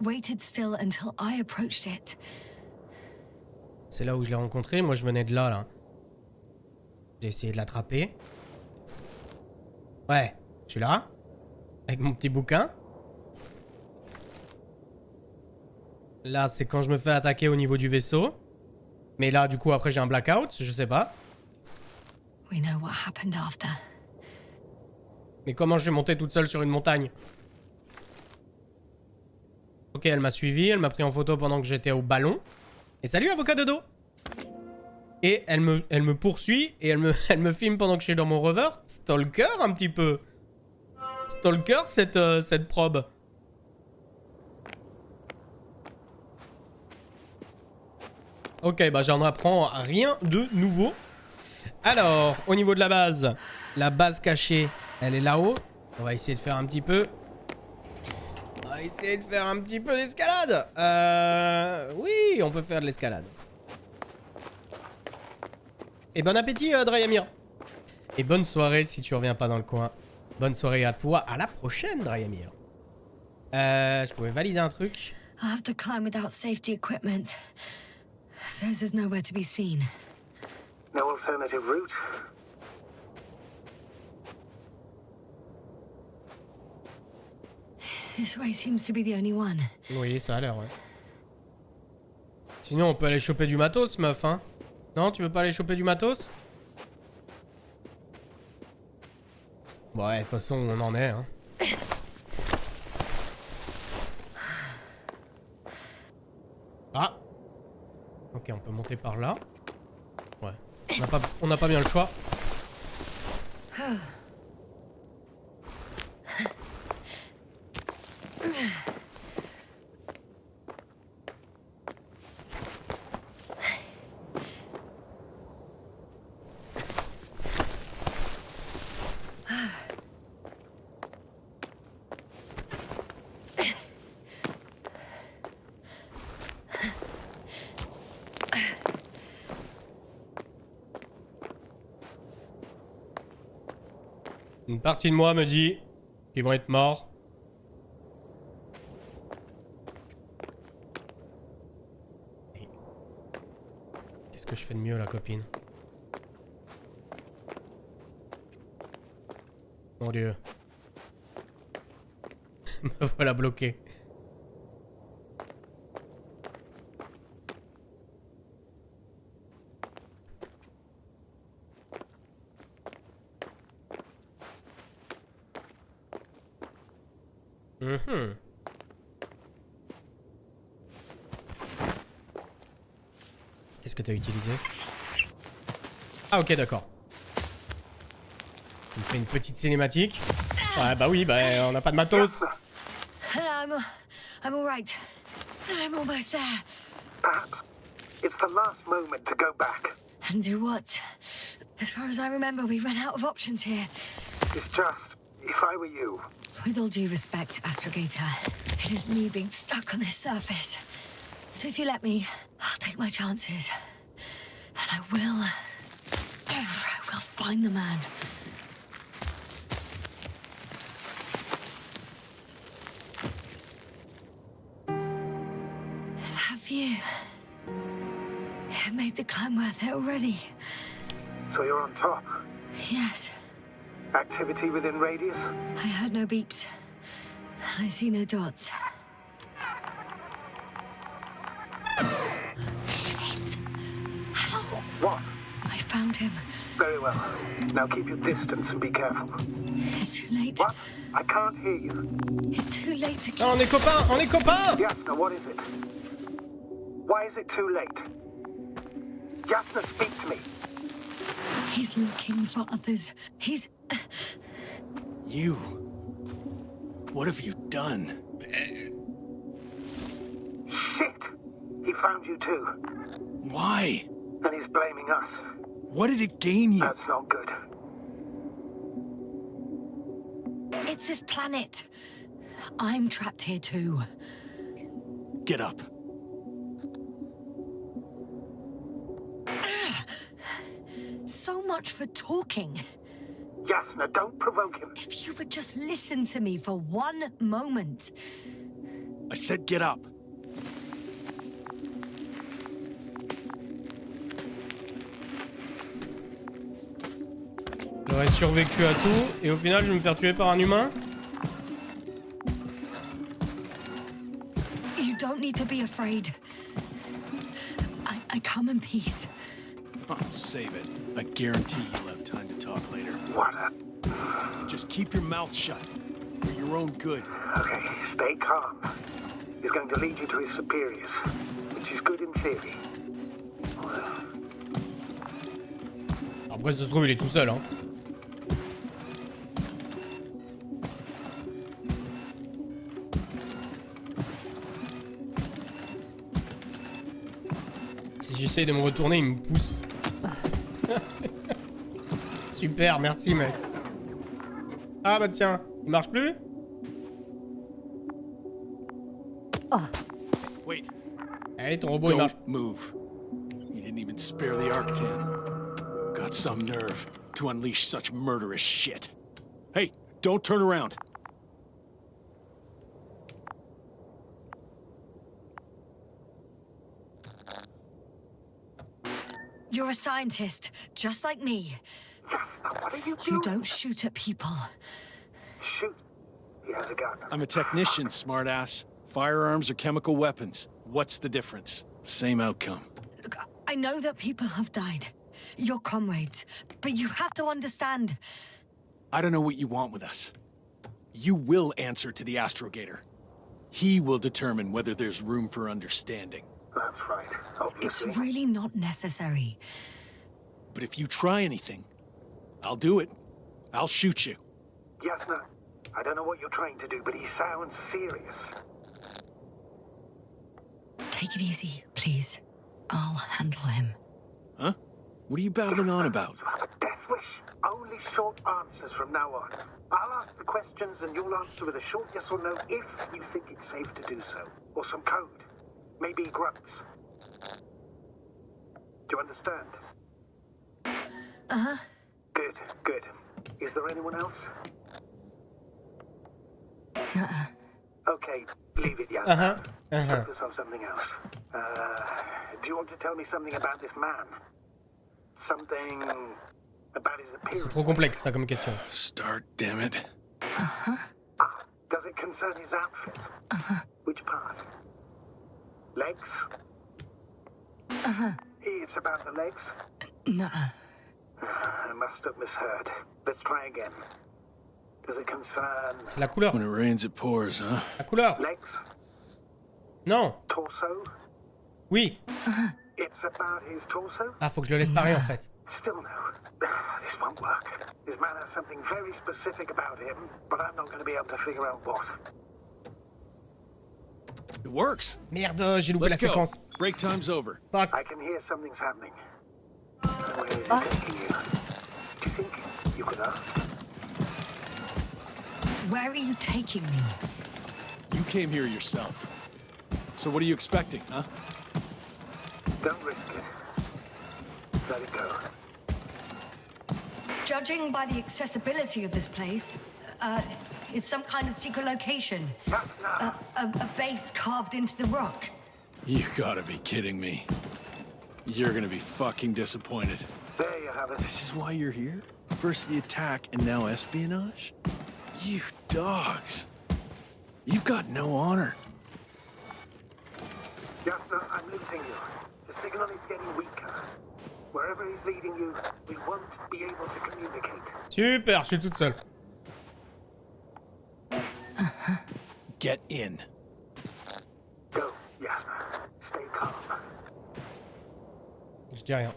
B: Waited still until I approached it.
A: C'est là où je l'ai rencontré. Moi, je venais de là. J'ai essayé de l'attraper. Ouais, je suis là. Avec mon petit bouquin. Là, c'est quand je me fais attaquer au niveau du vaisseau. Mais là, du coup, après, j'ai un blackout. Je sais pas.
B: We know what happened after.
A: Mais comment je vais monter toute seule sur une montagne? Ok, elle m'a suivi. Elle m'a pris en photo pendant que j'étais au ballon. Et salut, avocat de dos. Et elle me poursuit et elle me filme pendant que je suis dans mon rover. Stalker un petit peu. Stalker cette probe. Ok, bah j'en apprends rien de nouveau. Alors, au niveau de la base cachée, elle est là-haut. On va essayer de faire un petit peu. On va essayer de faire un petit peu d'escalade. Oui, on peut faire de l'escalade. Et bon appétit, Drayamir. Et bonne soirée si tu reviens pas dans le coin. Bonne soirée à toi. À la prochaine, Drayamir. Je pouvais valider un truc.
B: I have to climb without safety equipment. Theirs is nowhere to be seen.
C: No alternative route?
B: This way seems to be the only one.
A: Oui, ça a l'air, ouais. Sinon, on peut aller choper du matos, meuf, hein. Non, tu veux pas aller choper du matos? Bon, ouais, de toute façon, on en est, hein. Ah! Ok, on peut monter par là. Ouais. On n'a pas bien le choix. Une partie de moi me dit qu'ils vont être morts. Qu'est-ce que je fais de mieux, la copine? Mon Dieu. Me voilà bloqué. Qu'est-ce que t'as utilisé? Ah ok, d'accord. Il me fait une petite cinématique. Ouais bah oui, bah on n'a pas de matos.
B: I'm all right. I'm almost there.
C: Perhaps it's the last moment to go back.
B: And do what? As far as I remember, we ran out of options here.
C: It's just, if I were you...
B: With all due respect, Astrogator, it is me being stuck on this surface. So if you let me, I'll take my chances. And I will find the man. That view. It made the climb worth it already.
C: So you're on top.
B: Yes.
C: Activity within radius?
B: I heard no beeps. I see no dots. Shit! How?
C: What?
B: I found him.
C: Very well. Now keep your distance and be careful.
B: It's too late.
C: What? I can't hear you.
B: It's too late to...
A: Ah, on est copains, on est copains.
C: Yasna, what is it? Why is it too late? Yasna, speak to me.
B: He's looking for others. He's...
G: You... What have you done?
C: Shit! He found you too.
G: Why?
C: And he's blaming us.
G: What did it gain you?
C: That's not good.
B: It's this planet. I'm trapped here too.
G: Get up.
B: So much for talking.
C: Yasna, don't provoke him.
B: If you would just listen to me for one moment.
G: I said get up.
A: J'aurais survécu à tout et au final je vais me faire tuer par un humain.
B: You don't need to be afraid. I come in peace.
G: Oh, save it. I guarantee you'll have time to talk later.
C: What a...
G: Just keep your mouth shut. For your own good.
C: Okay, stay calm. He's going to lead you to his superiors, which is good in theory.
A: Après ça se trouve il est tout seul hein. Si j'essaye de me retourner il me pousse. Super, merci mec. Ah bah tiens, il marche plus?
G: Wait.
A: Allez, ton robot il marche.
G: Don't move. You didn't even spare the Arctan. Got some nerve to unleash such murderous shit. Hey, don't turn around.
B: You're a scientist, just like me.
C: Yasna, what are you doing?
B: You don't shoot at people.
C: Shoot. He has a gun.
G: I'm a technician, smartass. Firearms or chemical weapons. What's the difference? Same outcome.
B: Look, I know that people have died. Your comrades. But you have to understand.
G: I don't know what you want with us. You will answer to the Astrogator. He will determine whether there's room for understanding.
C: That's right, obviously.
B: It's really not necessary.
G: But if you try anything, I'll do it. I'll shoot you.
C: Yasna, I don't know what you're trying to do, but he sounds serious.
B: Take it easy, please. I'll handle him.
G: Huh? What are you babbling on about?
C: You have a death wish? Only short answers from now on. I'll ask the questions and you'll answer with a short yes or no if you think it's safe to do so. Or some code. Maybe grunts. you understand?
B: Uh-huh.
C: Good, good. Is there anyone else? Okay, leave it, Yasna. Focus on something else. Do you want to tell me something about this man? Something about his appearance?
A: C'est trop complexe ça comme question.
G: Start, damn it.
C: Does it concern his outfit? Which part? Legs? It's about the legs?
B: Nuh-uh.
C: I must have misheard. Let's try again. Does it concern
A: C'est la couleur.
G: When it rains, it pours, huh?
A: La couleur.
C: legs?
A: Non.
C: Torso?
A: Oui.
C: It's about his torso?
A: Ah, faut que je le laisse parler en fait.
C: Still no. This won't work. This man has something very specific about him, but I'm not going to be able to figure out what.
G: It works.
A: Merde, j'ai loupé la
G: Let's go.
A: séquence.
G: Break time's over.
A: Fuck.
C: I can hear something's happening. Where is it taking you? Do you think you could ask?
B: Where are you taking me?
G: You came here yourself. So what are you expecting, huh?
C: Don't risk it. Let it go.
B: Judging by the accessibility of this place, it's some kind of secret location.
C: That's not.
B: A base carved into the rock.
G: You gotta be kidding me. You're gonna be fucking disappointed.
C: There you have it.
G: This is why you're here? First the attack and now espionage? You dogs. You've got no honor.
C: Jasna, I'm losing you. The signal is getting weaker. Wherever he's leading you, we won't be able to communicate.
A: Super, je suis toute seule.
G: Get in.
C: Go, Jasna. Stay calm.
A: Je dis rien.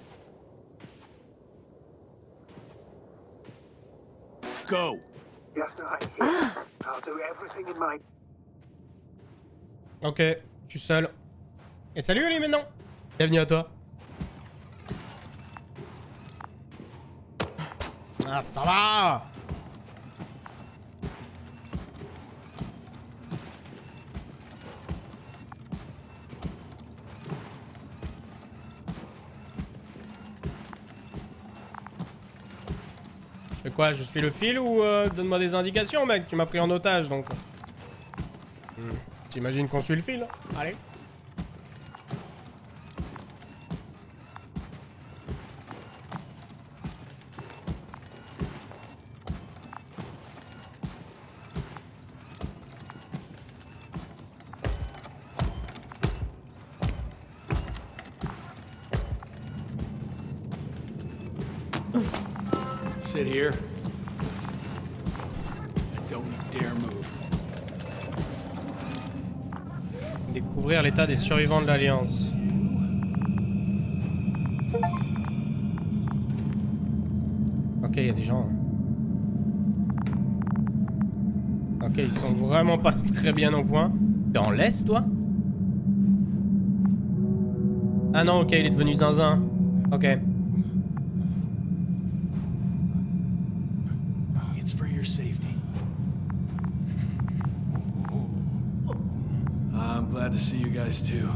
G: Go.
C: Jasna, I'm here. I'll do everything in my...
A: Ok, je suis seul. Et salut Oli maintenant. Bienvenue à toi. Ah, ça va. Je fais quoi? Je suis le fil ou donne-moi des indications, mec? Tu m'as pris en otage, donc... T'imagines qu'on suit le fil? Allez.
G: Sit here. And don't you dare move.
A: Découvrir l'état des survivants de l'Alliance. Ok, il y a des gens. Ok, ils sont vraiment pas très bien au point. T'es en laisse, toi? Ah non, ok, il est devenu zinzin. Ok.
G: It's for your safety. I'm glad to see you guys too.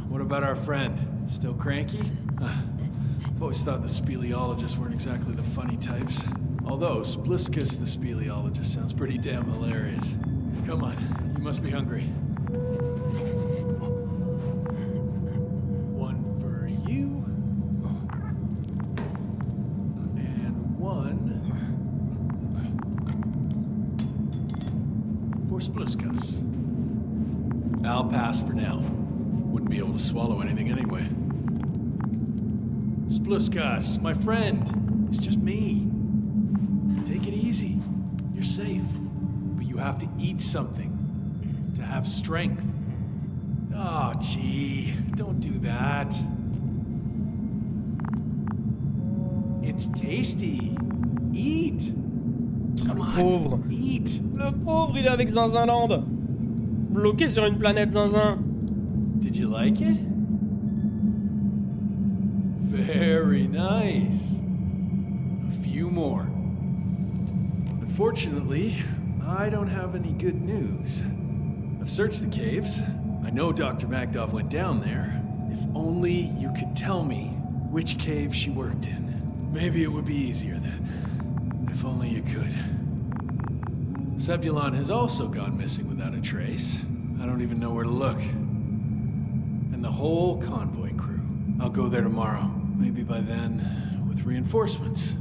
G: What about our friend? Still cranky? I've always thought the speleologists weren't exactly the funny types. Although Spliskus the speleologist sounds pretty damn hilarious. Come on, you must be hungry. One for you. And one for Spliskus. I'll pass for now. Wouldn't be able to swallow anything anyway. Spliskus, my friend. It's just me. Take it easy. You're safe. But you have to eat something to have strength. Oh, gee. Don't do that. It's tasty. Eat. Come on.
A: Pauvre.
G: Eat.
A: Le pauvre, il est avec Zinzinland. Bloqué sur une planète zinzin.
G: Did you like it? Very nice. A few more. Unfortunately, I don't have any good news. I've searched the caves. I know Dr. Magdov went down there. If only you could tell me which cave she worked in. Maybe it would be easier then. If only you could. Zebulon has also gone missing without a trace. I don't even know where to look. And the whole convoy crew. I'll go there tomorrow. Maybe by then, with reinforcements.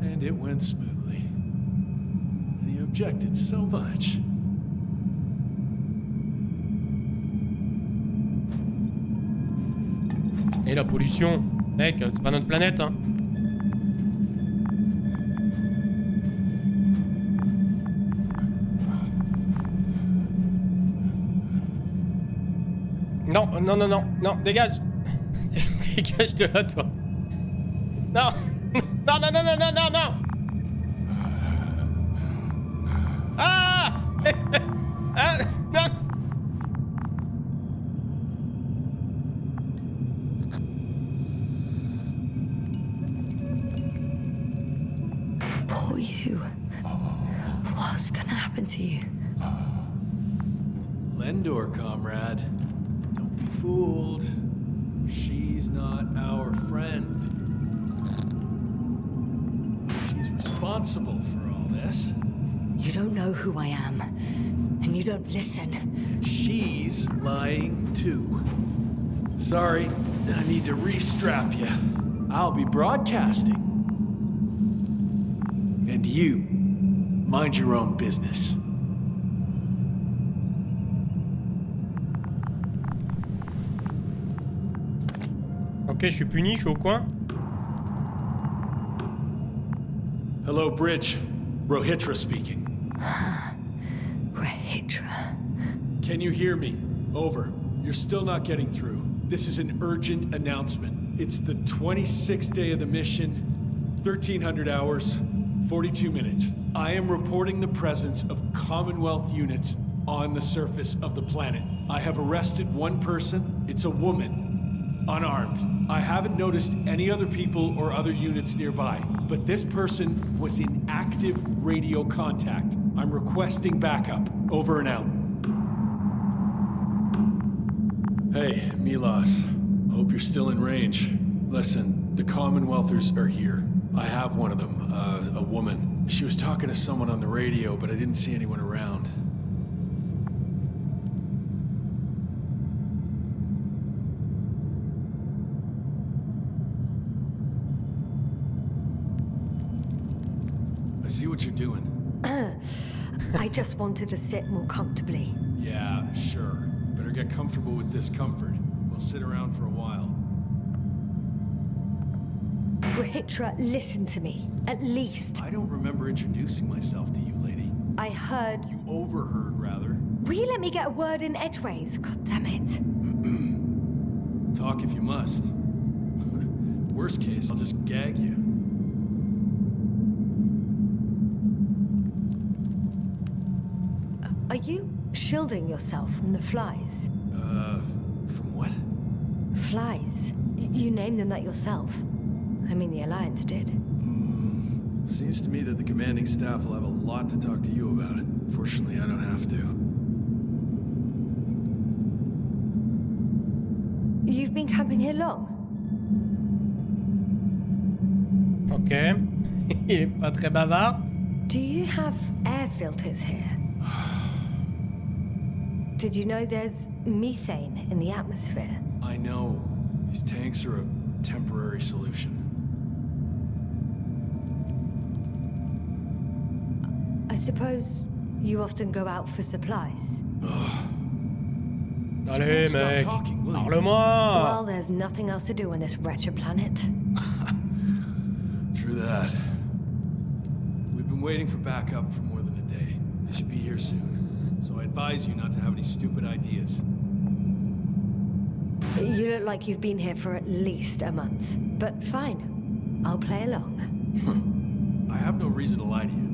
G: And it went smoothly. And he objected so much.
A: Et la pollution, mec, c'est pas notre planète, hein. Non, non, non, non, non, dégage. Dégage de là, toi. Non. Non, non, non, non, non, non, non. Ah. Ah, non.
B: Poor you. What's gonna happen to you?
G: Lendor, comrade. Don't be fooled. She's not our friend. She's responsible for all this.
B: You don't know who I am, and you don't listen.
G: She's lying too. Sorry, I need to restrap you. I'll be broadcasting. And you, mind your own business.
A: Ok, je suis puni, je suis au coin.
G: Hello, Bridge. Rohitra speaking.
B: Rohitra.
G: Can you hear me? Over. You're still not getting through. This is an urgent announcement. It's the 26th day of the mission, 1300 hours, 42 minutes. I am reporting the presence of Commonwealth units on the surface of the planet. I have arrested one person. It's a woman, unarmed. I haven't noticed any other people or other units nearby, but this person was in active radio contact. I'm requesting backup. Over and out. Hey, Milos. Hope you're still in range. Listen, the Commonwealthers are here. I have one of them, a woman. She was talking to someone on the radio, but I didn't see anyone around. I see what you're doing.
B: I just wanted to sit more comfortably.
G: Yeah, sure. Better get comfortable with discomfort. We'll sit around for a while.
B: Rohitra, listen to me. At least.
G: I don't remember introducing myself to you, lady.
B: I heard...
G: You overheard, rather.
B: Will you let me get a word in edgeways? God damn it.
G: Talk if you must. Worst case, I'll just gag you.
B: Are you shielding yourself from the flies?
G: From what?
B: Flies. You named them that yourself. I mean, the Alliance did.
G: Seems to me that the commanding staff will have a lot to talk to you about. Fortunately, I don't have to.
B: You've been camping here long?
A: Ok. Il est pas très bavard.
B: Do you have air filters here? Did you know there's methane in the atmosphere?
G: I know. These tanks are a temporary solution.
B: I suppose you often go out for supplies?
A: Allez,
G: Stop
A: mec.
G: talking, will you?
A: Parle-moi.
B: Well, there's nothing else to do on this wretched planet.
G: True that. We've been waiting for backup for more than a day. They should be here soon. So I advise you not to have any stupid ideas.
B: You look like you've been here for at least a month. But fine, I'll play along.
G: I have no reason to lie to you.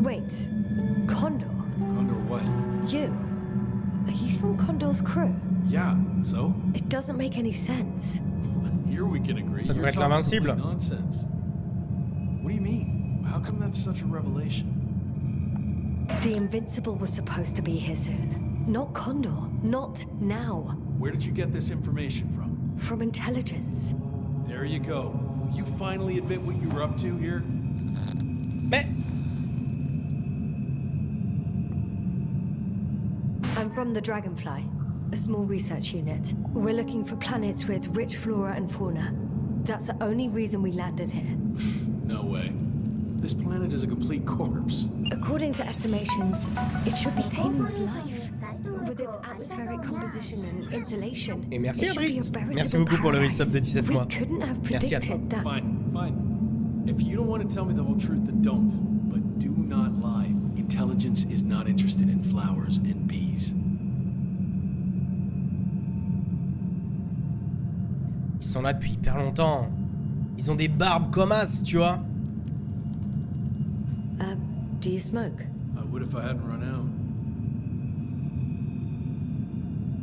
B: Wait, Condor?
G: Condor what?
B: You? Are you from Condor's crew?
G: Yeah, so?
B: It doesn't make any sense.
G: Here we can agree.
A: Ça devrait
G: You're
A: être
G: talking
A: l'invincible.
G: complete nonsense. What do you mean? How come that's such a revelation?
B: The Invincible was supposed to be here soon. Not Condor. Not now.
G: Where did you get this information from?
B: From intelligence.
G: There you go. Will you finally admit what you were up to here?
A: Mais...
B: I'm from the Dragonfly, a small research unit. We're looking for planets with rich flora and fauna. That's the only reason we landed here.
G: No way. This planet is a complete corpse.
B: According to estimations, it should be teeming with life. With its atmospheric composition and insulation.
A: Et merci,
B: it should be a
A: Britt.
B: veritable
A: Merci beaucoup pour le
B: paradise.
A: resub de 17 mois.
B: We couldn't have
A: Merci à toi.
B: predicted that.
G: Fine. If you don't want to tell me the whole truth, then don't. But do not lie. Intelligence is not interested in flowers and bees.
A: Ils sont là depuis hyper longtemps. Ils ont des barbes comme as, tu vois.
B: Do you smoke?
G: I would if I hadn't run out.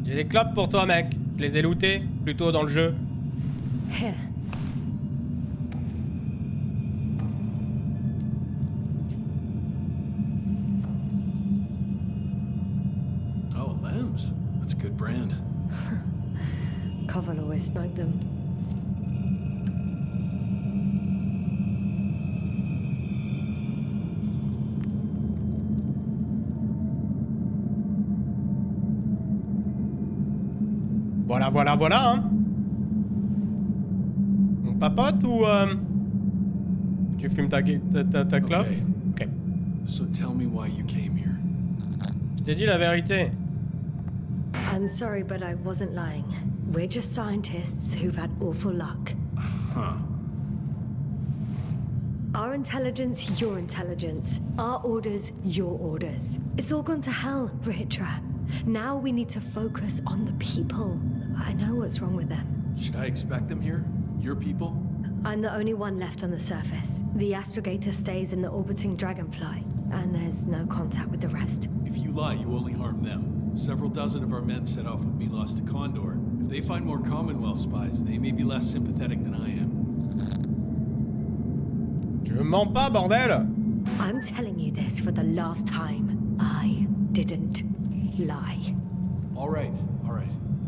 A: J'ai des clopes pour toi, mec. Je les ai lootées plus tôt dans le jeu.
B: Here.
G: Oh, Lem's. That's a good brand.
B: Koval always smoked them.
A: Voilà, hein. On papote ou tu fumes ta clope?
G: Okay.
A: Ok.
G: So tell me why you came here.
A: Je t'ai dit la vérité.
B: I'm sorry, but I wasn't lying. We're just scientists who've had awful luck.
G: Huh.
B: Our intelligence, your intelligence. Our orders, your orders. It's all gone to hell, Ritra. Now we need to focus on the people. I know what's wrong with them.
G: Should I expect them here? Your people?
B: I'm the only one left on the surface. The astrogator stays in the orbiting dragonfly, and there's no contact with the rest.
G: If you lie, you only harm them. Several dozen of our men set off with Milos to Condor. If they find more Commonwealth spies, they may be less sympathetic than I am.
A: Je mens pas, bordel.
B: I'm telling you this for the last time. I didn't lie.
G: All right.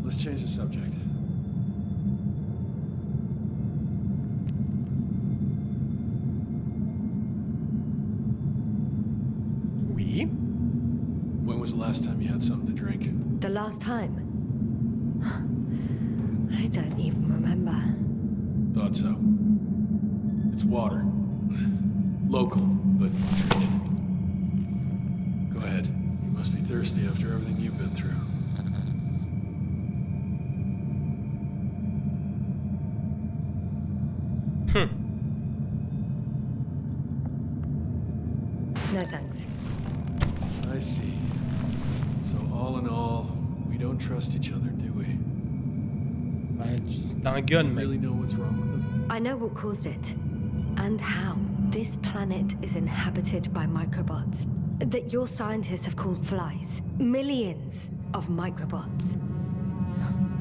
G: Let's change the subject.
A: Oui.
G: When was the last time you had something to drink?
B: The last time? I don't even remember.
G: Thought so. It's water. Local, but treated. Go ahead. You must be thirsty after everything you've been through.
B: No thanks.
G: I see. So all in all, we don't trust each other, do we?
A: T'as un gun, mec.
G: Really know what's wrong with them?
B: I know what caused it. And how. This planet is inhabited by microbots that your scientists have called flies. Millions of microbots.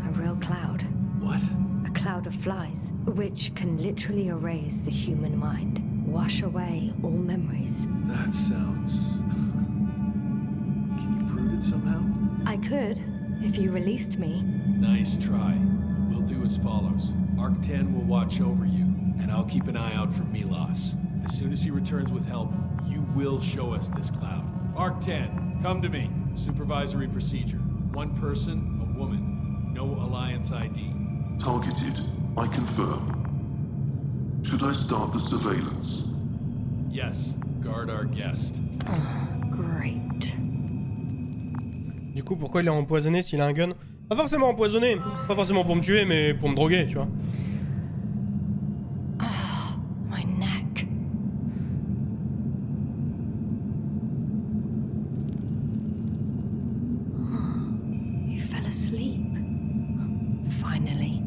B: A real cloud.
G: What?
B: A cloud of flies, which can literally erase the human mind. Wash away all memories.
G: That sounds... Can you prove it somehow?
B: I could, if you released me.
G: Nice try. We'll do as follows. Arc-10 will watch over you, and I'll keep an eye out for Milos. As soon as he returns with help, you will show us this cloud. Arc-10, come to me. Supervisory procedure. One person, a woman. No Alliance ID.
H: Targeted. I confirm. Should I start the surveillance?
G: Yes. Guard our guest.
B: Great.
A: Du coup, pourquoi il est empoisonné s'il a un gun? Pas forcément empoisonné. Pas forcément pour me tuer, mais pour me droguer, tu vois.
B: Oh, my neck. You fell asleep. Finally.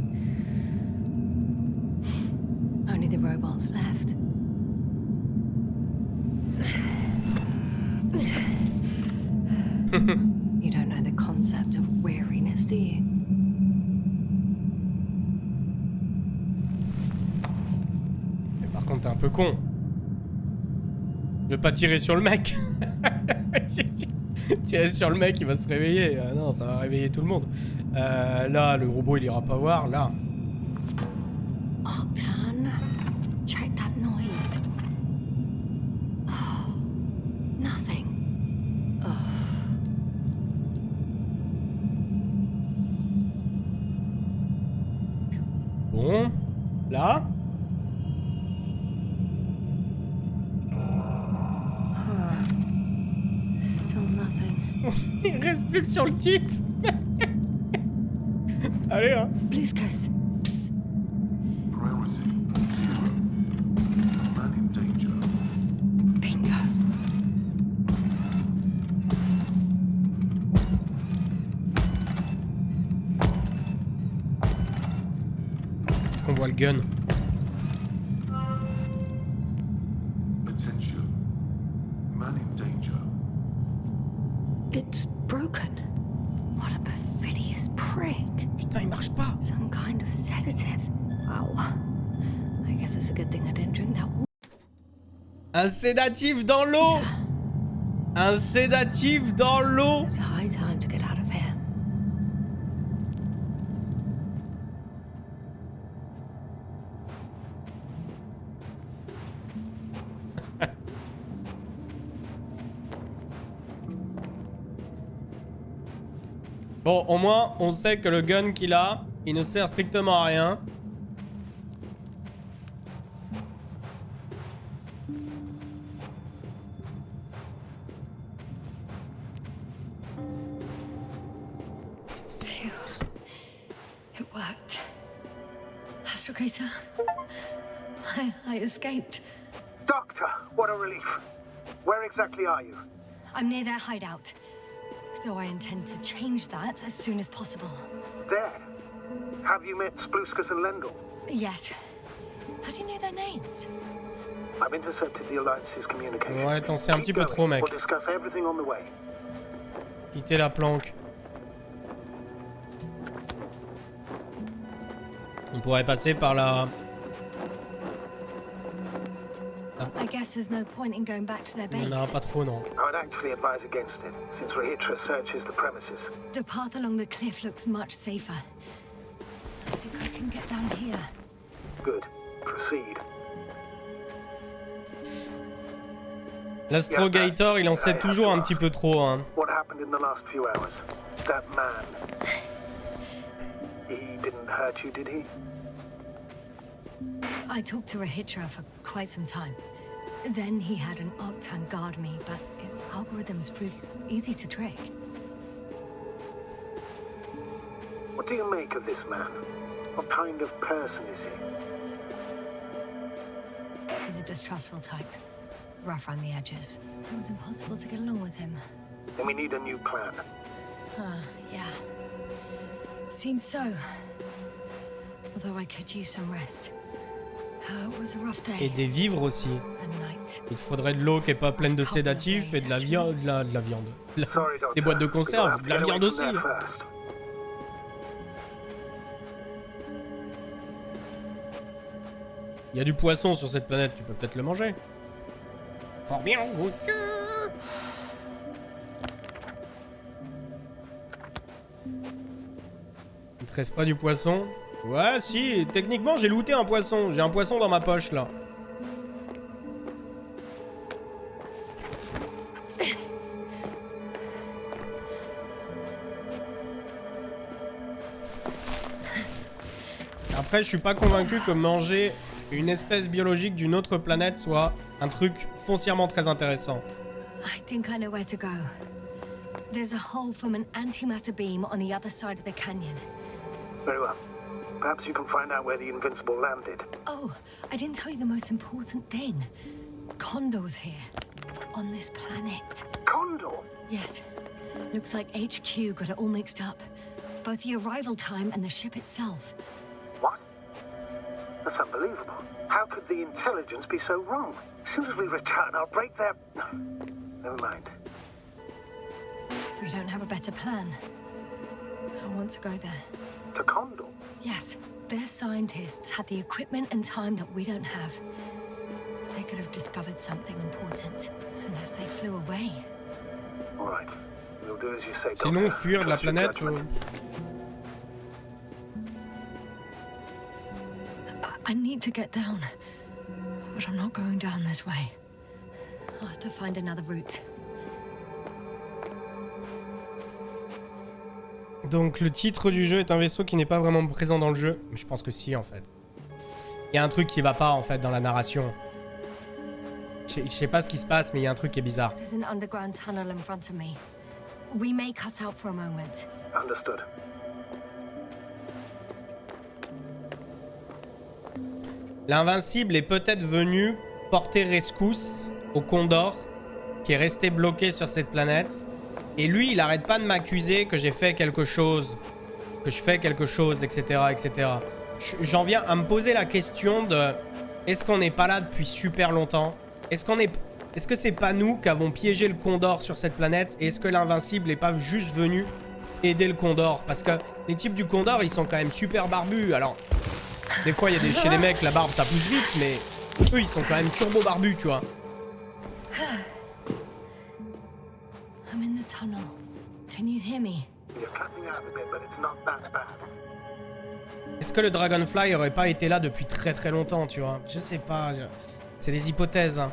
B: Only the robots left. You don't know the concept of weariness, do you?
A: Mais par contre, t'es un peu con. De pas tirer sur le mec. Tirer sur le mec, il va se réveiller. Non, ça va réveiller tout le monde. Là, le robot, il ira pas voir. Là.
B: Octane, check that noise. Oh, nothing. Oh.
A: Bon. Là.
B: Still nothing.
A: Il reste plus que sur le type. Allez, hein.
B: Spluskus. Psst.
H: Priority 0. Man in danger.
B: Bingo.
A: Est-ce qu'on voit le gun?
H: Attention. Man in danger.
B: It's broken. What a perfidious prick.
A: Putain, il marche pas.
B: Some kind of sedative. Wow. I guess it's a good thing I didn't drink that water.
A: Un sédatif dans l'eau. Un sédatif dans l'eau.
B: It's high time to get out of here.
A: Bon, au moins, on sait que le gun qu'il a, il ne sert strictement à rien.
B: Phew. It worked. Astrogator. I escaped.
C: Doctor, what a relief. Where exactly are you?
B: I'm near their hideout. Though I intend to change that as soon as possible.
C: There. Have you met Spluskus and Lendl?
B: Yes. How do you know their names?
C: I've intercepted the Alliance's communications.
A: Ouais, t'en sais un petit peu trop, mec.
C: We'll discuss everything on the way.
A: Quitter la planque. On pourrait passer par la...
B: I guess there's no point in going back to their
A: Il n'y en aura
B: base.
A: pas trop, non.
C: I would actually advise against it, since Rahitra searches the premises.
B: The path along the cliff looks much safer. I think I can get down here.
C: Good. Proceed.
A: L'astrogator, il en sait toujours un petit peu trop, hein.
C: What happened in the last few hours? That man. He didn't hurt you, did he?
B: I talked to Rahitra for quite some time. Then he had an Octane guard me, but its algorithms proved easy to trick.
C: What do you make of this man? What kind of person is he?
B: He's a distrustful type. Rough around the edges. It was impossible to get along with him.
C: Then we need a new plan.
B: Yeah. Seems so. Although I could use some rest. It was a rough day.
A: Et des vivres aussi.
B: A night.
A: Il te faudrait de l'eau qui est pas pleine de sédatifs et de la viande. De la viande. Des boîtes de conserve, de la viande aussi. Il y a du poisson sur cette planète, tu peux peut-être le manger. Fort bien, goût. Il te reste pas du poisson? Ouais, si, techniquement j'ai looté un poisson. J'ai un poisson dans ma poche là. Après, je suis pas convaincu que manger une espèce biologique d'une autre planète soit un truc foncièrement très intéressant.
B: I think I know where to go. There's a hole from an antimatter beam on the other side of the canyon.
C: Very well. Perhaps you can find out where the Invincible landed.
B: Oh, I didn't tell you the most important thing. Condor's here. On this planet.
C: Condor?
B: Yes. Looks like HQ got it all mixed up. Both the arrival time and the ship itself.
C: What? That's unbelievable. How could the intelligence be so wrong? As soon as we return, I'll break their... No, never mind.
B: If we don't have a better plan, I want to go there.
C: To Condor?
B: Yes, their scientists had the equipment and time that we don't have. They could have discovered something important, unless they flew away.
C: All right. We'll do as you say,
A: Sinon,
C: Doctor.
A: fuir de la
C: Trust your
A: planète.
C: judgment.
B: I need to get down. But I'm not going down this way. I'll have to find another route.
A: Donc le titre du jeu est un vaisseau qui n'est pas vraiment présent dans le jeu. Mais je pense que si en fait. Il y a un truc qui va pas en fait dans la narration. Je sais pas ce qui se passe mais il y a un truc qui est bizarre.
B: There's an underground tunnel in front of me. We may cut out for a moment.
C: Understood.
A: L'invincible est peut-être venu porter rescousse au Condor qui est resté bloqué sur cette planète. Et lui, il arrête pas de m'accuser que j'ai fait quelque chose, que je fais quelque chose, etc., etc. J'en viens à me poser la question de est-ce qu'on n'est pas là depuis super longtemps? Est-ce que c'est pas nous qui avons piégé le Condor sur cette planète? Et est-ce que l'invincible n'est pas juste venu aider le Condor? Parce que les types du Condor, ils sont quand même super barbus. Alors, des fois, il y a chez des mecs, la barbe, ça pousse vite, mais eux, ils sont quand même turbo barbus, tu vois.
B: I'm in the tunnel. Can you hear me?
C: You're cutting out a bit, but it's not that bad.
A: Est-ce que le Dragonfly aurait pas été là depuis très très longtemps, tu vois? Je sais pas. C'est des hypothèses, hein.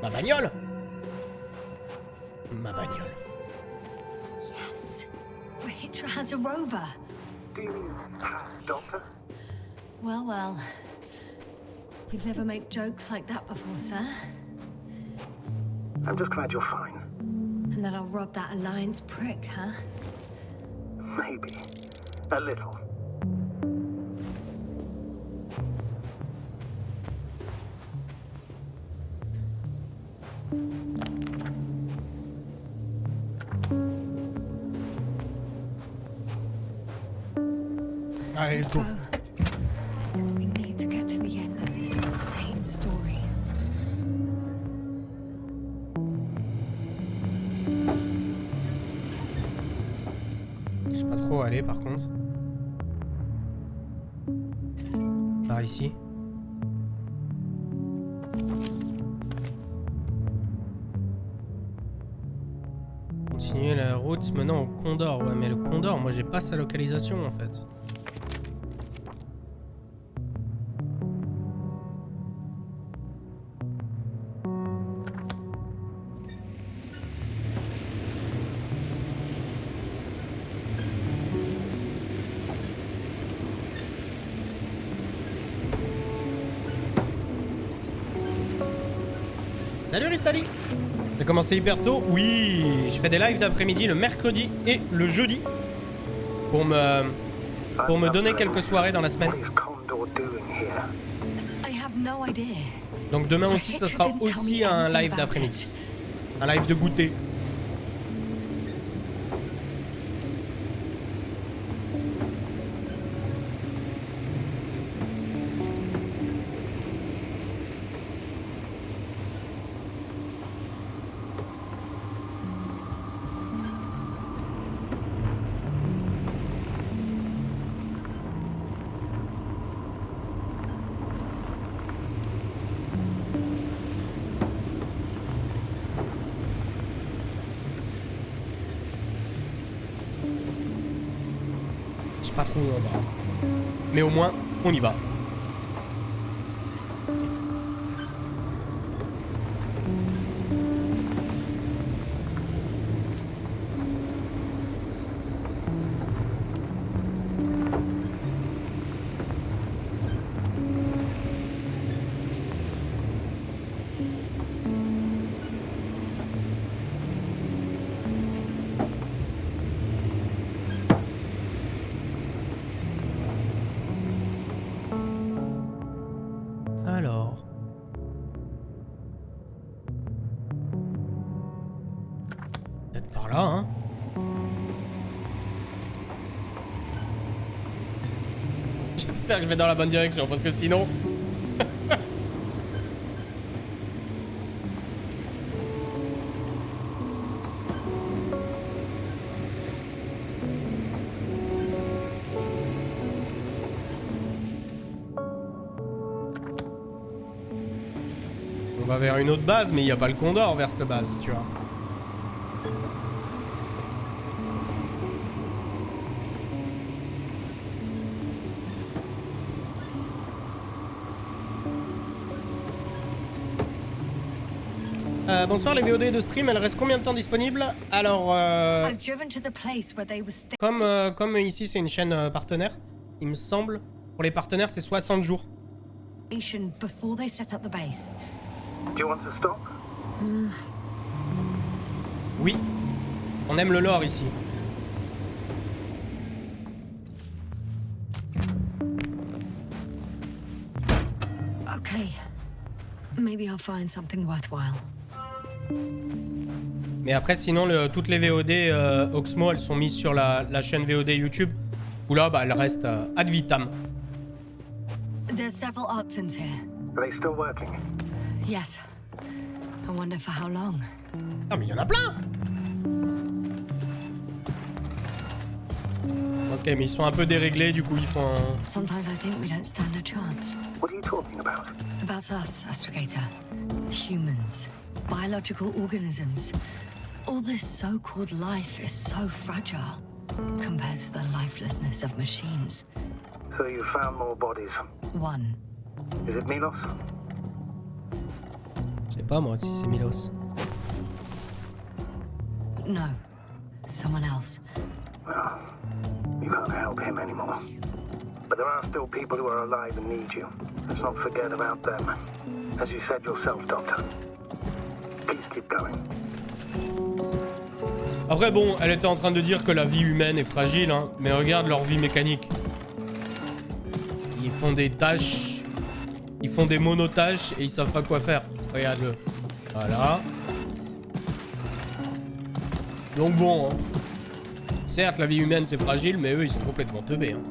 A: Ma bagnole. Ma bagnole.
B: Yes. Rehitra has a rover.
C: Do you mean Doctor?
B: Well, well. We've never made jokes like that before, sir.
C: I'm just glad you're fine.
B: And that I'll rob that Alliance prick, huh?
C: Maybe. A little.
A: Allez, let's go.
B: We need to get to the end of this insane story.
A: Je sais pas trop où aller par contre. Par ici. Continuer la route menant au Condor. Ouais, mais le Condor, moi j'ai pas sa localisation en fait. Salut Ristali. J'ai commencé hyper tôt. Oui, j'ai fait des lives d'après-midi le mercredi et le jeudi pour me donner quelques soirées dans la semaine.
C: What is Condor doing here?
B: I have no idea.
A: Donc demain aussi, ça sera aussi un live d'après-midi. Un live de goûter. Je sais pas trop où on va. Mais au moins, on y va. J'espère que je vais dans la bonne direction parce que sinon... On va vers une autre base, mais il n'y a pas le Condor vers cette base, tu vois. Bonsoir, les VOD de stream, elles restent combien de temps disponibles? Alors, comme ici c'est une chaîne partenaire, il me semble, pour les partenaires c'est 60 jours.
B: Before they set up the base.
C: Do you want to stop?
A: Oui, on aime le lore ici.
B: Okay, maybe I'll find something worthwhile.
A: Mais après, sinon, toutes les VOD Oxmo, elles sont mises sur la chaîne VOD YouTube, où là, bah, elles restent ad vitam.
B: There's several artisans here.
C: Are they still working?
B: Yes. I wonder for how long.
A: Ah, mais il y en a plein! Ok, mais ils sont un peu déréglés, du coup, ils font un...
B: Sometimes I think we don't stand a chance.
C: What are you talking about?
B: About us, Astrogator. Humans. Biological organisms. All this so-called life is so fragile compared to the lifelessness of machines.
C: So you found more bodies.
B: One.
C: Is it Milos?
A: Je sais pas, moi, si c'est Milos.
B: No. Someone else.
C: Well, you can't help him anymore. But there are still people who are alive and need you. Let's not forget about them. As you said yourself, Doctor. Please keep going.
A: Après, bon, elle était en train de dire que la vie humaine est fragile, hein, mais regarde leur vie mécanique. Ils font des tâches, ils font des monotâches et ils savent pas quoi faire. Regarde-le. Voilà. Donc bon, hein. Certes, la vie humaine c'est fragile, mais eux ils sont complètement teubés. Hein.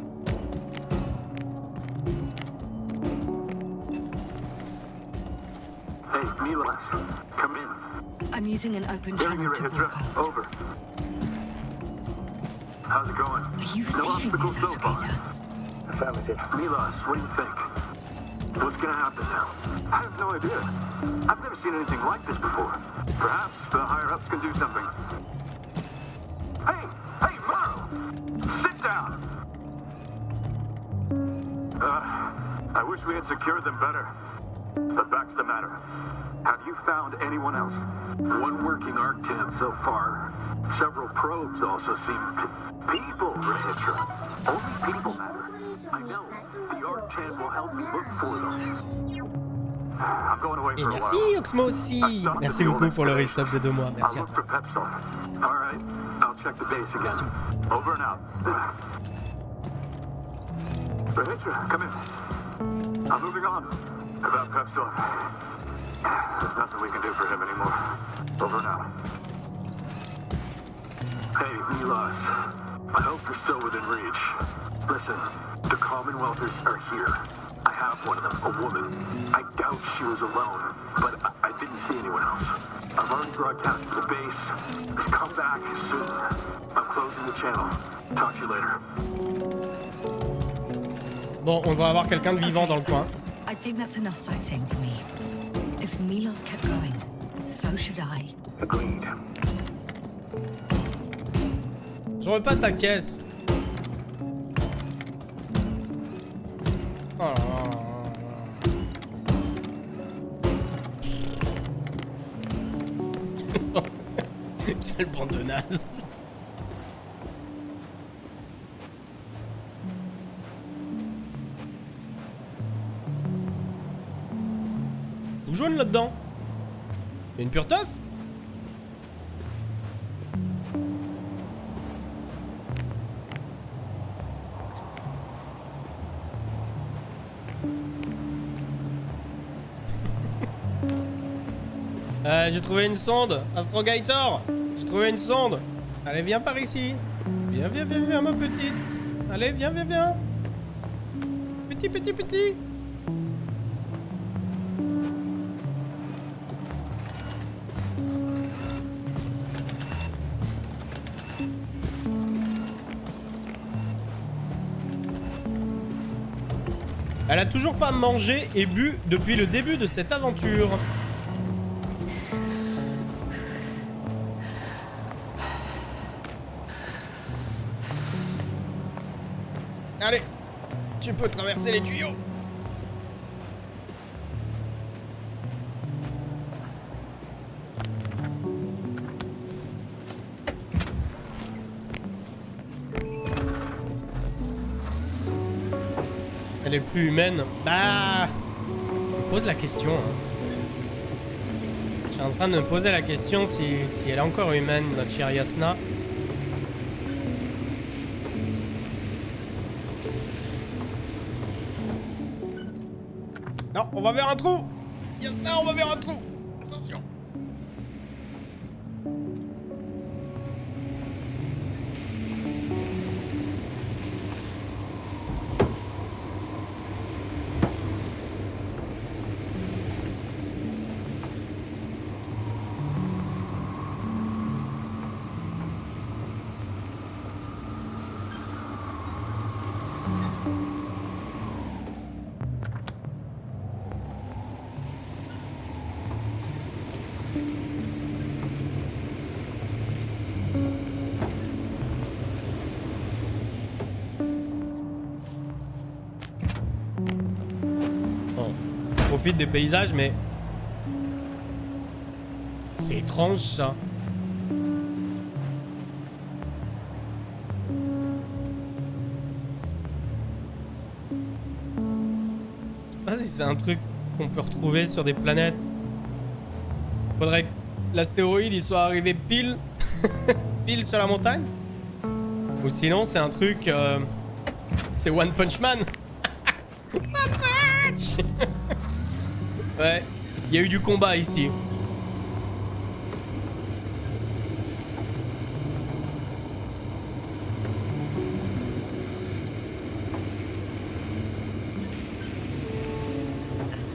E: Hey, Milos, come in.
B: I'm using an open channel to broadcast.
E: Over. How's it going?
B: Are you receiving this, Astrogator?
C: Affirmative.
E: Milos, what do you think? What's gonna happen now? I have no idea. I've never seen anything like this before. Perhaps the higher-ups can do something. Hey, Morrow! Sit down! I wish we had secured them better. But back to the matter. Have you found anyone else? One working Arctan so far. Several probes also seem... People, Retro. Only people matter. I know. The Arctan will help me look for them. I'm going away
A: Et
E: for a
A: merci
E: while.
A: Oxmo aussi. Merci beaucoup pour le resub de 2 mois. Merci à toi.
E: Alright, I'll check the base again.
A: Merci beaucoup.
E: Over and out. Retro, come in. I'm moving on. About Pepsi. There's nothing we can do for him anymore. Over and out. Hey, Milos. I hope you're still within reach. Listen, the Commonwealthers are here. I have one of them, a woman. I doubt she was alone, but I didn't see anyone else. I've already broadcast to the base. Just come back soon. I'm closing the channel. Talk to you later.
A: Bon, on va avoir quelqu'un de vivant dans le coin.
B: I think that's enough sightseeing for me. If Milos kept going, so should I.
C: Agreed.
A: Je veux pas ta caisse. Oh là là. Quelle bande de nazes. Tout jaune là-dedans. Il y a une pure teuf. J'ai trouvé une sonde, Astrogator. J'ai trouvé une sonde. Allez, viens par ici. Viens, ma petite. Allez, viens. Petit, petit, petit. Elle a toujours pas mangé et bu depuis le début de cette aventure. Allez, tu peux traverser les tuyaux. Elle est plus humaine. Bah, on me pose la question. Hein. Je suis en train de me poser la question si elle est encore humaine, notre chère Yasna. Non, on va vers un trou. Yasna, on va vers un trou. Attention. Profite des paysages, mais c'est étrange ça. Je sais pas si c'est un truc qu'on peut retrouver sur des planètes. Faudrait que l'astéroïde il soit arrivé pile pile sur la montagne. Ou sinon c'est un truc c'est One Punch Man. One Punch. Ouais, il y a eu du combat ici.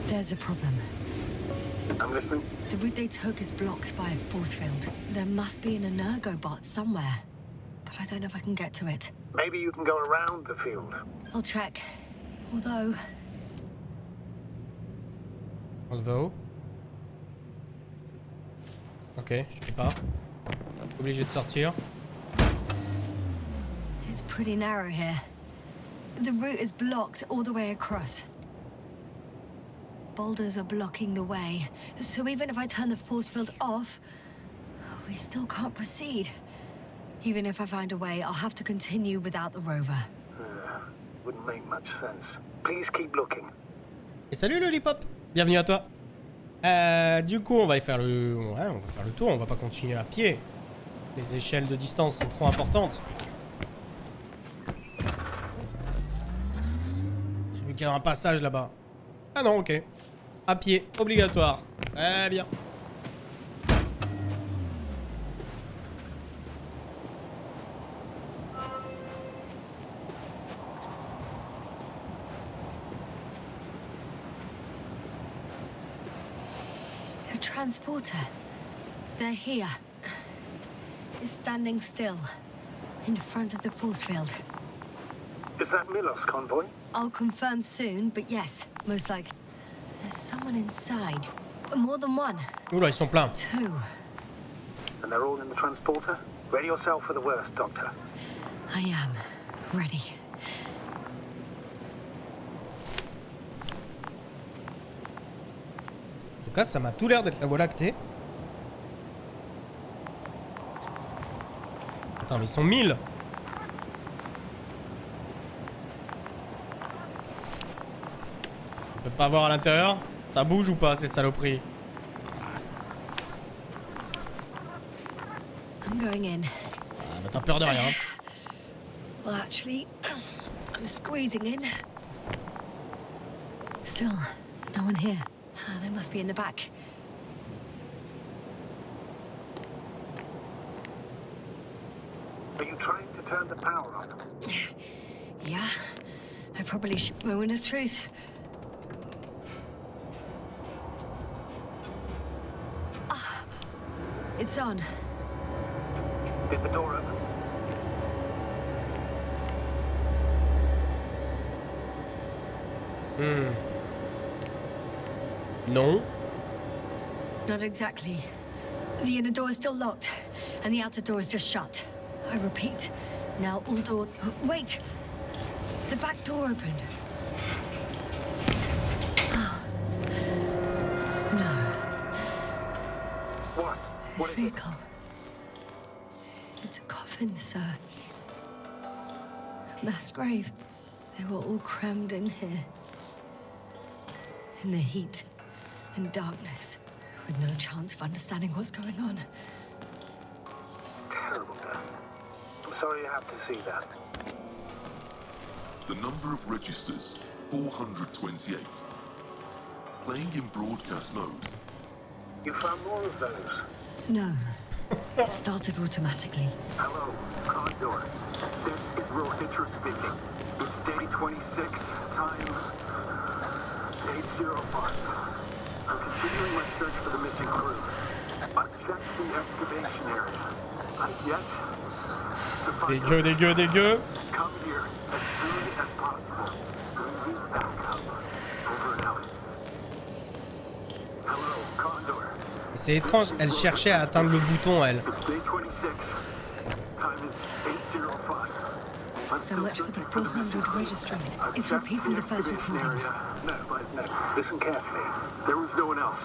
B: There's a problem.
C: I'm listening.
B: The route they took is blocked by a force field. There must be an energobot somewhere, but I don't know if I can get to it.
C: Maybe you can go around the field.
B: I'll check. Although...
A: Ok, je sais pas. Obligé de sortir.
B: It's pretty narrow here. The route is blocked all the way across. Boulders are blocking the way, so even if I turn the force field off, we still can't proceed. Even if I find a way, I'll have to continue without the rover.
C: Wouldn't make much sense. Please keep looking.
A: Et salut Lollipop, bienvenue à toi. Du coup, on va faire le, ouais, on va faire le tour. On va pas continuer à pied. Les échelles de distance sont trop importantes. J'ai vu qu'il y avait un passage là-bas. Ah non, ok. À pied, obligatoire. Très bien.
B: A transporter. They're here. It's standing still. In front of the force field.
C: Is that Milos convoy?
B: I'll confirm soon, but yes, most like. There's someone inside. More than one.
A: Oula, ils sont pleins.
B: Two.
C: And they're all in the transporter? Ready yourself for the worst, Doctor.
B: I am. Ready.
A: En tout cas, ça m'a tout l'air d'être la Voie lactée. Attends, mais ils sont 1000. On peut pas voir à l'intérieur. Ça bouge ou pas, ces saloperies?
B: I'm going in.
A: Ah, bah t'as peur de rien.
B: Well, actually, I'm squeezing in. Still, no one here. They must be in the back.
C: Are you trying to turn the power on?
B: Yeah, I probably should moment of truth. It's on.
C: Did the door open?
A: Non.
B: Not exactly. The inner door is still locked, and the outer door is just shut. I repeat, now all doors... Wait! The back door opened. Oh. No.
C: What?
B: This vehicle. It's a coffin, sir. A mass grave. They were all crammed in here. In the heat and darkness, with no chance of understanding what's going on.
C: Terrible death. I'm sorry you have to see that.
H: The number of registers, 428. Playing in broadcast mode.
C: You found more of those?
B: No. It started automatically.
E: Hello, Condor. This is Rohitra speaking. It's day 26, time 8:05. I'm continuing my search for the missing crew. I've checked the excavation area. I've yet to find
A: Dégueu, dégueu, dégueu.
E: Come here as soon as possible. We need backup. Over and out. Hello, Condor.
A: C'est étrange, elle cherchait à atteindre le bouton, elle.
E: It's day 26. Time is 8:05.
B: So much for the 400 registries. It's repeating the first recording.
C: No. Listen carefully.
E: There was no one else.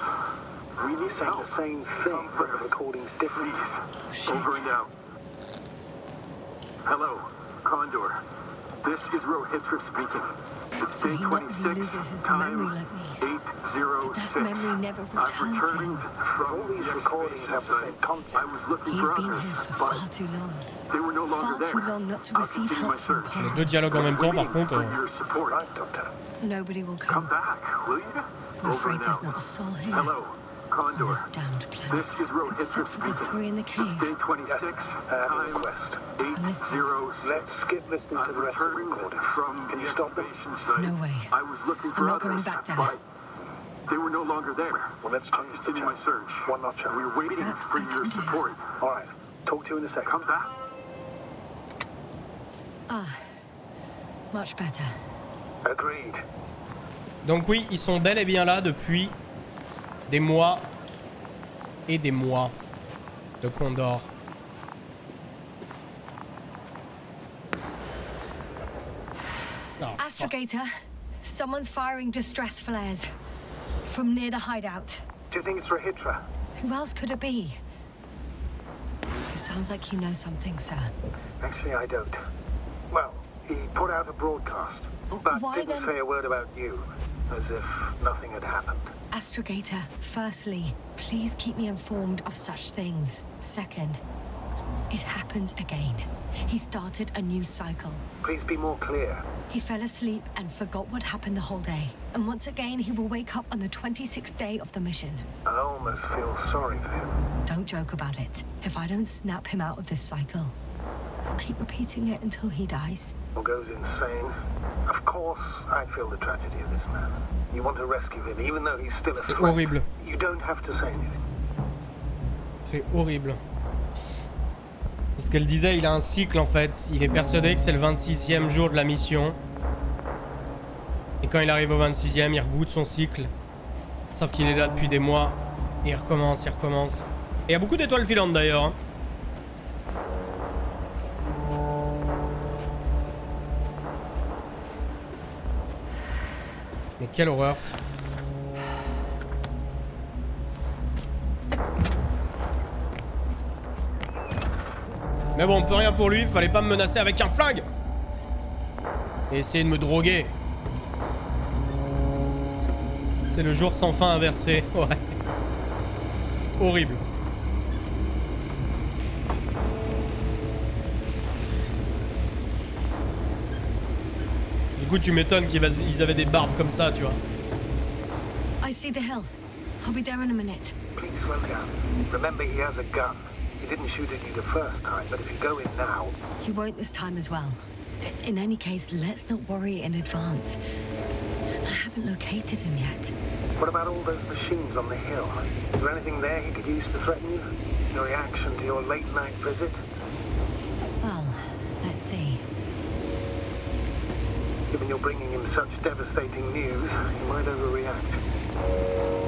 E: We need
C: Saying
E: help.
C: the same thing, but the recording's different.
B: Oh, shit.
E: Over and out. Hello, Condor. This is Rohitra speaking. It's
B: So
E: day
B: he not only
E: 26,
B: loses his
E: time
B: memory like me,
E: 8:06.
B: but that memory never
E: I'm
B: returns to
E: returning
B: him.
E: from
C: All these
E: the
C: recordings have the same
E: site.
C: content.
E: I was looking
B: He's
E: for
B: been
E: others,
B: here for
E: but
B: far too long.
E: they were no longer
B: Far
E: there.
B: too long not to
E: I'll
B: receive
E: continue my
B: help from
E: search.
A: Les
B: contact.
A: deux dialogues en même temps, par
E: Waiting
A: contre.
E: for your support.
C: Right, Doctor.
B: Nobody will
E: Come
B: come.
E: back, will you?
B: I'm
E: Over
B: afraid
E: and
B: there's
E: out.
B: not a soul here
E: Hello,
B: on
E: Condor.
B: this damned planet,
E: This is Rohitra
B: except for the
E: speaking.
B: three in the
E: It's
B: cave.
E: day 26, time
C: request.
E: 8:06.
C: Let's skip listening to the rest of the recording.
E: From
C: Can
E: the
C: you stop them?
E: excavation site.
B: No way.
E: I was looking for
B: I'm not
E: others,
B: going back there.
E: but they were no longer there.
C: Well, let's
E: I'll
C: change the
E: continue my
C: channel.
E: search.
C: One notch up.
E: We're waiting
B: That
E: for
B: I
E: your
B: can do.
E: support.
C: All right. Talk to you in a second.
E: Come back.
B: Much better.
C: Agreed.
A: Donc oui, ils sont bel et bien là depuis des mois et des mois. Le Condor. Oh, fuck.
B: Astrogator, someone's firing distress flares from near the hideout.
C: Do you think it's Rohitra?
B: Who else could it be? It sounds like you know something, sir.
C: Actually, I don't. Well, he put out a broadcast, but
B: Why
C: didn't
B: then-
C: say a word about you, as if nothing had happened.
B: Astrogator, firstly, please keep me informed of such things. Second, it happens again. He started a new cycle.
C: Please be more clear.
B: He fell asleep and forgot what happened the whole day. And once again, he will wake up on the 26th day of the mission.
C: I almost feel sorry for him.
B: Don't joke about it. If I don't snap him out of this cycle, he'll keep repeating it until he dies.
C: Or goes insane. Of course, I feel the tragedy of this man. You want to rescue him, even though he's still a
A: C'est
C: threat.
A: horrible.
C: You don't have to say anything.
A: C'est horrible. Ce qu'elle disait, il a un cycle en fait. Il est persuadé que c'est le 26e jour de la mission. Et quand il arrive au 26e, il reboot son cycle. Sauf qu'il est là depuis des mois. Et il recommence, il recommence. Et il y a beaucoup d'étoiles filantes d'ailleurs. Hein. Mais quelle horreur. Mais bon, on peut rien pour lui, fallait pas me menacer avec un flingue. Et essayer de me droguer. C'est le jour sans fin inversé, ouais. Horrible. Du coup, tu m'étonnes qu'ils avaient des barbes comme ça, tu vois.
B: I see the hill. I'll be there in a minute.
C: Please slow down. Remember, he has a gun. He didn't shoot at you the first time, but if you go in now...
B: He won't this time as well. In any case, let's not worry in advance. I haven't located him yet.
C: What about all those machines on the hill? Is there anything there he could use to threaten you? Your reaction to your late-night visit?
B: Well, let's see.
C: Given you're bringing him such devastating news, he might overreact.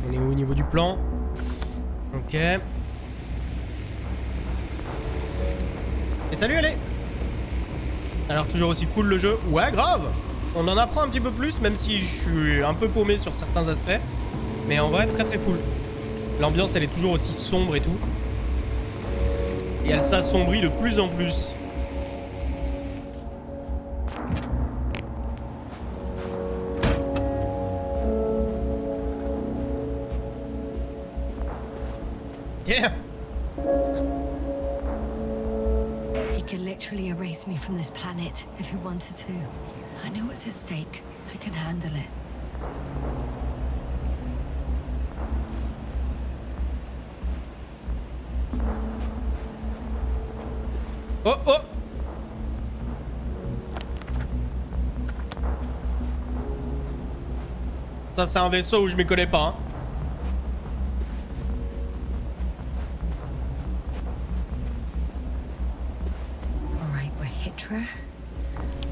A: On est où au niveau du plan? Ok. Et salut, allez! Alors, toujours aussi cool le jeu? Ouais, grave! On en apprend un petit peu plus, même si je suis un peu paumé sur certains aspects. Mais en vrai, très très cool. L'ambiance, elle est toujours aussi sombre et tout. Et elle s'assombrit de plus en plus. Yeah!
B: He could literally erase me from this planet if he wanted to. I know what's at stake. I can handle it.
A: Oh oh! Ça c'est un vaisseau où je m'y connais pas. Hein.
B: Alright, Rahitra.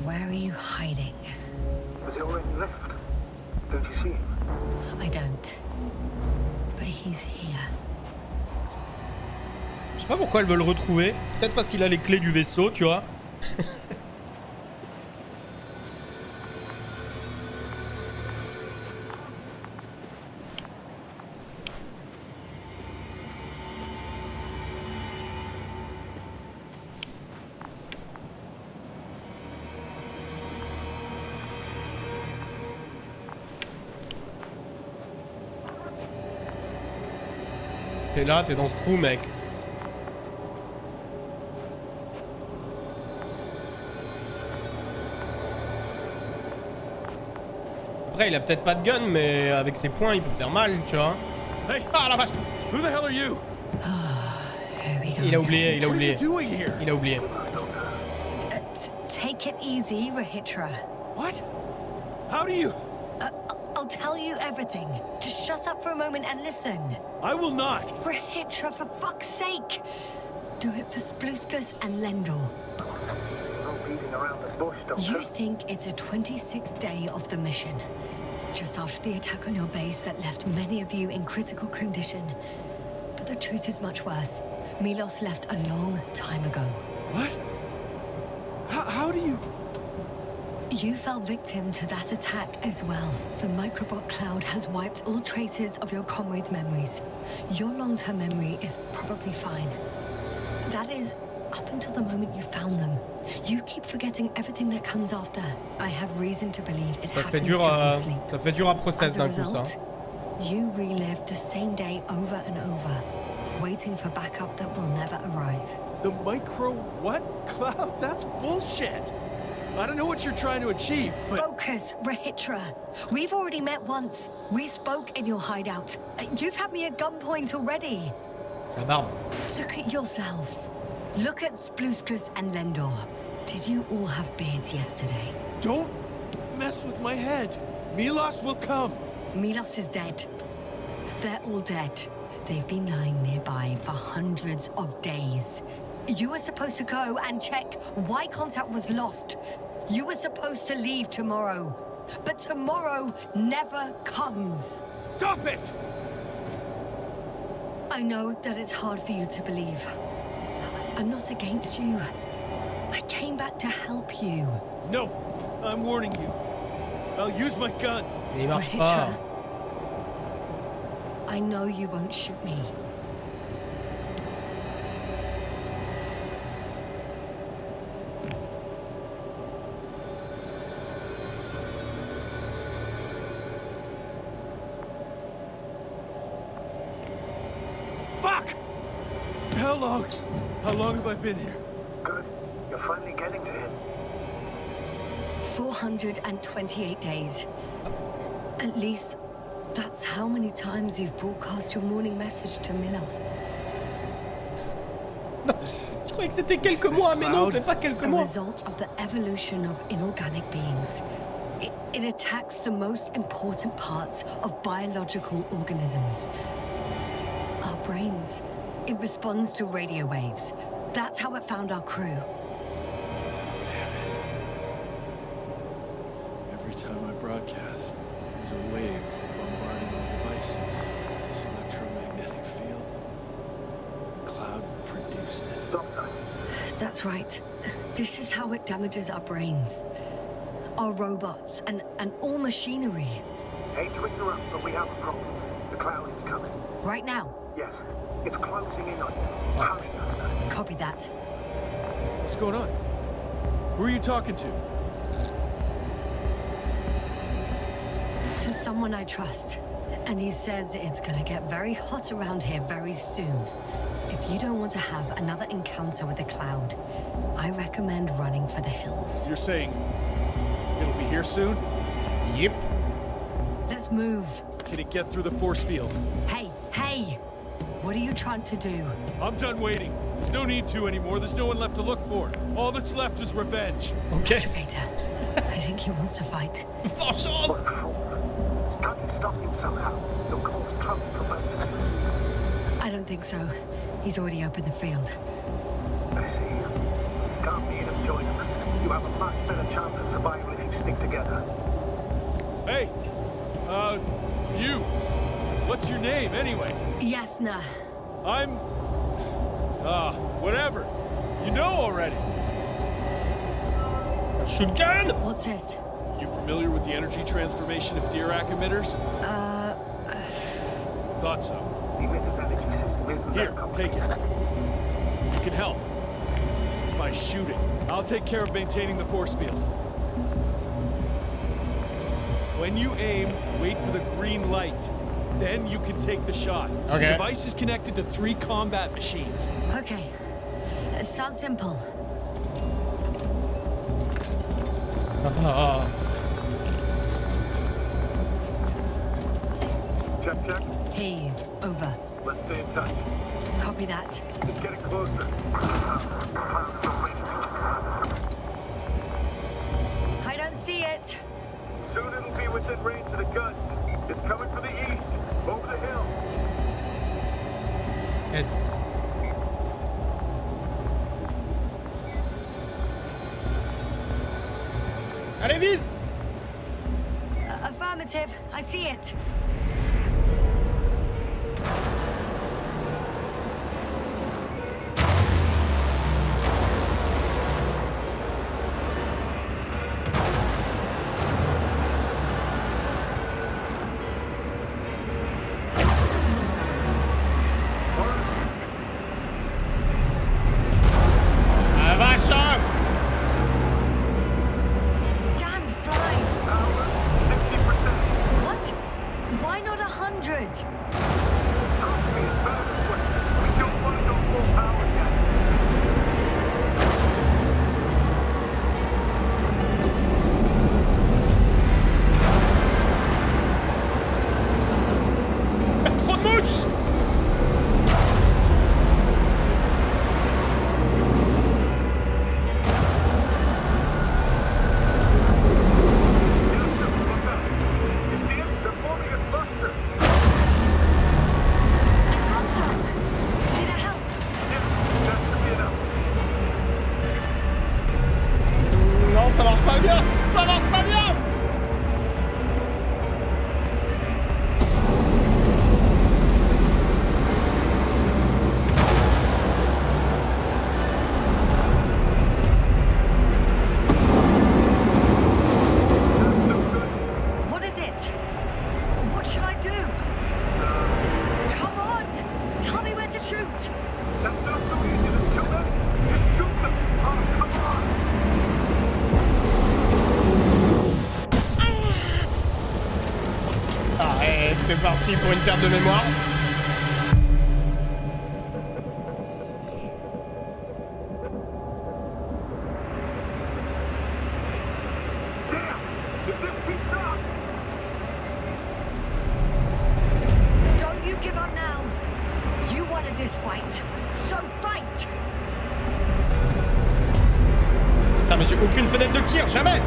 B: Where are you hiding?
C: Has he already left? Don't you see him?
B: I don't. But he's here.
A: Je sais pas pourquoi elle veut le retrouver. Peut-être parce qu'il a les clés du vaisseau, tu vois. T'es là, t'es dans ce trou, mec. Après, il a peut-être pas de gun, mais avec ses poings, il peut faire mal, tu vois.
G: Hey,
A: Ah la vache!
G: who the hell are you?
B: Here we go.
A: Il a oublié, il a
G: What are you
A: oublié.
G: doing here?
A: Il a oublié.
B: Take it easy, Rahitra.
G: What? How do you?
B: I'll tell you everything. Just shut up for a moment and listen.
G: I will not.
B: Rahitra, for fuck's sake! Do it for Spluskus and Lendor.
C: No beating around the bush, Doctor.
B: You think it's a 26th day of the mission. Just after the attack on your base that left many of you in critical condition. But the truth is much worse. Milos left a long time ago.
G: What? How do you...
B: You fell victim to that attack as well. The microbot cloud has wiped all traces of your comrades' memories. Your long-term memory is probably fine. That is, up until the moment you found them. You keep forgetting everything that comes after. I have reason to believe it happens during sleep.
A: Ça fait dur à process
B: As a
A: d'un coup, ça.
B: result, you relive the same day over and over, waiting for backup that will never arrive.
G: The micro what? Cloud? That's bullshit. I don't know what you're trying to achieve, but...
B: Focus, Rahitra. We've already met once. We spoke in your hideout. You've had me at gunpoint already.
A: La barbe.
B: Look at yourself. Look at Spluskus and Lendor. Did you all have beards yesterday?
G: Don't mess with my head. Milos will come.
B: Milos is dead. They're all dead. They've been lying nearby for hundreds of days. You were supposed to go and check why contact was lost. You were supposed to leave tomorrow. But tomorrow never comes.
G: Stop it!
B: I know that it's hard for you to believe. I'm not against you. I came back to help you.
G: No, I'm warning you. I'll use my gun.
A: Il marche pas.
B: Rahitra, I know you won't shoot me.
G: Fuck! How long have I been here?
C: Good. You're finally getting to him.
B: 428 days. At least That's how many times you've broadcast your morning message to Milos.
A: Je croyais que c'était quelques mois, mais non, c'est pas quelques
B: A
A: mois.
B: result of the evolution of inorganic beings. It attacks the most important parts of biological organisms. Our brains. It responds to radio waves. That's how it found our crew.
G: Every time I broadcast, there's a wave bombarding our devices. This electromagnetic field. The cloud produced it.
C: Doctor,
B: That's right. This is how it damages our brains. Our robots and all machinery.
C: hate to interrupt, but we have a problem. The cloud is coming.
B: Right now.
C: Yes, it's closing in on you. Hurry, Asta.
B: Copy that.
G: What's going on? Who are you talking to?
B: To someone I trust. And he says it's gonna get very hot around here very soon. If you don't want to have another encounter with the cloud, I recommend running for the hills.
G: You're saying it'll be here soon?
A: Yep.
B: Let's move.
G: Can it get through the force field?
B: Hey! What are you trying to do?
G: I'm done waiting. There's no need to anymore. There's no one left to look for. All that's left is revenge.
A: Ok.
B: Mr. Vader, I think he wants to fight.
A: Vengeance.
C: Can't you stop him somehow? You'll cause trouble for both of us.
B: I don't think so. He's already opened the field.
C: I see. You can't meet him, join him. You have a much better chance of survival if you stick together.
G: Hey, you. What's your name, anyway?
B: Yasna.
G: I'm... whatever. You know already.
A: Shoot gun.
B: What's this?
G: You familiar with the energy transformation of Dirac emitters? Thought so.
C: The emitter's energy system isn't
G: Here,
C: that
G: take
C: complicated.
G: it. You can help. By shooting. I'll take care of maintaining the force field. When you aim, wait for the green light. Then you can take the shot.
A: Okay.
G: The device is connected to 3 combat machines.
B: Okay. Sounds simple.
C: Check.
B: Hear you. Over.
C: Let's stay in touch.
B: Copy that.
C: It's getting closer.
B: I don't see it.
C: Soon it'll be within range of the gun. It's coming from the east, over the hill.
A: Est. Allez, vise.
B: Affirmative. I see it.
A: Ah, vache.
B: Damned fly.
C: 60%.
B: What? Why not 100?
C: Trust me, it's better this way. We don't want to go full power yet.
A: Trop de mouches.
C: You see it? They're forming a cluster.
B: I got some. Did it help?
C: Yeah, that should be enough.
A: Non, ça marche pas bien. Ça marche pas bien.
B: What is it? What should I do? Come on! Tell me where to shoot!
C: That's not so easy. There's too many. Just shoot them. Oh, come on.
A: Ah, et c'est parti pour une perte de mémoire.
C: Damn! If this keeps up,
B: this fight. So fight!
A: Putain, mais j'ai aucune fenêtre de tir, jamais!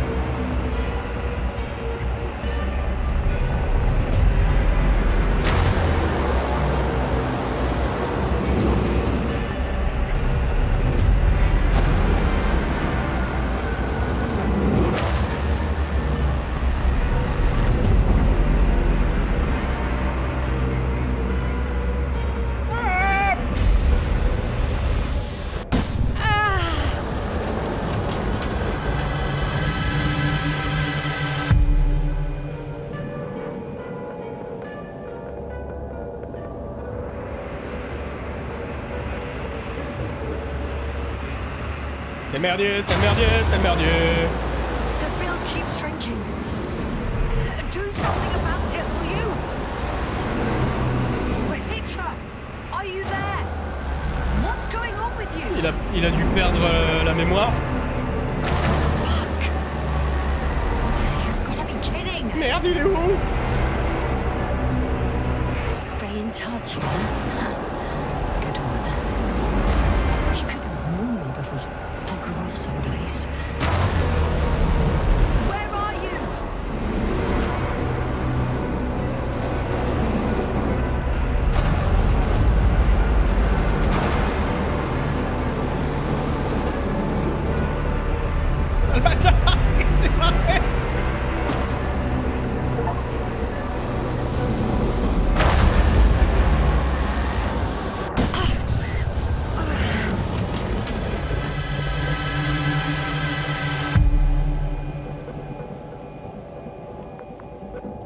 A: C'est merdier, c'est merdier, c'est merdier.
B: The field keeps shrinking. Do something about it, will you? Retro, are you there? What's going on with you?
A: Il a dû perdre la mémoire.
B: Fuck. You've got to be kidding.
A: Merde, il est où?
B: Stay in touch, you know? Good one. You could have warned me before you bugger off someplace. Where are you?
A: Le bâtard, il s'est barré.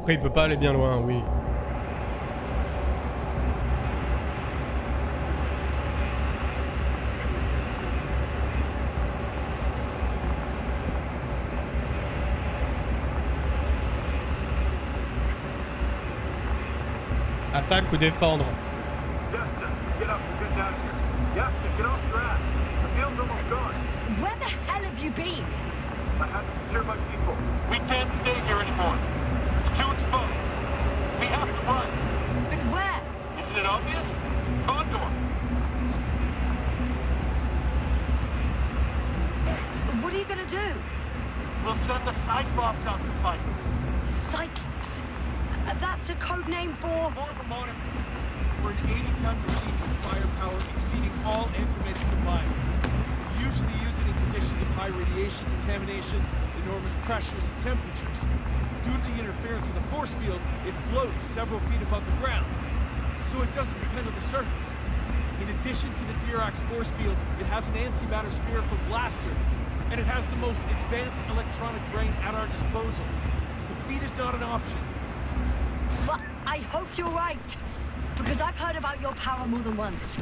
A: Après, il peut pas aller bien loin, oui. Attaque ou défendre?
E: Justin, get up and get down here. Justin, get off your ass. The field's almost gone.
B: Where the hell have you been?
E: I have to secure my people. We can't stay here anymore. It's too exposed. We have to run.
B: But where?
E: Isn't it obvious? Condor.
B: What are you gonna do?
E: We'll send the Cyclops out to fight.
B: Cyclops? That's a code name for...
E: More of a monitor. We're an 80-ton machine with firepower exceeding all antimates combined. We usually use it in conditions of high radiation contamination, enormous pressures and temperatures. Due to the interference of the force field, it floats several feet above the ground, so it doesn't depend on the surface. In addition to the Dirac force field, it has an antimatter spherical blaster, and it has the most advanced electronic brain at our disposal. Defeat is not an option.
B: Well, I hope you're right. Because I've heard about your power more than once.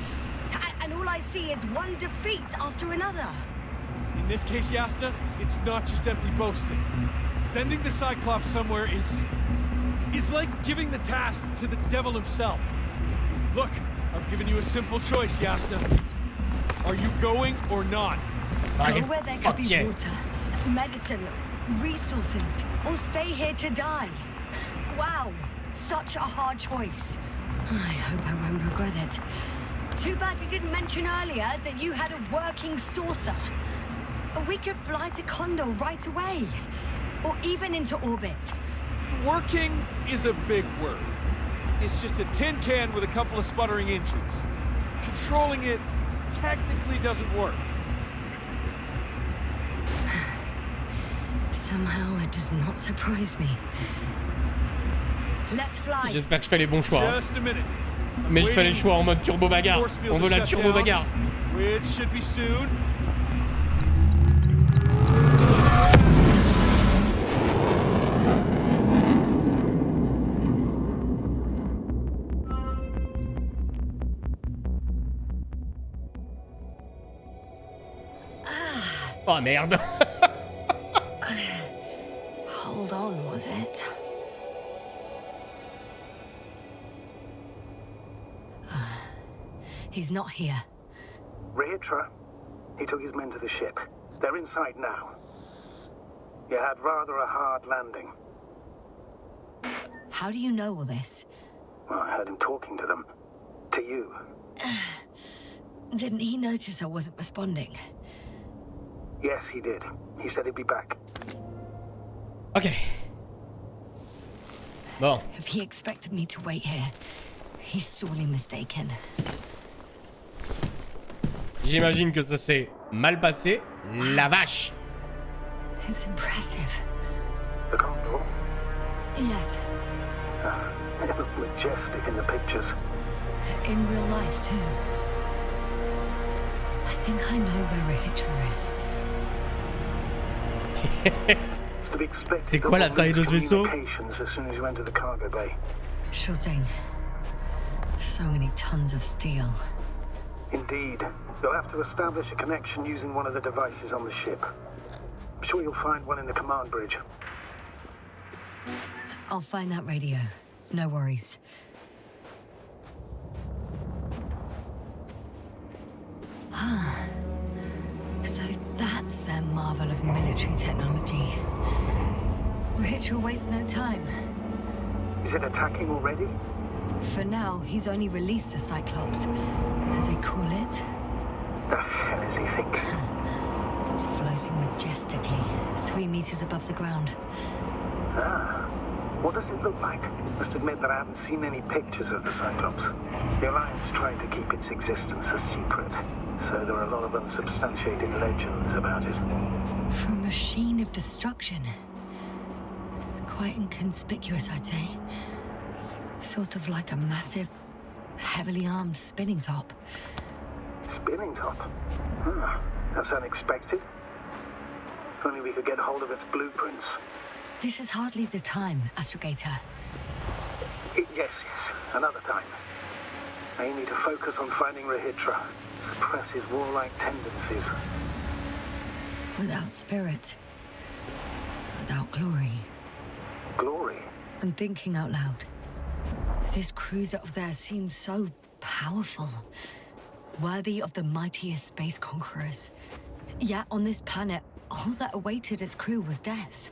B: And all I see is one defeat after another.
E: In this case, Yasna, it's not just empty boasting. Sending the Cyclops somewhere is like giving the task to the devil himself. Look, I've given you a simple choice, Yasna. Are you going or not?
B: Go where there could be water, medicine, resources, or stay here to die. Wow, such a hard choice. I hope I won't regret it. Too bad you didn't mention earlier that you had a working saucer. We could fly to Condor right away. Or even into orbit.
E: Working is a big word. It's just a tin can with a couple of sputtering engines. Controlling it technically doesn't work.
B: Somehow it does not surprise me. Let's fly.
A: J'espère que je fais les bons choix. Hein.
E: Just a minute.
A: Mais je fais les choix en mode turbo bagarre. On veut la turbo bagarre.
E: Which should be soon.
A: Oh merde.
B: Hold on, was it? He's not here.
C: Retro? He took his men to the ship. They're inside now. You had rather a hard landing.
B: How do you know all this?
C: Well, I heard him talking to them. To you.
B: Didn't he notice I wasn't responding?
C: Yes, he did. He said he'd be back.
A: Ok. Bon.
B: If he expected me to wait here, he's sorely mistaken.
A: J'imagine que ça s'est mal passé. La vache.
B: It's impressive.
C: The condor?
B: Yes,
C: It looked majestic in the pictures.
B: in real life too. I think I know where Retrouvez is.
C: It's to be expected.
A: C'est quoi la taille de ce vaisseau?
C: Communications as soon as you enter the cargo bay.
B: Sure thing. So many tons of steel.
C: Indeed. You'll have to establish a connection using one of the devices on the ship. I'm sure you'll find one in the command bridge.
B: I'll find that radio. No worries. Ah. So that's their marvel of military technology. Retro wastes no time.
C: Is it attacking already?
B: For now, he's only released the Cyclops, as they call it.
C: The hell is he thinking?
B: It's floating majestically, 3 meters above the ground.
C: Ah. What does it look like? Must admit that I haven't seen any pictures of the Cyclops. The Alliance tried to keep its existence a secret, so there are a lot of unsubstantiated legends about it.
B: For a machine of destruction. Quite inconspicuous, I'd say. Sort of like a massive, heavily armed spinning top.
C: Spinning top? That's unexpected. If only we could get hold of its blueprints.
B: This is hardly the time, Astrogator.
C: Yes, another time. Now you need to focus on finding Rahitra. Suppress his warlike tendencies.
B: Without spirit. Without glory.
C: Glory?
B: I'm thinking out loud. This cruiser of theirs seems so powerful. Worthy of the mightiest space conquerors. Yet on this planet, all that awaited its crew was death.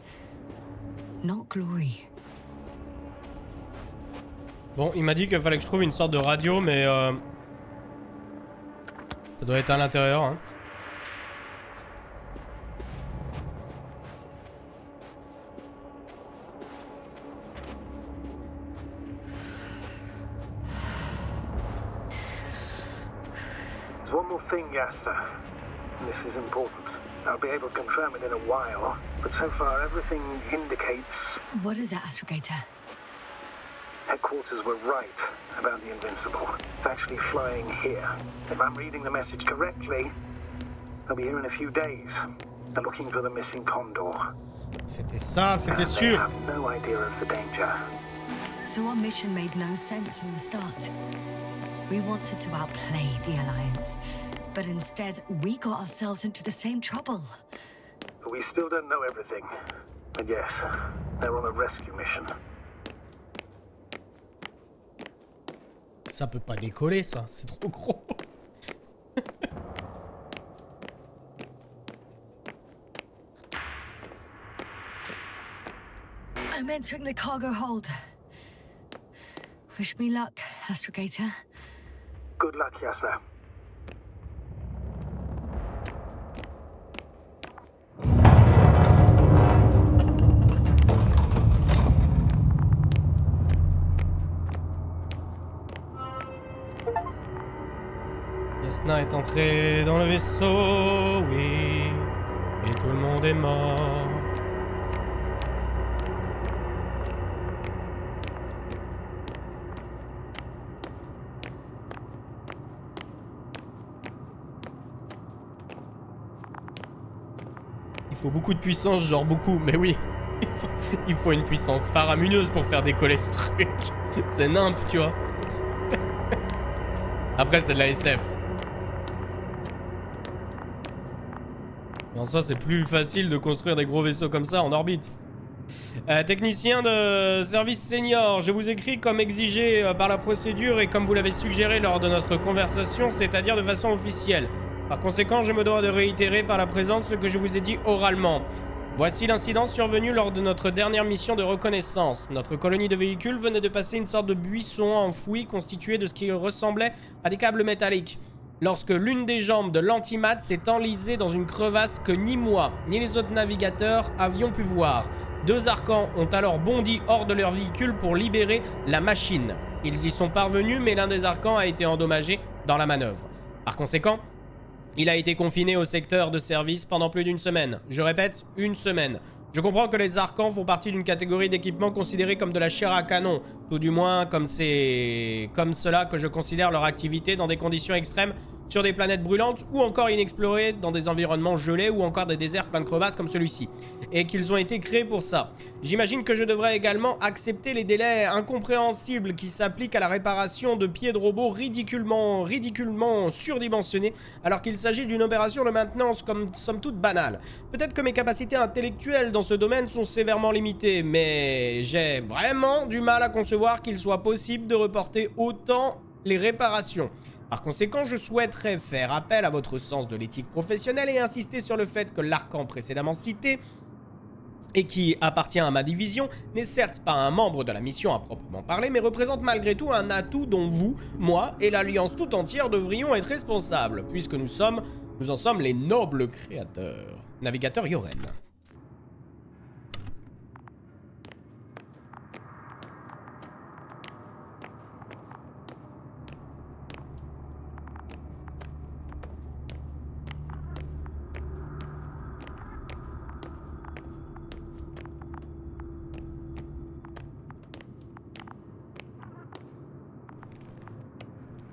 B: Not glory.
A: Bon, il m'a dit qu'il fallait que je trouve une sorte de radio, mais ça doit être à l'intérieur. Hein.
C: There's one more thing, Yasta. This is important. I'll be able to confirm it in a while, but so far everything indicates...
B: What is it, Astrogator?
C: Headquarters were right about the Invincible. It's actually flying here. If I'm reading the message correctly, they'll be here in a few days. They're looking for the missing Condor.
A: C'était ça, c'était
C: They
A: sûr.
C: have no idea of the danger.
B: So our mission made no sense from the start. We wanted to outplay the Alliance, but instead we got ourselves into the same trouble.
C: But we still don't know everything. But yes, they're on a rescue mission.
A: Ça peut pas décoller, ça. C'est trop gros.
B: I'm entering the cargo hold. Wish me luck, Astrogator.
C: Good luck, Yasna.
A: Yasna est entré dans le vaisseau, oui. Et tout le monde est mort. Il faut beaucoup de puissance, genre beaucoup, mais oui. Il faut une puissance faramineuse pour faire décoller ce truc. C'est nimp, tu vois. Après, c'est de la SF. Mais en soi, c'est plus facile de construire des gros vaisseaux comme ça en orbite. Technicien de service senior, je vous écris comme exigé par la procédure et comme vous l'avez suggéré lors de notre conversation, c'est-à-dire de façon officielle. Par conséquent, je me dois de réitérer par la présence ce que je vous ai dit oralement. Voici l'incident survenu lors de notre dernière mission de reconnaissance. Notre colonie de véhicules venait de passer une sorte de buisson enfoui constitué de ce qui ressemblait à des câbles métalliques. lorsque l'une des jambes de l'antimat s'est enlisée dans une crevasse que ni moi, ni les autres navigateurs avions pu voir. 2 archans ont alors bondi hors de leur véhicule pour libérer la machine. Ils y sont parvenus, mais l'un des archans a été endommagé dans la manœuvre. Par conséquent, il a été confiné au secteur de service pendant plus d'une semaine. Je répète, une semaine. Je comprends que les archans font partie d'une catégorie d'équipement considérée comme de la chair à canon. Tout du moins, comme c'est comme cela que je considère leur activité dans des conditions extrêmes sur des planètes brûlantes ou encore inexplorées dans des environnements gelés ou encore des déserts pleins de crevasses comme celui-ci. Et qu'ils ont été créés pour ça. J'imagine que je devrais également accepter les délais incompréhensibles qui s'appliquent à la réparation de pieds de robots ridiculement surdimensionnés alors qu'il s'agit d'une opération de maintenance comme somme toute banale. Peut-être que mes capacités intellectuelles dans ce domaine sont sévèrement limitées, mais j'ai vraiment du mal à concevoir qu'il soit possible de reporter autant les réparations. Par conséquent, je souhaiterais faire appel à votre sens de l'éthique professionnelle et insister sur le fait que l'archon précédemment cité, et qui appartient à ma division, n'est certes pas un membre de la mission à proprement parler, mais représente malgré tout un atout dont vous, moi et l'Alliance tout entière devrions être responsables, puisque nous en sommes les nobles créateurs. Navigateur Yoren.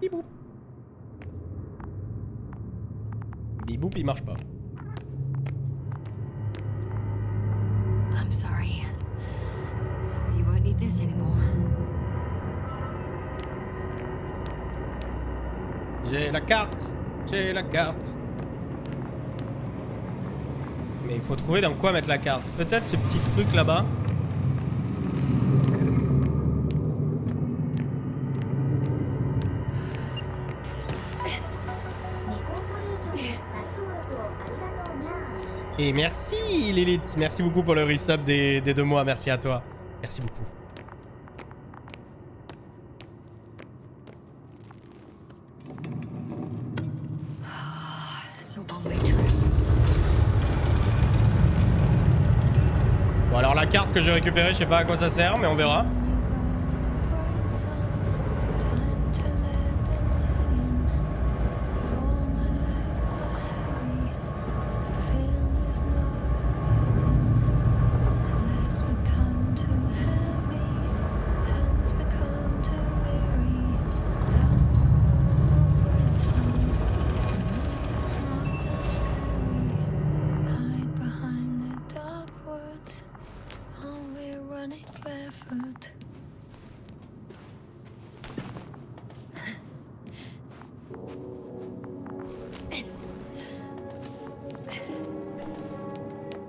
A: Biboup. Biboup, il marche pas.
B: I'm sorry. You won't need this anymore.
A: J'ai la carte. J'ai la carte. Mais il faut trouver dans quoi mettre la carte. Peut-être ce petit truc là-bas. Et merci Lilith, merci beaucoup pour le resub des 2 mois, merci à toi. Merci beaucoup. Bon alors la carte que j'ai récupérée, je sais pas à quoi ça sert, mais on verra.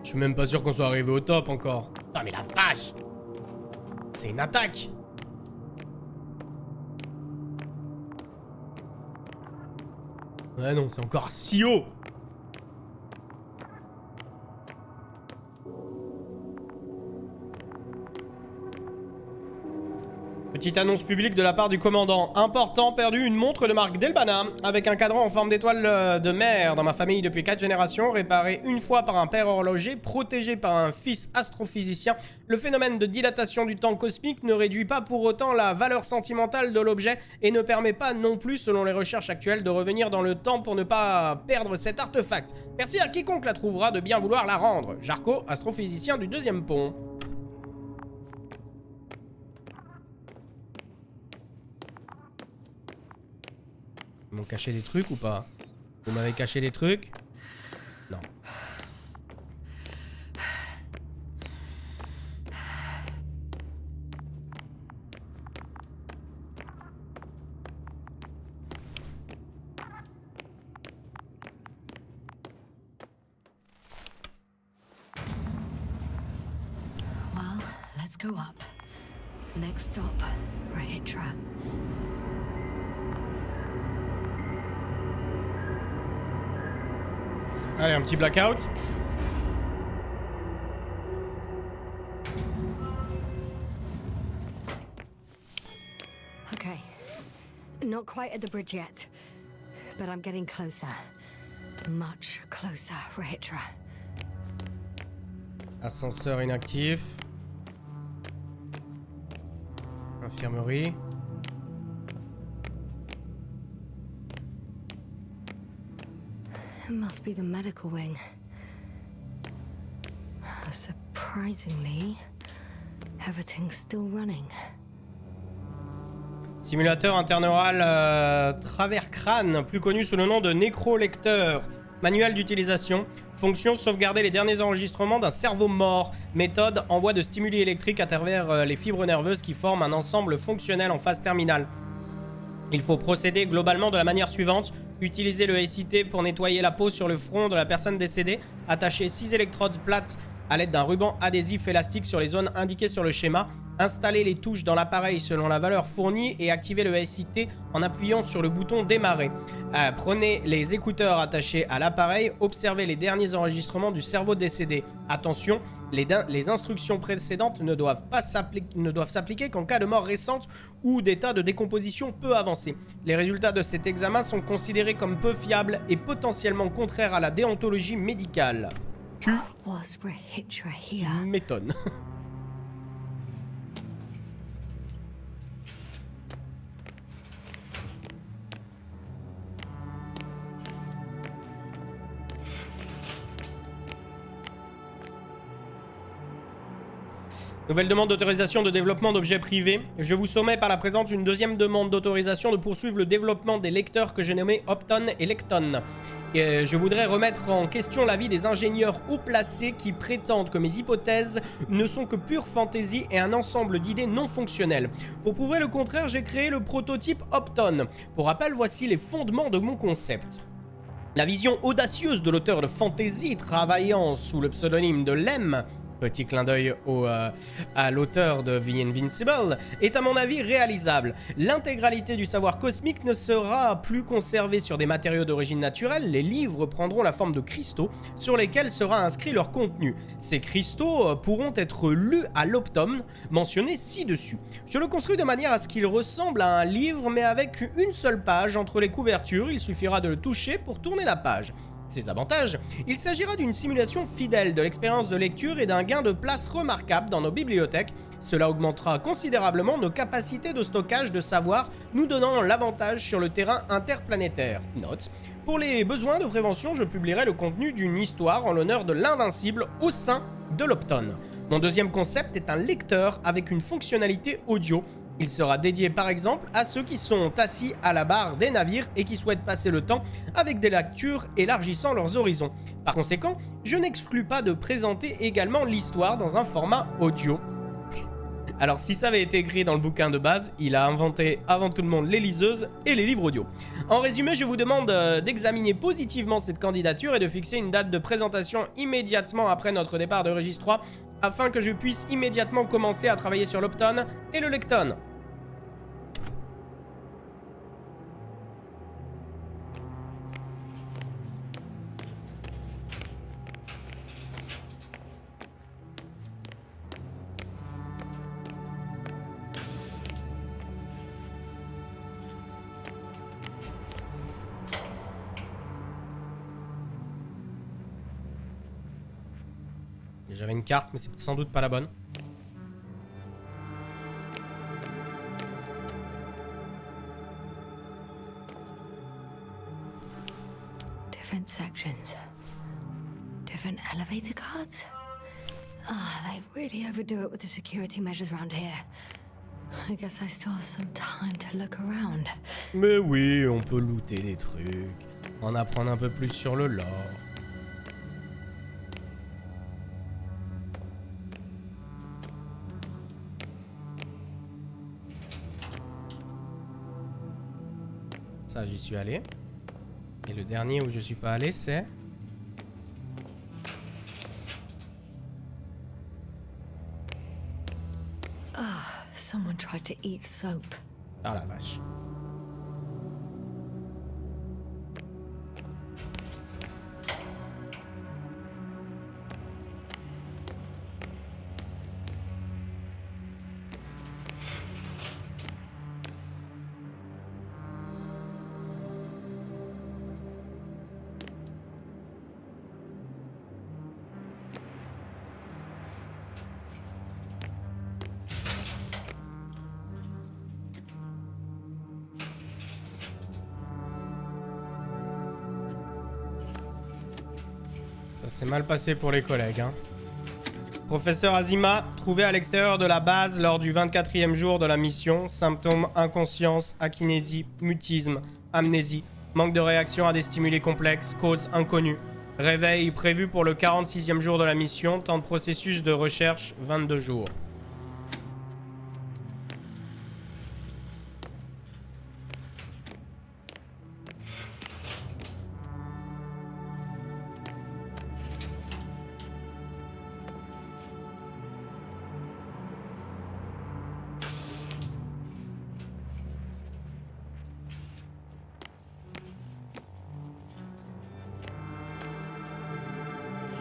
A: Je suis même pas sûr qu'on soit arrivé au top encore. Putain mais la vache! C'est une attaque! Ouais non, c'est encore si haut! Petite annonce publique de la part du commandant. Important, perdu une montre de marque Delbana avec un cadran en forme d'étoile de mer dans ma famille depuis 4 générations, réparé une fois par un père horloger, protégé par un fils astrophysicien. Le phénomène de dilatation du temps cosmique ne réduit pas pour autant la valeur sentimentale de l'objet et ne permet pas non plus, selon les recherches actuelles, de revenir dans le temps pour ne pas perdre cet artefact. Merci à quiconque la trouvera de bien vouloir la rendre. Jarko, astrophysicien du 2e pont. Ils m'ont caché des trucs ou pas? Vous m'avez caché des trucs? Non.
B: Well, let's go up. Next stop, Retrouvez.
A: Allez, un petit blackout.
B: Okay. Not quite at the bridge yet. but I'm getting closer. Much closer, Retrouvez.
A: Ascenseur inactif. Infirmerie.
B: It must be the medical wing. Surprisingly, everything's still running.
A: Simulateur interneural travers crâne, plus connu sous le nom de nécrolecteur. Manuel d'utilisation. Fonction sauvegarder les derniers enregistrements d'un cerveau mort. Méthode envoi de stimuli électriques à travers les fibres nerveuses qui forment un ensemble fonctionnel en phase terminale. Il faut procéder globalement de la manière suivante. Utiliser le SIT pour nettoyer la peau sur le front de la personne décédée. Attacher 6 électrodes plates à l'aide d'un ruban adhésif élastique sur les zones indiquées sur le schéma. Installer les touches dans l'appareil selon la valeur fournie et activer le SIT en appuyant sur le bouton démarrer. Prenez les écouteurs attachés à l'appareil. Observez les derniers enregistrements du cerveau décédé. Attention, les instructions précédentes ne doivent s'appliquer qu'en cas de mort récente ou d'état de décomposition peu avancé. Les résultats de cet examen sont considérés comme peu fiables et potentiellement contraires à la déontologie médicale. M'étonne. Nouvelle demande d'autorisation de développement d'objets privés. Je vous soumets par la présente une deuxième demande d'autorisation de poursuivre le développement des lecteurs que j'ai nommés Opton et Lecton. Je voudrais remettre en question l'avis des ingénieurs haut placés qui prétendent que mes hypothèses ne sont que pure fantaisie et un ensemble d'idées non fonctionnelles. Pour prouver le contraire, j'ai créé le prototype Opton. Pour rappel, voici les fondements de mon concept. La vision audacieuse de l'auteur de fantasy travaillant sous le pseudonyme de Lem, petit clin d'œil à l'auteur de The Invincible, est à mon avis réalisable. L'intégralité du savoir cosmique ne sera plus conservée sur des matériaux d'origine naturelle. Les livres prendront la forme de cristaux sur lesquels sera inscrit leur contenu. Ces cristaux pourront être lus à l'optum mentionné ci-dessus. Je le construis de manière à ce qu'il ressemble à un livre mais avec une seule page entre les couvertures. Il suffira de le toucher pour tourner la page. Ses avantages, il s'agira d'une simulation fidèle de l'expérience de lecture et d'un gain de place remarquable dans nos bibliothèques. Cela augmentera considérablement nos capacités de stockage de savoir, nous donnant l'avantage sur le terrain interplanétaire. Note, pour les besoins de prévention, je publierai le contenu d'une histoire en l'honneur de l'invincible au sein de l'Opton. Mon deuxième concept est un lecteur avec une fonctionnalité audio. Il sera dédié par exemple à ceux qui sont assis à la barre des navires et qui souhaitent passer le temps avec des lectures élargissant leurs horizons. Par conséquent, je n'exclus pas de présenter également l'histoire dans un format audio. Alors si ça avait été écrit dans le bouquin de base, il a inventé avant tout le monde les liseuses et les livres audio. En résumé, je vous demande d'examiner positivement cette candidature et de fixer une date de présentation immédiatement après notre départ de Registre 3 afin que je puisse immédiatement commencer à travailler sur l'Opton et le Lecton. J'avais une carte, mais c'est sans doute pas la bonne.
B: Different sections. Different elevator cards. They really overdo it with the security measures around here. I guess I still have some time to look around.
A: Mais oui, on peut looter des trucs, en apprendre un peu plus sur le lore. Ça, j'y suis allé. Et le dernier où je suis pas allé, c'est...
B: Someone tried to eat soap.
A: Ah la vache. Ça s'est mal passé pour les collègues, hein. Professeur Azima, trouvé à l'extérieur de la base lors du 24e jour de la mission. Symptômes: inconscience, akinésie, mutisme, amnésie, manque de réaction à des stimuli complexes, cause inconnue. Réveil prévu pour le 46e jour de la mission. Temps de processus de recherche, 22 jours.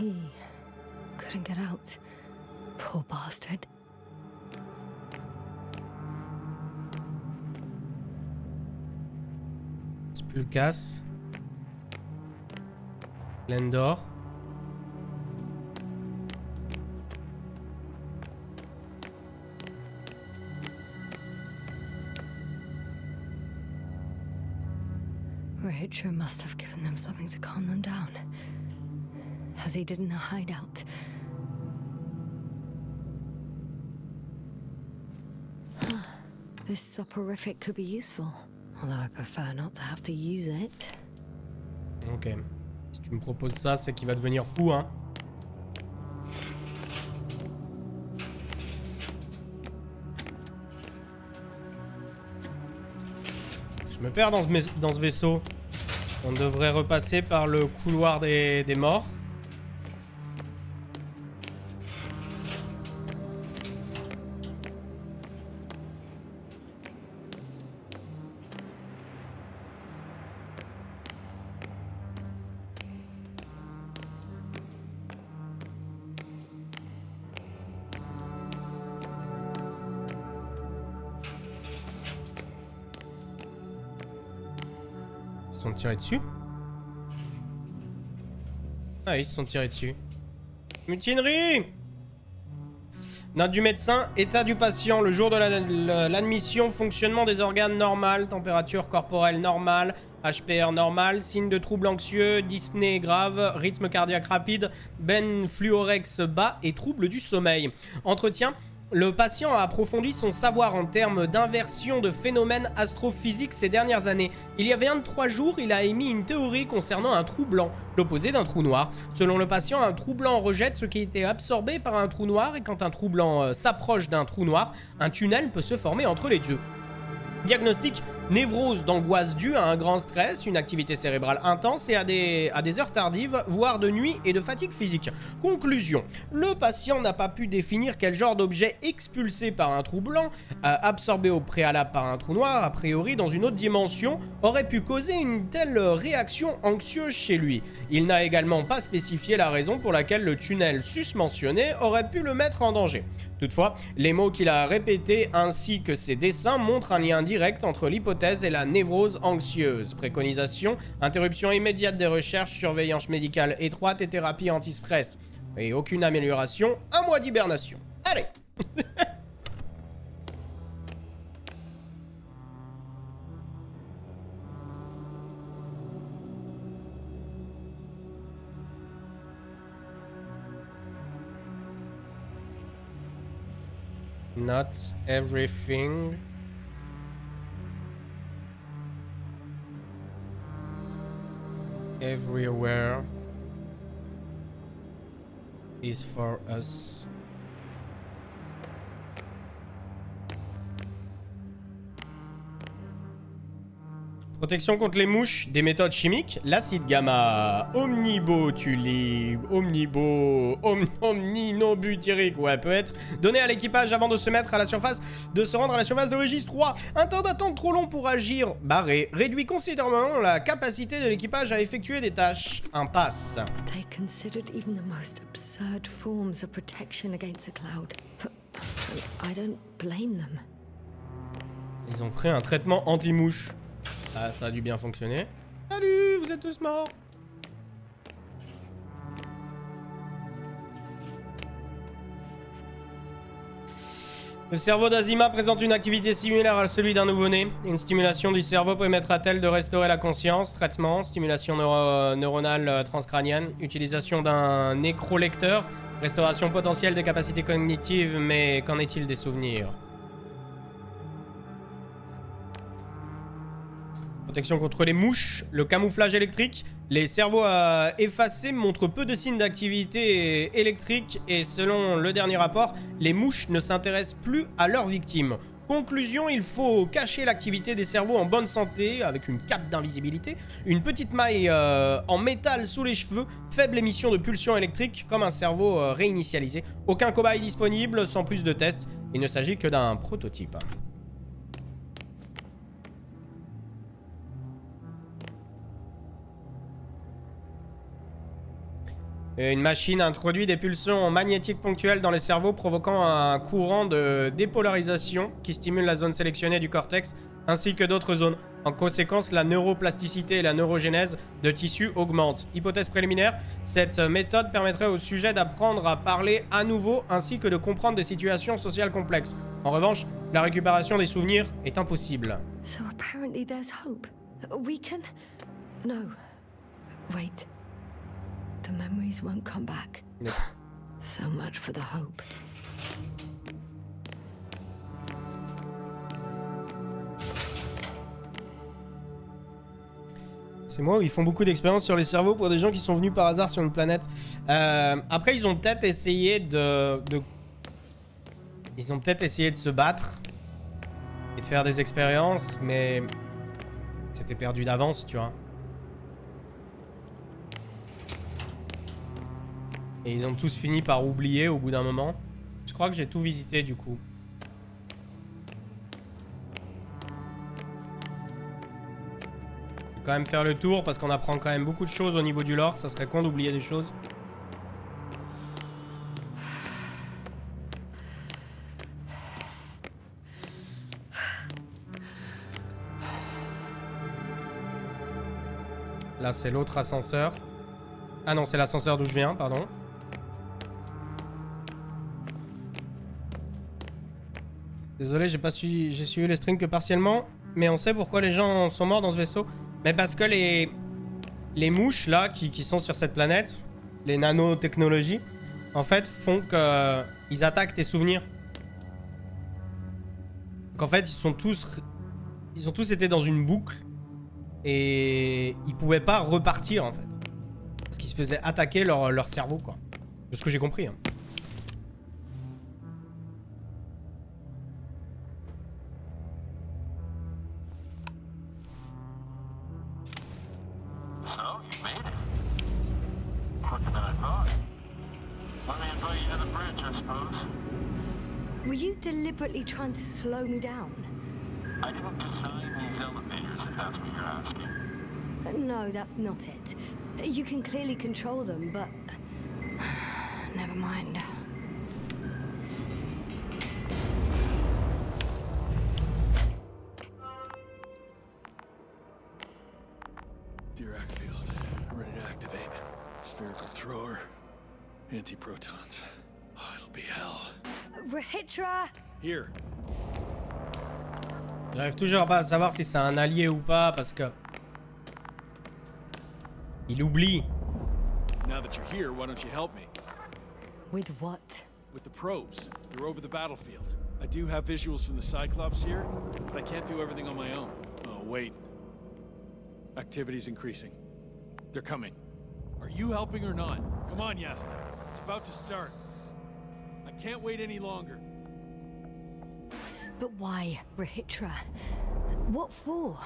B: He couldn't get out. Poor bastard.
A: Spulkas. Lendor.
B: Retro must have given them something to calm them down, as he did in the hideout. This soporific could be useful, although I prefer not to have to use it.
A: Ok. Si tu me proposes ça, c'est qu'il va devenir fou, hein. Je me perds dans ce vaisseau. On devrait repasser par le couloir des morts. Ils se sont tirés dessus? Ah, ils se sont tirés dessus. Mutinerie! Note du médecin, état du patient, le jour de l'admission, fonctionnement des organes normal, température corporelle normale, HPR normal, signe de trouble anxieux, dyspnée grave, rythme cardiaque rapide, fluorex bas et trouble du sommeil. Entretien. Le patient a approfondi son savoir en termes d'inversion de phénomènes astrophysiques ces dernières années. Il y a 23 jours, il a émis une théorie concernant un trou blanc, l'opposé d'un trou noir. Selon le patient, un trou blanc rejette ce qui a été absorbé par un trou noir, et quand un trou blanc s'approche d'un trou noir, un tunnel peut se former entre les deux. Diagnostic: névrose d'angoisse due à un grand stress, une activité cérébrale intense et à des heures tardives, voire de nuit, et de fatigue physique. Conclusion: le patient n'a pas pu définir quel genre d'objet expulsé par un trou blanc, absorbé au préalable par un trou noir, a priori dans une autre dimension, aurait pu causer une telle réaction anxieuse chez lui. Il n'a également pas spécifié la raison pour laquelle le tunnel susmentionné aurait pu le mettre en danger. Toutefois, les mots qu'il a répétés ainsi que ses dessins montrent un lien direct entre l'hypothèse et la névrose anxieuse. Préconisation: interruption immédiate des recherches, surveillance médicale étroite et thérapie anti-stress. Et aucune amélioration, un mois d'hibernation. Allez. Not everything everywhere is for us. Protection contre les mouches, des méthodes chimiques, l'acide gamma, omnibotulib, omninobutyrique, ouais, peut être donné à l'équipage avant de se rendre à la surface de Régis 3. Un temps d'attente trop long pour agir, barré, réduit considérablement la capacité de l'équipage à effectuer des tâches. Impasse.
B: They considered even the most absurd forms of protection against a cloud. But I don't blame them.
A: Ils ont pris un traitement anti-mouche. Ah, ça a dû bien fonctionner. Salut, vous êtes tous morts. Le cerveau d'Azima présente une activité similaire à celui d'un nouveau-né. Une stimulation du cerveau permettra-t-elle de restaurer la conscience? Traitement, stimulation neuronale transcrânienne, utilisation d'un nécrolecteur, restauration potentielle des capacités cognitives, mais qu'en est-il des souvenirs? Protection contre les mouches, le camouflage électrique. Les cerveaux effacés montrent peu de signes d'activité électrique et selon le dernier rapport, les mouches ne s'intéressent plus à leurs victimes. Conclusion, il faut cacher l'activité des cerveaux en bonne santé avec une cape d'invisibilité, une petite maille en métal sous les cheveux, faible émission de pulsions électriques comme un cerveau réinitialisé. Aucun cobaye disponible, sans plus de tests. Il ne s'agit que d'un prototype. Une machine introduit des pulsions magnétiques ponctuelles dans les cerveaux provoquant un courant de dépolarisation qui stimule la zone sélectionnée du cortex ainsi que d'autres zones. En conséquence, la neuroplasticité et la neurogénèse de tissus augmentent. Hypothèse préliminaire, cette méthode permettrait au sujet d'apprendre à parler à nouveau ainsi que de comprendre des situations sociales complexes. En revanche, la récupération des souvenirs est impossible.
B: So apparently there's hope. We can... No. Wait. The memories won't come back.
A: Nope.
B: So much for the hope.
A: C'est moi où ils font beaucoup d'expériences sur les cerveaux pour des gens qui sont venus par hasard sur une planète. Après, ils ont peut-être essayé Ils ont peut-être essayé de se battre et de faire des expériences, mais c'était perdu d'avance, tu vois. Et ils ont tous fini par oublier au bout d'un moment. Je crois que j'ai tout visité du coup. Je vais quand même faire le tour parce qu'on apprend quand même beaucoup de choses au niveau du lore. Ça serait con d'oublier des choses. Là c'est l'autre ascenseur. Ah non, c'est l'ascenseur d'où je viens, pardon. Désolé, j'ai suivi les streams que partiellement, mais on sait pourquoi les gens sont morts dans ce vaisseau. Mais parce que les mouches là qui sont sur cette planète, les nanotechnologies, en fait font que ils attaquent tes souvenirs. Donc en fait ils ont tous été dans une boucle et ils pouvaient pas repartir en fait. Parce qu'ils se faisaient attaquer leur cerveau quoi. De ce que j'ai compris hein.
B: Were you deliberately trying to slow me down?
E: I didn't design these elevators, if that's what you're asking.
B: No, that's not it. You can clearly control them, but... Never mind.
G: Dirac field, ready to activate. Spherical thrower, anti-protons. Oh, it'll be hell.
B: Rahitra!
G: Here.
A: J'arrive toujours pas à savoir si c'est un allié ou pas parce que... Il oublie.
G: Now that you're here, why don't you help me?
B: With what?
G: With the probes. They're over the battlefield. I do have visuals from the Cyclops here, but I can't do everything on my own. Oh, wait. Activity's increasing. They're coming. Are you helping or not? Come on, Yasna. It's about to start. I can't wait any longer.
B: But why, Rahitra? What for?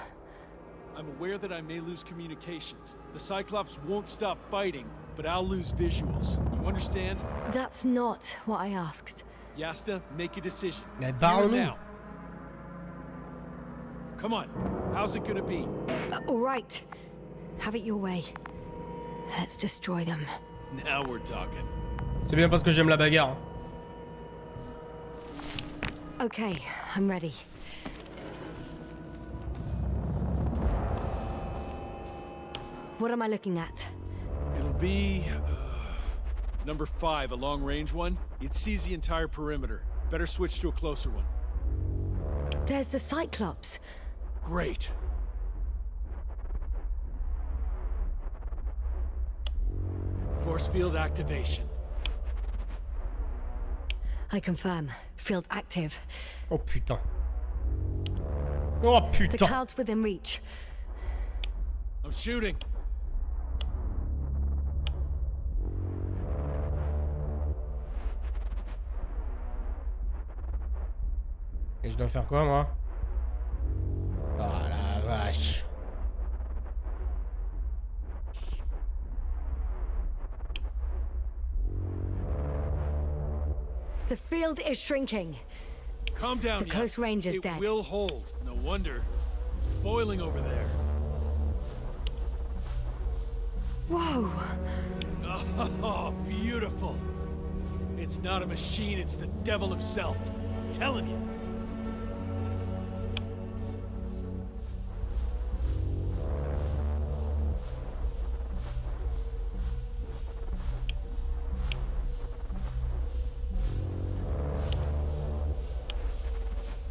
G: I'm aware that I may lose communications. The Cyclops won't stop fighting, but I'll lose visuals. You understand?
B: That's not what I asked.
G: Yasna, make a decision.
A: Mais
G: Here and
A: parle-nous.
G: now. Come on. How's it gonna be?
B: All right. Have it your way. Let's destroy them.
G: Now we're talking.
A: C'est bien parce que j'aime la bagarre.
B: Okay, I'm ready. What am I looking at?
G: It'll be... number 5, a long-range one. It sees the entire perimeter. Better switch to a closer one.
B: There's the Cyclops.
G: Great. Force field activation.
B: I confirm. Field active.
A: Oh putain. Oh
B: The
A: putain.
B: cloud's within reach.
G: I'm shooting.
A: Et je dois faire quoi, moi? Oh la vache.
B: The field is shrinking.
G: Calm down.
B: The close range is
G: it
B: dead.
G: Will hold. No wonder. It's boiling over there.
B: Whoa!
G: Oh, beautiful. It's not a machine, it's the devil himself. I'm telling you.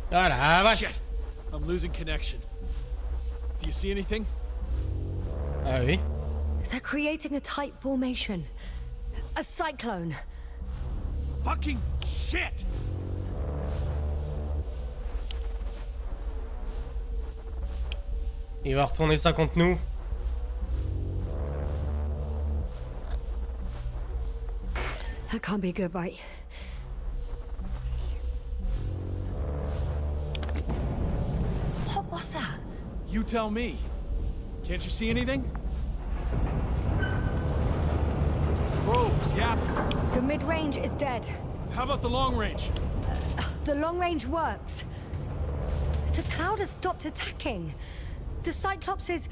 A: Ah la vache.
G: Shit. I'm losing connection. Do you see anything?
A: Ah oui.
B: They're creating a tight formation. A cyclone.
G: Fucking shit!
A: Il va retourner ça contre nous.
B: That can't be good, right? What was that?
G: You tell me. Can't you see anything? Probes, yeah.
B: The mid-range is dead.
G: How about the long range?
B: The long range works. The cloud has stopped attacking. The Cyclops is...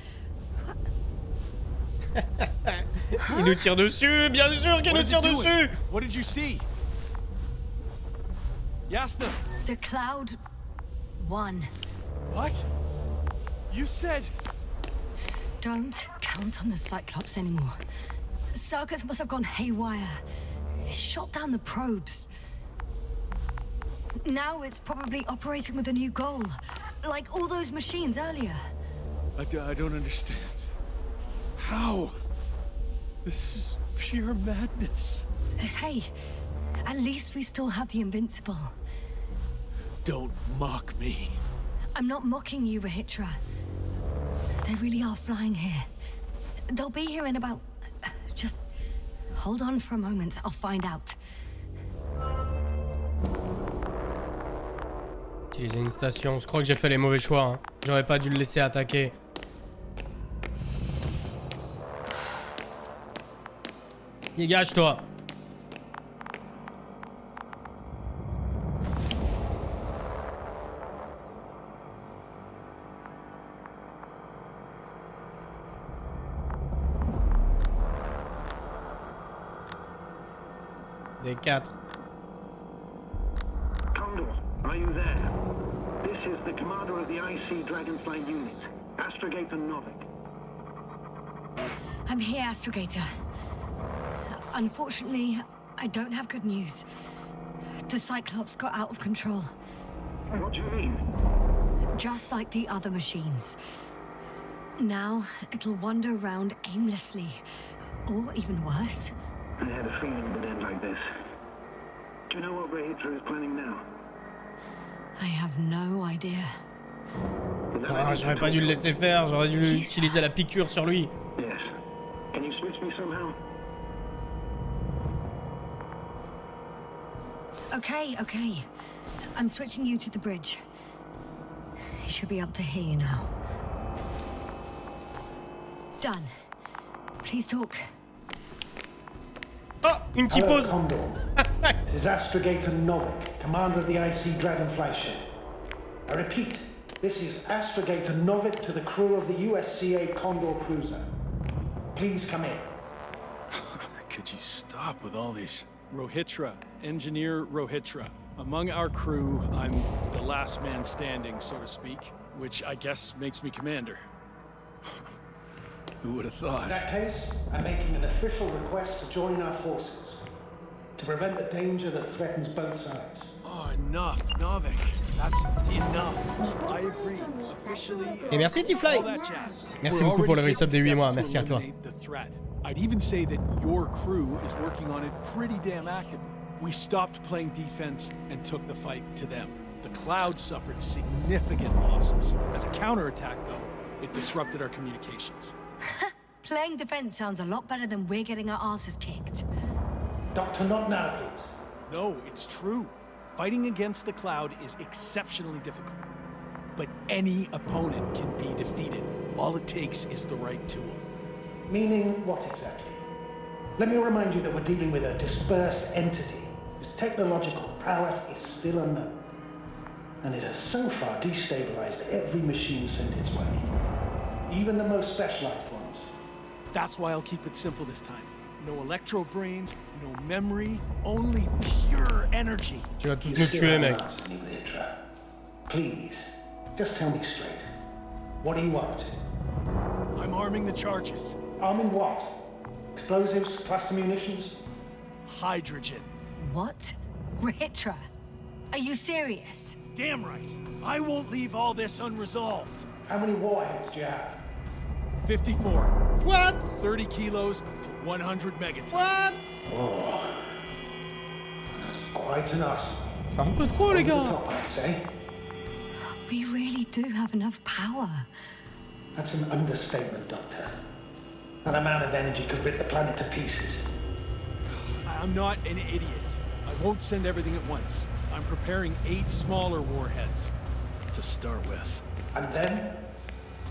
A: Il nous tire dessus, bien sûr qu'il nous tire dessus.
G: What did you see? Yasna.
B: The cloud won.
G: What? You said...
B: Don't count on the Cyclops anymore. The circuits must have gone haywire. It shot down the probes. Now it's probably operating with a new goal. Like all those machines earlier.
G: I don't understand. How? This is pure madness.
B: Hey, at least we still have the Invincible.
G: Don't mock me.
B: I'm not mocking you, Rahitra. They really are flying here. They'll be here in about... Just hold on for a moment, I'll find out.
A: Utiliser une station. Je crois que j'ai fait les mauvais choix. Hein. J'aurais pas dû le laisser attaquer. Dégage-toi. Des 4.
C: Condor, are you there? This is the commander of the IC Dragonfly unit, Astrogator Novik.
B: I'm here, Astrogator. Unfortunately, I don't have good news. The Cyclops got out of control.
C: What do you mean?
B: Just like the other machines. Now, it'll wander around aimlessly. Or even worse.
C: I had a feeling it would end like this. Do you know what Rahitra is planning now?
B: I have no idea.
A: Ah, j'aurais pas dû le laisser faire. J'aurais dû utiliser la piqûre sur lui.
C: Yes. Can you switch me somehow?
B: Okay. I'm switching you to the bridge. He should be able to hear you now. Done. Please talk.
A: Oh, une petite
C: Hello,
A: pause.
C: Condor. This is Astrogator Novik, commander of the IC Dragonfly ship. I repeat, this is Astrogator Novik to the crew of the USCA Condor cruiser. Please come in.
G: Could you stop with all these? Rohitra, Engineer Rohitra. Among our crew, I'm the last man standing, so to speak, which I guess makes me commander. Who would have thought?
C: In that case, I'm making an official request to join our forces, to prevent the danger that threatens both sides.
G: Oh, enough, Novik. That's enough. I agree. Officially.
A: Et merci T-Fly.
G: All that jazz.
A: Merci
G: We're
A: beaucoup pour le
G: already
A: resub des
G: taking
A: 8 mois,
G: steps
A: merci à
G: to
A: toi.
G: eliminate the threat. I'd even say that your crew is working on it pretty damn actively. We stopped playing defense and took the fight to them. The Cloud suffered significant losses. As a counterattack, though, it disrupted our communications.
B: Playing defense sounds a lot better than we're getting our asses kicked.
C: Doctor, not now, please.
G: No, it's true. Fighting against the Cloud is exceptionally difficult. But any opponent can be defeated. All it takes is the right tool.
C: Meaning what exactly? Let me remind you that we're dealing with a dispersed entity whose technological prowess is still unknown. And it has so far destabilized every machine sent its way. Even the most specialized ones.
G: That's why I'll keep it simple this time. No electro brains, no memory, only pure energy.
A: Tu vas tous nous tuer, mec.
C: Please, just tell me straight. What are you up to?
G: I'm arming the charges.
C: Arming what? Explosives, cluster munitions?
G: Hydrogen.
B: What? Ritra? Are you serious?
G: Damn right. I won't leave all this unresolved.
C: How many warheads do you have?
G: 54.
A: What?
G: 30 kilos to 100 megatons.
A: What?
C: Oh, that's quite an arsenal.
A: C'est un peu trop, les
C: Over the
A: gars.
C: top, I'd say.
B: We really do have enough power.
C: That's an understatement, Doctor. That amount of energy could rip the planet to pieces.
G: I'm not an idiot. I won't send everything at once. I'm preparing 8 smaller warheads to start with.
C: And then?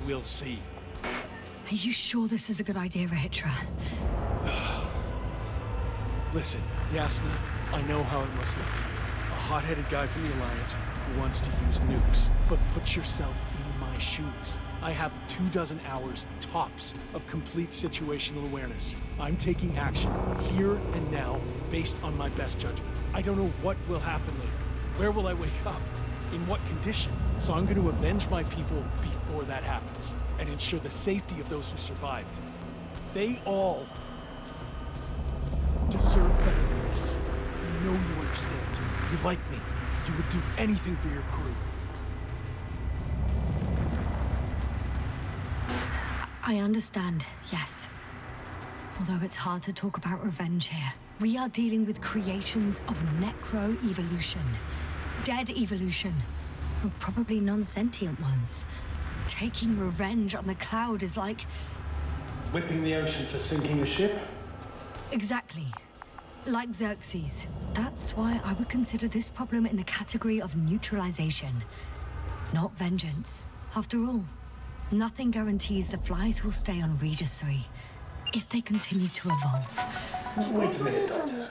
G: We'll see.
B: Are you sure this is a good idea, Ritra?
G: Listen, Yasna, I know how it must look to you. A hot-headed guy from the Alliance who wants to use nukes. But put yourself in my shoes. I have 24 hours tops of complete situational awareness. I'm taking action here and now based on my best judgment. I don't know what will happen later. Where will I wake up? In what condition? So I'm going to avenge my people before that happens and ensure the safety of those who survived. They all deserve better than this. I know you understand. You like me. You would do anything for your crew.
B: I understand, yes. Although it's hard to talk about revenge here. We are dealing with creations of necro-evolution. Dead evolution. Or probably non-sentient ones. Taking revenge on the Cloud is like...
C: Whipping the ocean for sinking a ship?
B: Exactly. Like Xerxes. That's why I would consider this problem in the category of neutralization. Not vengeance. After all, nothing guarantees the flies will stay on Regis 3 if they continue to evolve.
C: Wait a minute, Doctor.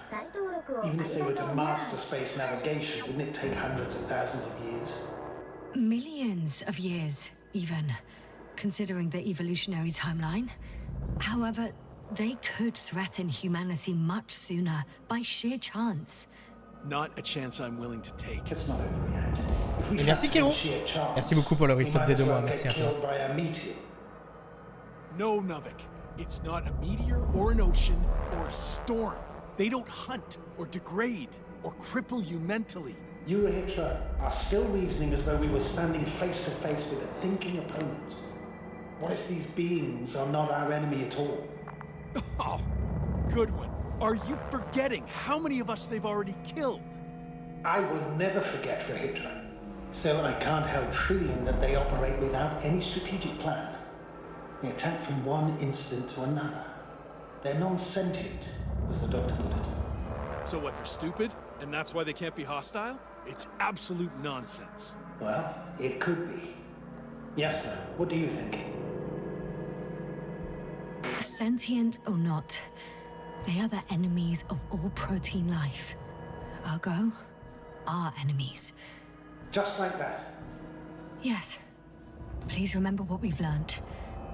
C: Even if they were to master space navigation, wouldn't it take hundreds of thousands of years?
B: Millions of years, even, considering the evolutionary timeline. However, they could threaten humanity much sooner by sheer chance.
G: Not a chance I'm willing to take.
C: Let's not overreact. If we
A: Et merci,
C: factor in
A: Kiro.
C: sheer chance,
A: Merci beaucoup pour le
C: we
A: resub
C: might
A: des
C: as
A: 2 mois,
C: well
A: merci
C: get
A: à toi.
C: killed by a meteor.
G: No, Novik. It's not a meteor or an ocean or a storm. They don't hunt or degrade or cripple you mentally.
C: You, Hitra, are still reasoning as though we were standing face to face with a thinking opponent. What if these beings are not our enemy at all?
G: Oh, good one. Are you forgetting how many of us they've already killed?
C: I will never forget Rahitra. Still, I can't help feeling that they operate without any strategic plan. They attack from one incident to another. They're non-sentient, as the doctor put it.
G: So what, they're stupid? And that's why they can't be hostile? It's absolute nonsense.
C: Well, it could be. Yes, sir. What do you think?
B: Sentient or not, they are the enemies of all protein life. Ergo, our enemies.
C: Just like that.
B: Yes. Please remember what we've learnt.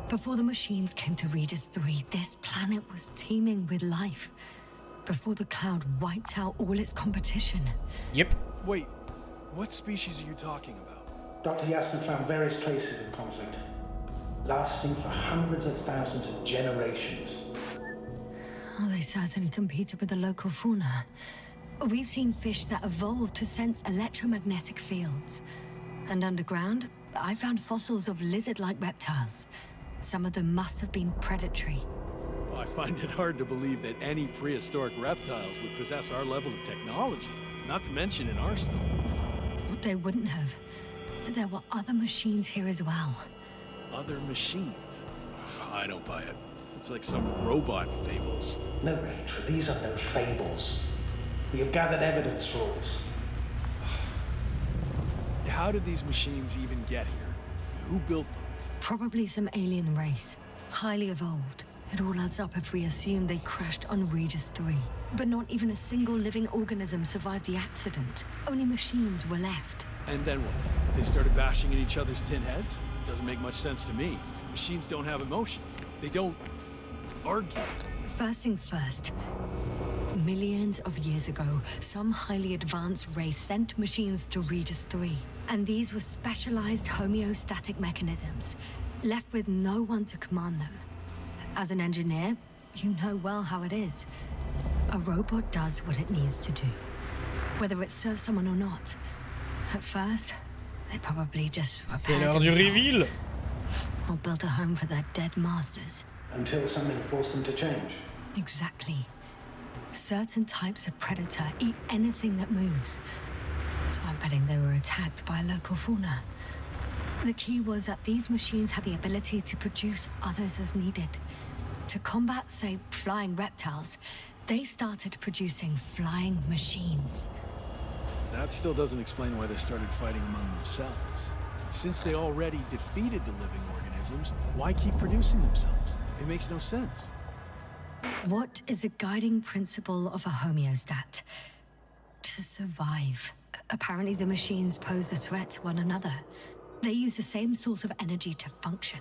B: Before the machines came to Regis 3, this planet was teeming with life. Before the Cloud wiped out all its competition.
A: Yep.
G: Wait, what species are you talking about?
C: Dr. Yasna found various traces of conflict, lasting for hundreds of thousands of generations.
B: Oh, they certainly competed with the local fauna. We've seen fish that evolved to sense electromagnetic fields. And underground, I found fossils of lizard-like reptiles. Some of them must have been predatory.
G: Well, I find it hard to believe that any prehistoric reptiles would possess our level of technology, not to mention an arsenal.
B: They wouldn't have. But there were other machines here as well.
G: Other machines? I don't buy it. It's like some robot fables.
C: No, Retro, these are no fables. We have gathered evidence for all this.
G: How did these machines even get here? Who built them?
B: Probably some alien race. Highly evolved. It all adds up if we assume they crashed on Regis 3. But not even a single living organism survived the accident. Only machines were left.
G: And then what? They started bashing in each other's tin heads? Doesn't make much sense to me. Machines don't have emotions. They don't argue.
B: First things first. Millions of years ago, some highly advanced race sent machines to Regis 3. And these were specialized homeostatic mechanisms, left with no one to command them. As an engineer, you know well how it is. A robot does what it needs to do, whether it serves someone or not. At first, they probably just
A: C'est
B: repaired
A: l'heure du
B: themselves,
A: reveal.
B: or built a home for their dead masters.
C: Until something forced them to change.
B: Exactly. Certain types of predator eat anything that moves. So I'm betting they were attacked by a local fauna. The key was that these machines had the ability to produce others as needed. To combat, say, flying reptiles, they started producing flying machines.
G: That still doesn't explain why they started fighting among themselves. Since they already defeated the living organisms, why keep producing themselves? It makes no sense.
B: What is a guiding principle of a homeostat? To survive. Apparently the machines pose a threat to one another. They use the same source of energy to function.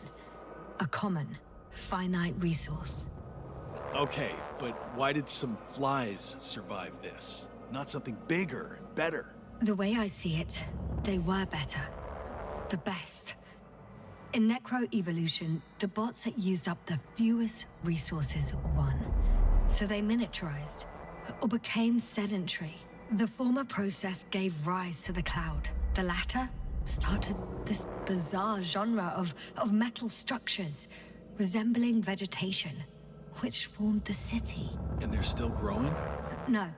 B: A common, finite resource.
G: Okay, but why did some flies survive this? Not something bigger and better.
B: The way I see it, they were better. The best. In necroevolution, the bots that used up the fewest resources won. So they miniaturized, or became sedentary. The former process gave rise to the cloud. The latter started this bizarre genre of metal structures, resembling vegetation, which formed the city.
G: And they're still growing?
B: No.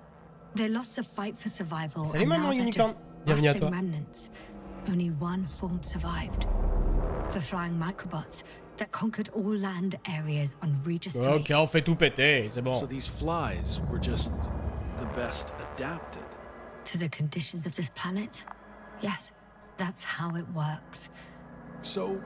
B: They lost the fight for survival,
A: Salut
B: and now
A: maman
B: they're
A: unicorn.
B: just
A: Bienvenue à
B: rusting
A: toi.
B: remnants. Only one form survived. The flying microbots that conquered all land areas on Regis 3.
A: Ok, on fait tout péter, c'est bon.
G: So these flies were just the best adapted.
B: To the conditions of this planet? Yes, that's how it works.
G: So,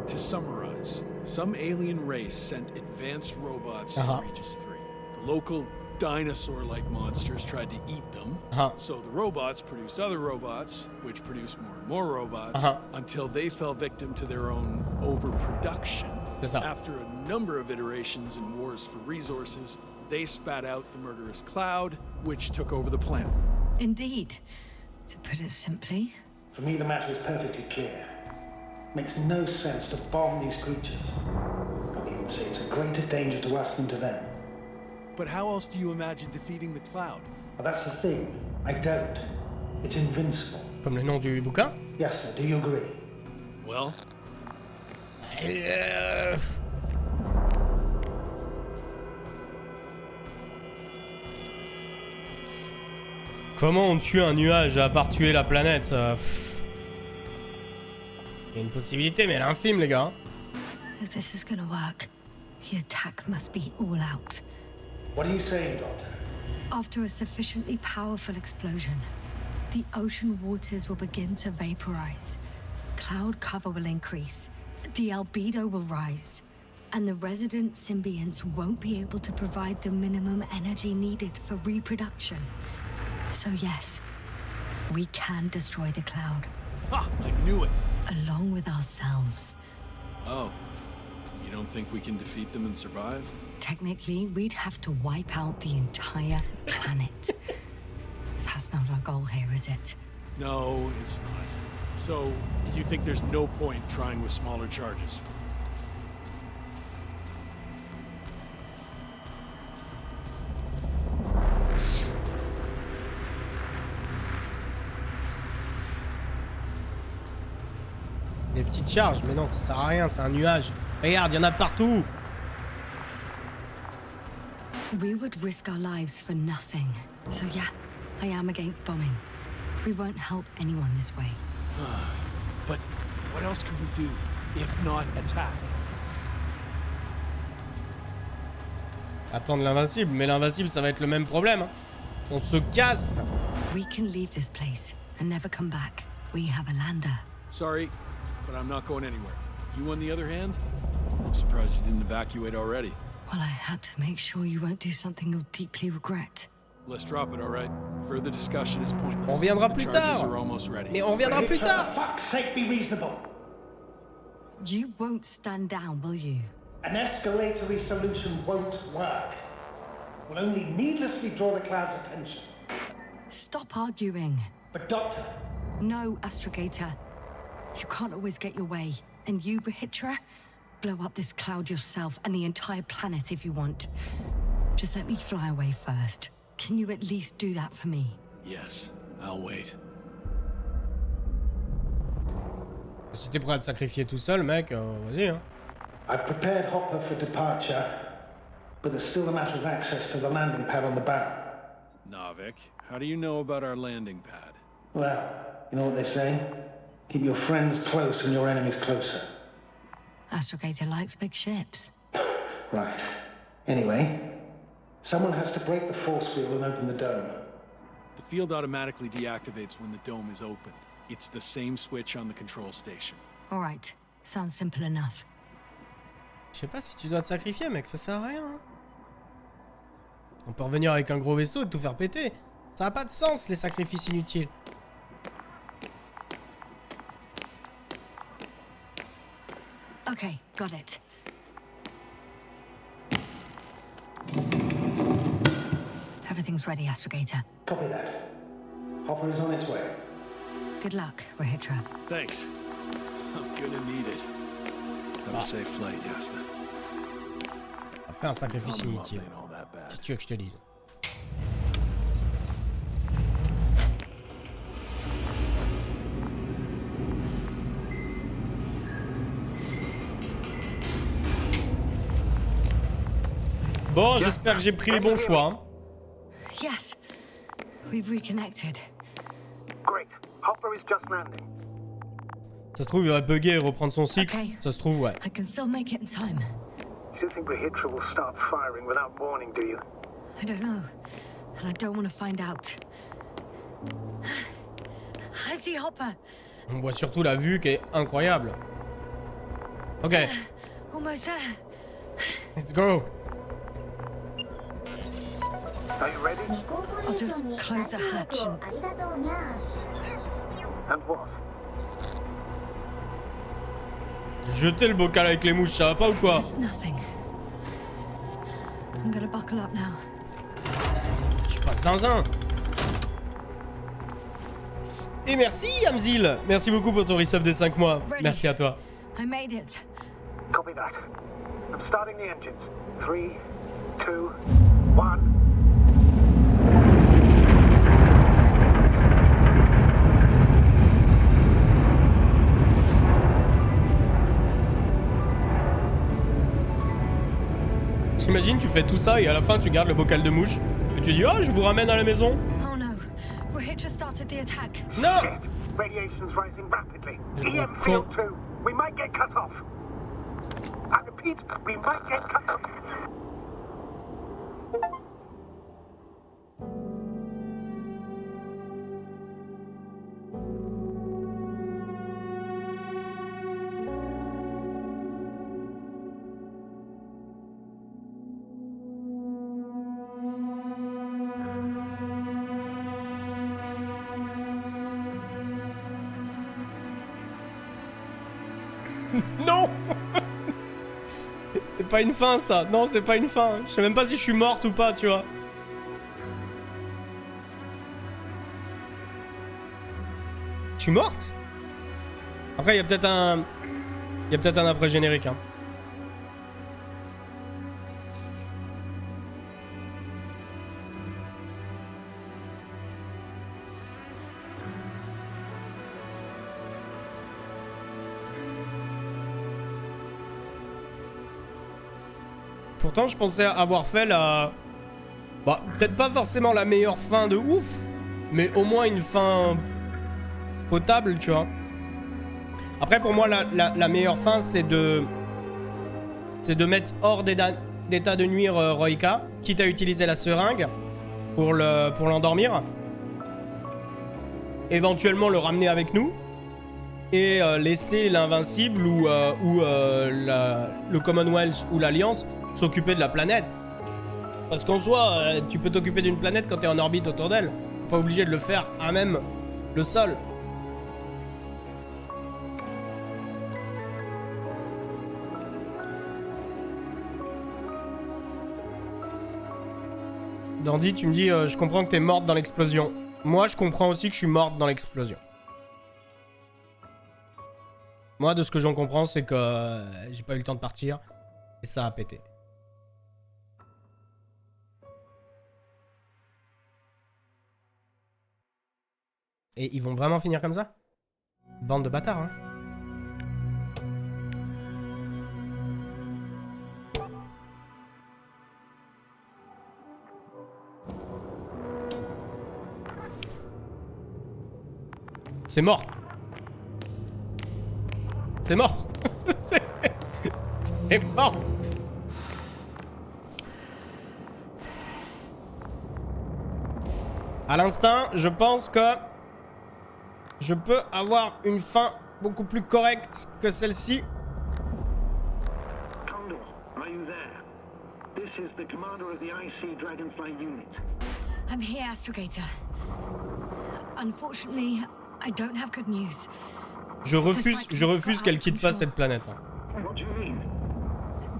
G: to summarize, some alien race sent advanced robots to Regis 3. The local dinosaur-like monsters tried to eat them, so the robots produced other robots, which produced more and more robots, until they fell victim to their own overproduction. After a number of iterations and wars for resources, they spat out the murderous cloud, which took over the planet.
B: Indeed. To put it simply...
C: For me, the matter is perfectly clear. Makes no sense to bomb these creatures. I'd even say it's a greater danger to us than to them.
G: But how else do you imagine defeating the cloud?
C: Well, that's the thing. I don't. It's invincible.
A: Comme le nom du bouquin?
C: Yes, sir. Do you agree?
G: Well...
A: Comment on tue un nuage à part tuer la planète? Il y a une possibilité, mais elle est infime, les gars.
B: If this is gonna work, the attack must be all out.
C: What are you saying, Doctor?
B: After a sufficiently powerful explosion, the ocean waters will begin to vaporize. Cloud cover will increase, the albedo will rise, and the resident symbionts won't be able to provide the minimum energy needed for reproduction. So yes, we can destroy the cloud.
G: Ha! I knew it!
B: Along with ourselves.
G: Oh. You don't think we can defeat them and survive?
B: Technically, we'd have to wipe out the entire planet. That's not our goal here, is it?
G: No, it's not. So, you think there's no point trying with smaller charges?
A: petite charge. Mais non, ça sert à rien, c'est un nuage. Regarde, il y en a de partout.
B: We would risk our lives for nothing. So yeah, I am against bombing. We won't help anyone this way.
G: But what else can we do if not attack?
A: Attendre l'invincible, mais l'invincible ça va être le même problème. Hein. On se casse.
B: We can leave this place and never come back. We have a lander.
G: Sorry, but I'm not going anywhere. You on the other hand? I'm surprised you didn't evacuate already.
B: Well, I had to make sure you won't do something you'll deeply regret.
G: Let's drop it, all right? Further discussion is pointless.
A: On reviendra
G: The
A: plus
G: charges
A: tard.
G: are almost ready.
A: Mais on reviendra plus tard.
I: For fuck's sake, be reasonable.
B: You won't stand down, will you?
I: An escalatory solution won't work. Will only needlessly draw the cloud's attention.
B: Stop arguing.
I: But Doctor,
B: No, Astrogator. You can't always get your way. And you, Rahitra, blow up this cloud yourself and the entire planet if you want. Just let me fly away first. Can you at least do that for me?
G: Yes, I'll wait.
A: Si t'es prêt à te sacrifier tout seul, mec, vas-y. Hein.
I: I've prepared Hopper for departure, but there's still a matter of access to the landing pad on the bow.
G: Navik, how do you know about our landing pad?
I: Well, you know what they say? Keep your friends close and your enemies closer.
B: Astrogator likes big ships.
I: Right. Anyway, someone has to break the force field and open the dome.
G: The field automatically deactivates when the dome is opened. It's the same switch on the control station.
B: All right. Sounds simple enough.
A: Je sais pas si tu dois te sacrifier, mec, ça sert à rien. Hein. On peut revenir avec un gros vaisseau et tout faire péter. Ça n'a pas de sens, les sacrifices inutiles.
B: Okay, got it. Everything's ready, Astrogator.
I: Copy that. Hopper is on its way.
B: Good luck, Rahitra.
G: Thanks. I'm gonna need it. Have a safe flight, Yasna.
A: On va faire un sacrifice inutile. Qu'est-ce que tu veux que je te dise? Bon, j'espère que j'ai pris les bons choix. Hein.
B: Yes, we've reconnected.
C: Great. Hopper is just landing.
A: Ça se trouve, il va bugger et reprendre son cycle.
B: Okay.
A: Ça se trouve, ouais.
B: I can still make it in time.
C: You think Rahitra will start firing without warning, do you?
B: I don't know, and I don't want to find out. I see Hopper.
A: On voit surtout la vue qui est incroyable. Ok,
B: Almost there.
A: let's go.
C: Are you ready?
B: I'll just close the hatch and...
C: And what?
A: Jeter le bocal avec les mouches, ça va pas ou quoi?
B: It's nothing. I'm gonna buckle up now.
A: Je suis pas zinzin. Et merci Amzil. Merci beaucoup pour ton resub des 5 mois.
B: Ready.
A: Merci à toi.
B: I made it.
C: Copy that. I'm starting the engines. 3, 2, 1.
A: T'imagines, tu fais tout ça et à la fin tu gardes le bocal de mouche et tu dis oh je vous ramène à la maison.
B: Oh no, Rahitra started the attack.
A: Non.
C: Shit! Radiation's rising rapidly.
A: Le
C: EM
A: gros
C: field
A: con.
C: 2. We might get cut off. I repeat, we might get cut off.
A: Non. C'est pas une fin ça. Non, c'est pas une fin. Je sais même pas si je suis morte ou pas, tu vois. Je suis morte? Après, il y a peut-être un... Il y a peut-être un après-générique, hein. pourtant, je pensais avoir fait la... Bah, peut-être pas forcément la meilleure fin de ouf, mais au moins une fin potable, tu vois. Après, pour moi, la meilleure fin, c'est de mettre hors d'état de nuire Roika, quitte à utiliser la seringue pour l'endormir. Éventuellement le ramener avec nous et laisser l'invincible ou le Commonwealth ou l'Alliance s'occuper de la planète. Parce qu'en soi, tu peux t'occuper d'une planète quand t'es en orbite autour d'elle. Pas obligé de le faire à même le sol. Dandy, tu me dis, je comprends que t'es morte dans l'explosion. Moi, je comprends aussi que je suis morte dans l'explosion. Moi, de ce que j'en comprends, c'est que j'ai pas eu le temps de partir et ça a pété. Et ils vont vraiment finir comme ça? Bande de bâtards, hein. C'est mort. C'est mort. C'est mort. À l'instinct, je pense que je peux avoir une fin beaucoup plus correcte que celle-ci.
C: Condor, are you there? This is the commander of the IC Dragonfly unit.
B: I'm here, Astrogator. Unfortunately, I don't have good news.
A: Je refuse qu'elle quitte pas cette planète.
C: What do you mean?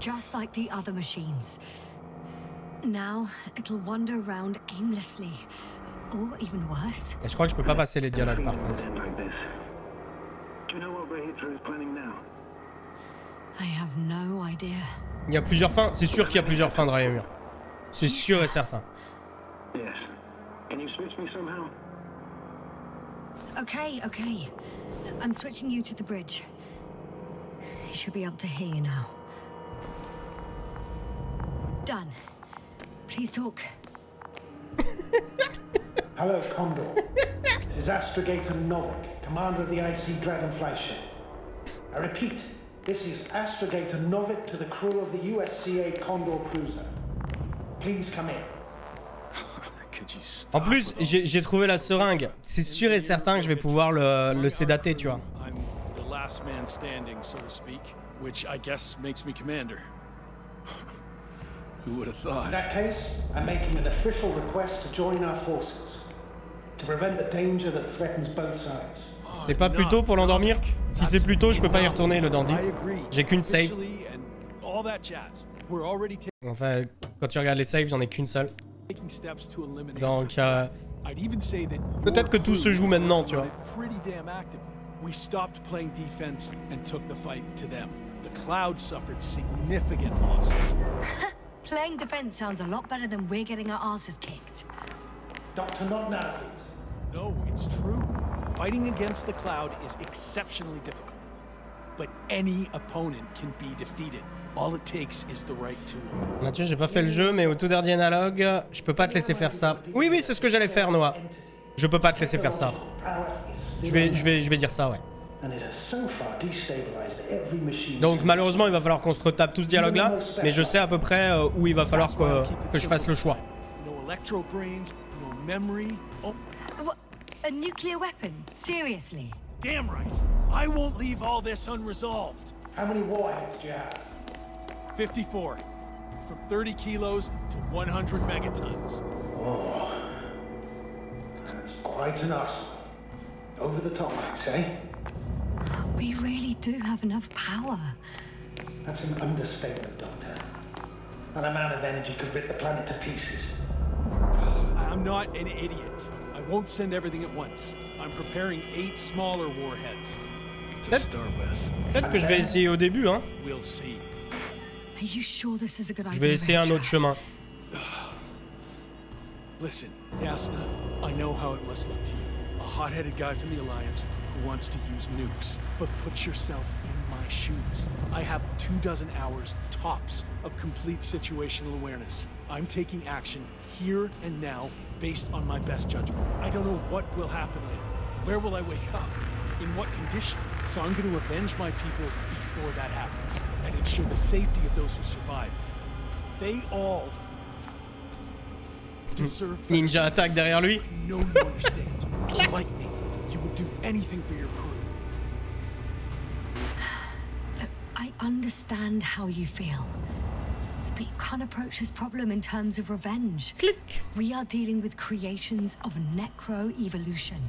B: Just like the other machines. Now, it'll wander around aimlessly. Or even worse.
A: Et je crois que je peux pas passer les dialogues par contre.
C: Do you know what Retro is planning now?
B: I have no idea.
A: Il y a plusieurs fins. C'est sûr qu'il y a plusieurs fins de Raymur. C'est sûr et certain.
C: Yes. Can you switch me somehow?
B: Okay. I'm switching you to the bridge. He should be able to hear you now. Done. Please talk.
I: Hello, Condor. This is Astrogator Novik, commander of the IC Dragonfly ship. I repeat, this is Astrogator Novik to the crew of the USCA Condor cruiser. Please come in.
A: En plus, j'ai trouvé la seringue. C'est sûr et certain que je vais pouvoir le sédater, tu vois.
G: I'm the last man standing, so to speak, which I guess makes me commander. Who would have thought?
I: In that case, I'm making an official request to join our forces, to prevent the danger that threatens both sides.
A: C'était pas plus tôt pour l'endormir? Si c'est plus tôt, je peux pas y retourner, le dandy. J'ai qu'une save. Enfin, quand tu regardes les saves, j'en ai qu'une seule. Donc, peut-être que tout se joue maintenant, tu vois.
G: We stopped playing defense and took the fight to them. The Cloud suffered significant losses.
B: Playing defense sounds a lot better than we're getting our asses kicked.
I: Doctor, not now, please.
G: No, it's true. Fighting against the Cloud is exceptionally difficult. But any opponent can be defeated. All it takes is the right tool.
A: Mathieu, j'ai pas fait le jeu, mais au tout dernier analogue, je peux pas te laisser faire ça. Oui, c'est ce que j'allais faire, Noah. Je peux pas te laisser faire ça. Je vais dire ça, ouais. Donc malheureusement, il va falloir qu'on se retape tout ce dialogue-là, mais je sais à peu près où il va falloir que je fasse le choix.
B: A nuclear weapon? Seriously?
G: Damn right. I won't leave all this unresolved.
I: How many warheads do you have?
G: 54. From 30 kilos to 100 megatons.
I: Oh. That's quite an arsenal. Over the top, I'd say.
B: We really do have enough power.
I: That's an understatement, Doctor. That amount of energy could rip the planet to pieces.
G: I'm not an idiot. I won't send everything at once. I'm preparing 8 smaller warheads to start with.
A: Peut-être que je vais essayer au début, hein.
G: We'll see.
B: Are you sure this is a good idea?
A: Je vais essayer un autre chemin.
G: Listen, Yasna, I know how it must look to you. A hot-headed guy from the Alliance wants to use nukes, but put yourself in my shoes. I have 24 hours tops of complete situational awareness. I'm taking action here and now based on my best judgment. I don't know what will happen later. Where will I wake up? In what condition? So I'm going to avenge my people before that happens and ensure the safety of those who survived. They all deserve better.
A: Ninja attaque derrière lui.
G: I know you understand. Like me, you would do anything for your crew.
B: Look, I understand how you feel. But you can't approach this problem in terms of revenge.
A: Click.
B: We are dealing with creations of necro-evolution.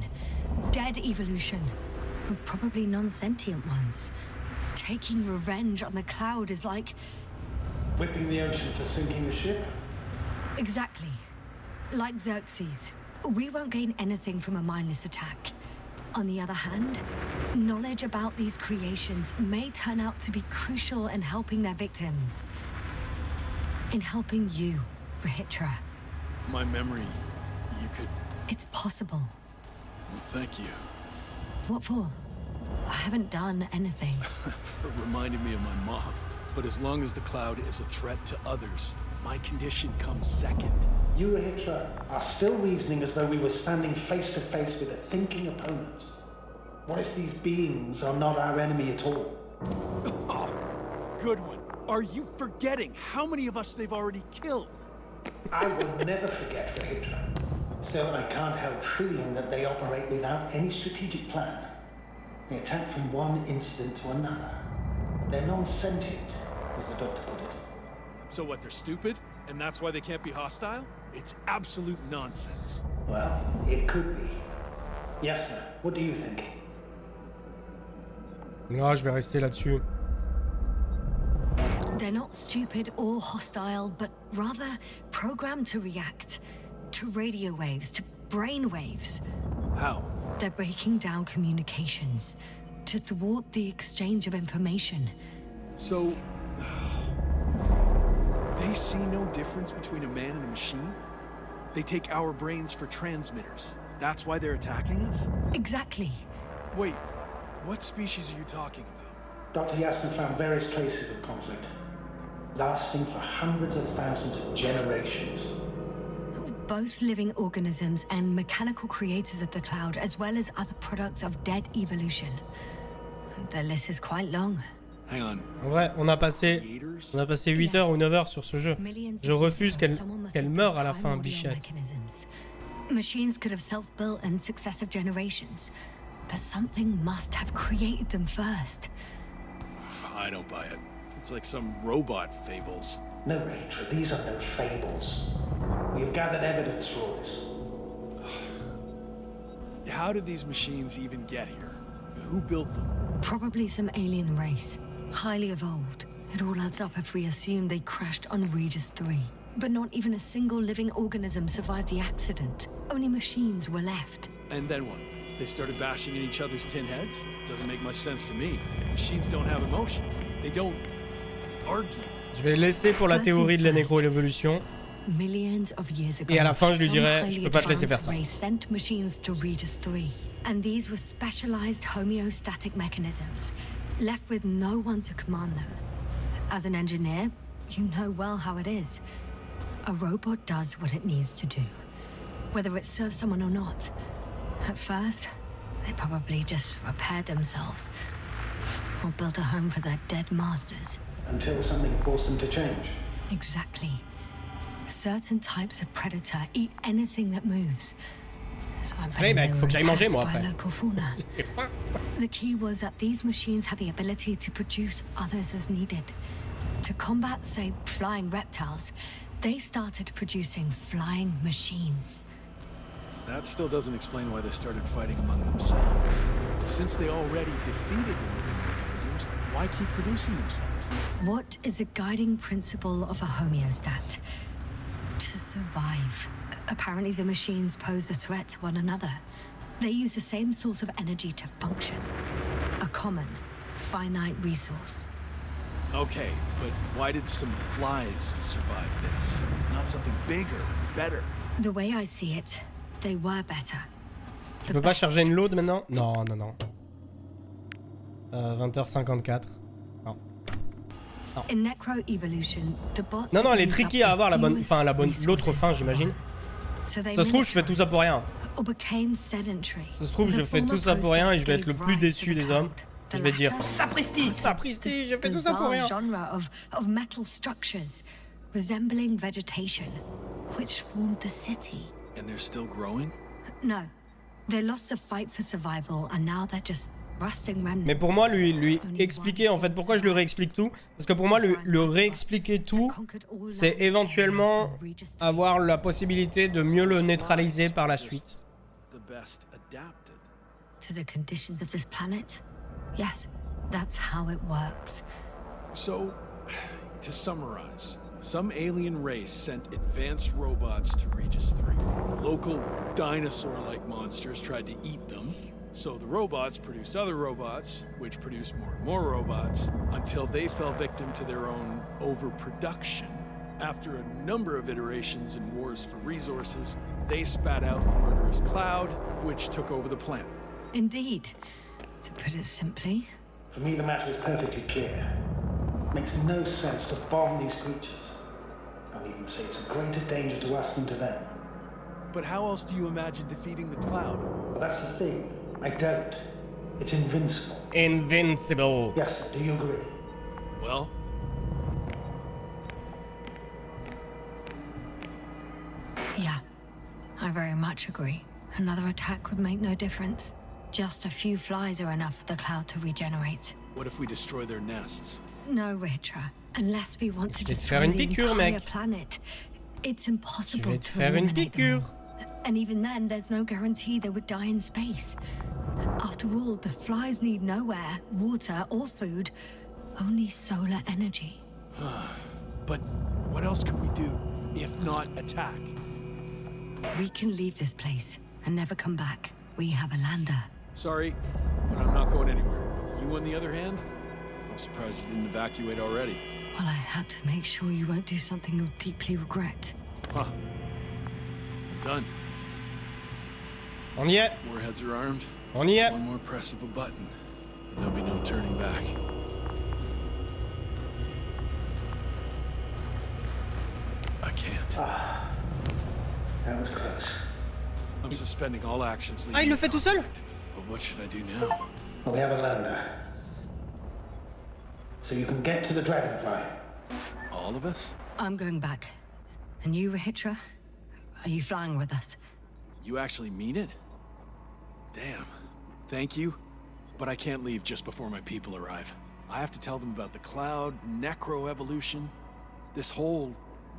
B: Dead evolution. And probably non-sentient ones. Taking revenge on the cloud is like...
I: Whipping the ocean for sinking a ship?
B: Exactly. Like Xerxes. We won't gain anything from a mindless attack. On the other hand, knowledge about these creations may turn out to be crucial in helping their victims. In helping you, Rahitra.
G: My memory, you could...
B: It's possible.
G: Well, thank you.
B: What for? I haven't done anything.
G: For reminding me of my mom. But as long as the cloud is a threat to others, my condition comes second.
I: You, Rahitra, are still reasoning as though we were standing face to face with a thinking opponent. What if these beings are not our enemy at all?
G: Oh, good one. Are you forgetting how many of us they've already killed?
I: I will never forget, Rahitra. Still, I can't help feeling that they operate without any strategic plan. They attack from one incident to another. They're non-sentient, as the doctor put it.
G: So what, they're stupid? And that's why they can't be hostile? It's absolute nonsense.
I: Well, it could be. Yes, sir. What do you think?
A: Non, je vais rester là-dessus.
B: They're not stupid or hostile, but rather programmed to react. To radio waves, to brain waves.
G: How?
B: They're breaking down communications. To thwart the exchange of information.
G: So... they see no difference between a man and a machine? They take our brains for transmitters. That's why they're attacking us?
B: Exactly.
G: Wait, what species are you talking about?
I: Dr. Yasna found various traces of conflict, lasting for hundreds of thousands of generations.
B: Both living organisms and mechanical creators of the cloud, as well as other products of dead evolution. The list is quite long.
G: Hang on.
A: En vrai, on a passé 8 heures ou 9 heures sur ce jeu. Je refuse qu'elle meure à la fin, bichette.
B: Machines could have self-built in successive generations, but something must have created them first.
G: I don't buy it. It's like some robot fables.
I: No, Rachel, these are no fables. We've gathered evidence for all this.
G: How did these machines even get here? Who built them?
B: Probably some alien race. Highly evolved. It all adds up if we assume they crashed on Regis 3. But not even a single living organism survived the accident. Only machines were left.
G: And then what? They started bashing in each other's tin heads? Doesn't make much sense to me. Machines don't have emotion. They don't argue.
A: Je vais laisser pour la théorie de la nécroévolution. Et à la fin, je lui dirai, je peux pas te laisser faire ça.
B: Sent machines to Regis 3, and these were specialized homeostatic mechanisms, left with no one to command them. As an engineer, you know well how it is. A robot does what it needs to do, whether it serves someone or not. At first, they probably just repaired themselves, or built a home for their dead masters.
I: Until something forced them to change.
B: Exactly. Certain types of predator eat anything that moves. So I'm betting they were attacked by local fauna. The key was that these machines had the ability to produce others as needed. To combat, say, flying reptiles, they started producing flying machines.
G: That still doesn't explain why they started fighting among themselves. Since they already defeated the living organisms, why keep producing themselves?
B: What is a guiding principle of a homeostat? To survive. Apparently the machines pose a threat to one another. They use the same source of energy to function. A common, finite resource.
G: Okay, but why did some flies survive this? Not something bigger, better.
B: The way I see it, they were better.
A: Tu peux pas charger une load maintenant? Non, non, non. 20h54. Non.
B: In Necro Evolution, the bots
A: Non, elle est
B: use
A: tricky
B: up
A: à avoir,
B: the
A: la bonne,
B: fewest
A: enfin l'autre
B: resources
A: fin, j'imagine.
B: So they
A: Ça se trouve, je fais tout ça pour rien.
B: or became sedentary.
A: Ça se trouve, je
B: The
A: fais tout
B: former
A: ça pour rien et je vais être le
B: process
A: plus
B: gave
A: déçu
B: rise to
A: des
B: the
A: hommes.
B: cloud.
A: Je vais dire
B: Sapristi,
A: sapristi, j'ai fait tout ça pour rien.
B: genre of metal structures resembling vegetation, which formed the city.
G: And they're still growing?
B: No, they lost the fight for survival, and now they're just rusting remnants.
A: Mais pour moi, lui expliquer, en fait, pourquoi je lui réexplique tout? Parce que pour moi, le réexpliquer tout, c'est éventuellement avoir la possibilité de mieux le neutraliser par la suite.
G: The best adapted.
B: To the conditions of this planet? Yes, that's how it works.
G: So, to summarize, some alien race sent advanced robots to Regis 3. The local dinosaur-like monsters tried to eat them, so the robots produced other robots, which produced more and more robots, until they fell victim to their own overproduction. After a number of iterations and wars for resources, they spat out the murderous cloud, which took over the planet.
B: Indeed. To put it simply,
I: For me, the matter is perfectly clear. It makes no sense to bomb these creatures. I'll even say it's a greater danger to us than to them.
G: But how else do you imagine defeating the cloud?
I: But that's the thing. I don't. It's invincible.
A: Invincible.
I: Yes, sir. Do you agree?
G: Well,
B: yeah, I very much agree. Another attack would make no difference. Just a few flies are enough for the cloud to regenerate.
G: what if we destroy their nests?
B: No, Ritra. Unless we want to
A: Je vais te
B: destroy
A: faire une
B: the
A: piqûre,
B: entire
A: mec.
B: planet, it's
A: Je
B: impossible
A: vais te
B: to
A: faire une
B: eliminate them
A: piqûre.
B: all. And even then, there's no guarantee they would die in space. After all, the flies need no air, water, or food, only solar energy.
G: But what else can we do, if not attack?
B: We can leave this place and never come back. We have a lander.
G: Sorry, but I'm not going anywhere. You, on the other hand? I'm surprised you didn't evacuate already.
B: Well, I had to make sure you won't do something you'll deeply regret.
G: Huh. Done.
A: On y est.
G: Warheads are armed.
A: On y est.
G: One more press of a button, and there'll be no turning back. I can't.
I: That was close.
G: I'm suspending all actions.
A: Ah, il le fait tout seul?
G: But what should I do now?
I: Well, we have a lander. So you can get to the Dragonfly.
G: All of us?
B: I'm going back. And you, Rahitra? Are you flying with us?
G: You actually mean it? Damn. Thank you. But I can't leave just before my people arrive. I have to tell them about the cloud, necroevolution, this whole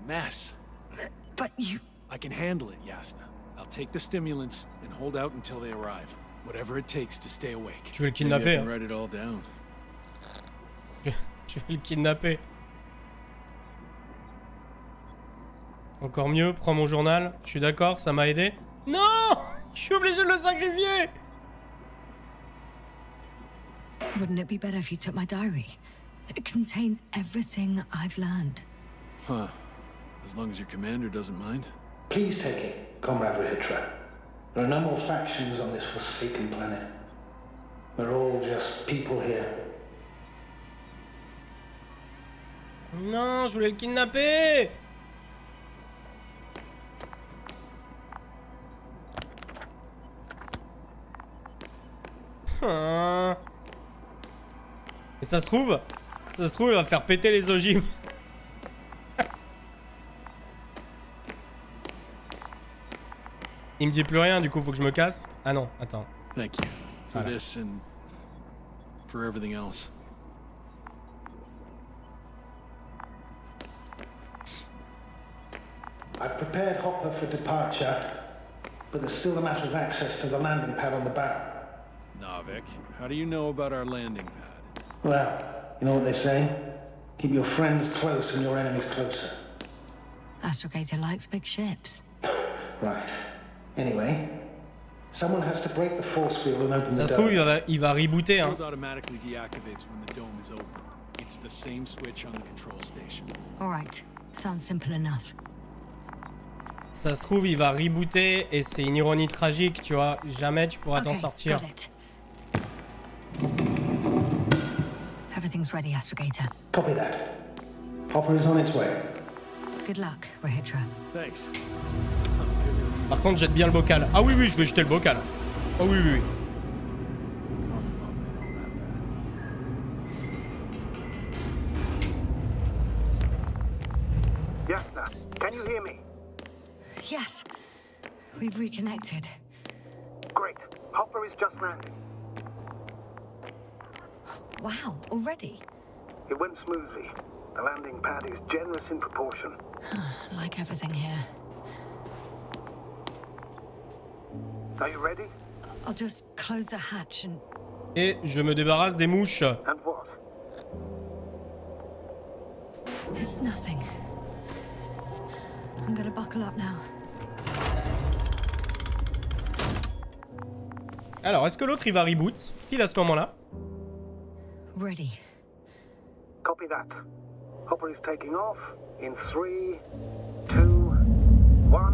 G: mess.
B: But you...
G: I can handle it, Yasna. I'll take the stimulants and hold out until they arrive. Whatever it takes to stay awake.
A: Tu veux le
G: Maybe I
A: kidnapper,
G: can
A: hein.
G: write it all down.
A: Je vais le kidnapper. Encore mieux, prends mon journal. Je suis d'accord, ça m'a aidé. Non! Je suis obligé de le sacrifier!
B: Wouldn't it be better if you took my diary? It contains everything I've learned.
G: Huh. As long as your commander doesn't mind.
I: Please take it, Comrade Rahitra. There are no more factions on this forsaken planet. We're all just people here.
A: Non, je voulais le kidnapper! Et ça se trouve, il va faire péter les ogives. Il me dit plus rien, du coup faut que je me casse. Ah non, attends.
G: Thank you for
A: Voilà.
G: this and for everything else.
I: I've prepared Hopper for departure, but there's still a matter of access to the landing pad on the bow.
G: Navik, how do you know about our landing pad?
I: Well, you know what they say? Keep your friends close and your enemies closer.
B: Astrogator likes big ships.
I: Right. Anyway, someone has to break the force field and open
A: Ça
I: the
A: se trouve,
I: door.
A: il va rebooter, hein.
G: It automatically deactivates when the dome is open. It's the same switch on the control station.
B: All right. Sounds simple enough.
A: Ça se trouve, il va rebooter et c'est une ironie tragique, tu vois. Jamais tu pourras t'en
B: Okay,
A: sortir.
B: got it. Everything's ready, Astrogator.
I: Copy that. Hopper is on its way.
B: Good luck, Retro.
G: Thanks.
A: Par contre, jette bien le bocal. Ah oui, oui, je vais jeter le bocal. Oh oui, oui, oui.
C: Yasna, can you hear me?
B: Yes, we've reconnected.
C: Great. Hopper is just landing.
B: Wow, already?
C: It went smoothly. The landing pad is generous in proportion.
B: Like everything here.
C: Are you ready?
B: I'll just close the hatch and...
A: Et je me débarrasse des mouches.
C: And what?
B: It's nothing. I'm gonna buckle up now.
A: Alors, est-ce que l'autre il va reboot pile à ce moment-là?
B: Ready.
C: Copy that. Hopper is taking off in 3, 2, 1.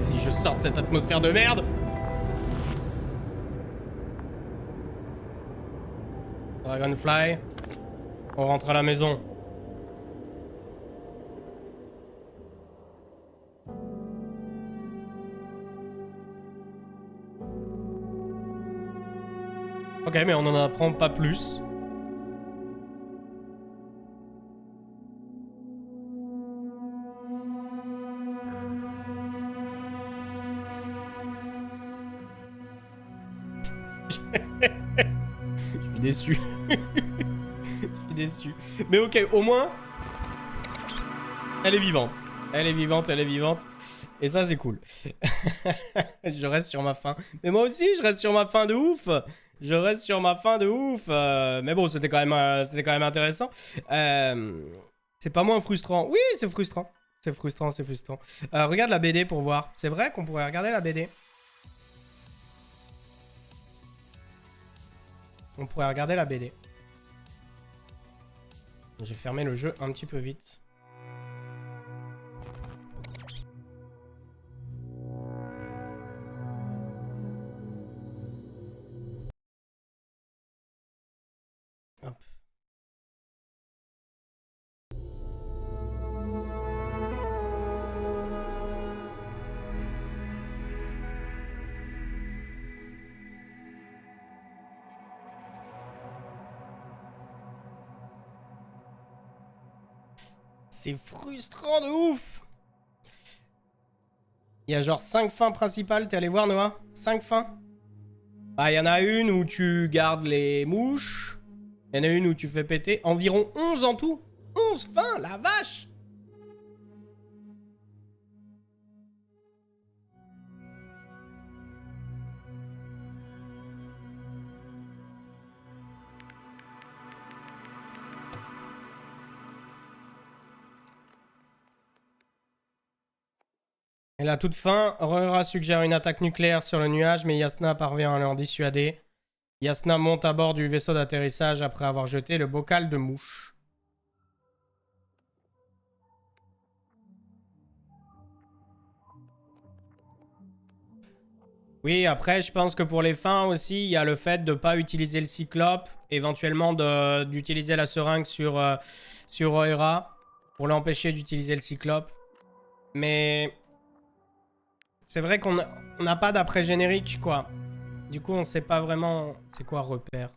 A: Si je sors de cette atmosphère de merde. Dragonfly. On rentre à la maison. Ok, mais on n'en apprend pas plus. Je suis déçu. Je suis déçu. Mais ok, au moins... Elle est vivante. Elle est vivante, elle est vivante. Et ça, c'est cool. Je reste sur ma faim. Mais moi aussi, je reste sur ma faim de ouf. Je reste sur ma faim de ouf. Mais bon, c'était quand même intéressant. C'est pas moins frustrant. Oui, c'est frustrant. C'est frustrant, c'est frustrant. Regarde la BD pour voir. C'est vrai qu'on pourrait regarder la BD. On pourrait regarder la BD. J'ai fermé le jeu un petit peu vite. Hop. C'est frustrant de ouf. Il y a genre 5 fins principales. T'es allé voir, Noah? 5 fins. Bah, il y en a une où tu gardes les mouches. Il y en a une où tu fais péter. Environ 11 en tout. 11 fins, la vache. Et la toute fin, Rera suggère une attaque nucléaire sur le nuage, mais Yasna parvient à l'en dissuader. Yasna monte à bord du vaisseau d'atterrissage après avoir jeté le bocal de mouche. Oui, après, je pense que pour les fins aussi, il y a le fait de ne pas utiliser le cyclope, éventuellement d'utiliser la seringue sur Rera pour l'empêcher d'utiliser le cyclope. Mais... c'est vrai qu'on n'a pas d'après-générique, quoi. Du coup, on sait pas vraiment... c'est quoi repère?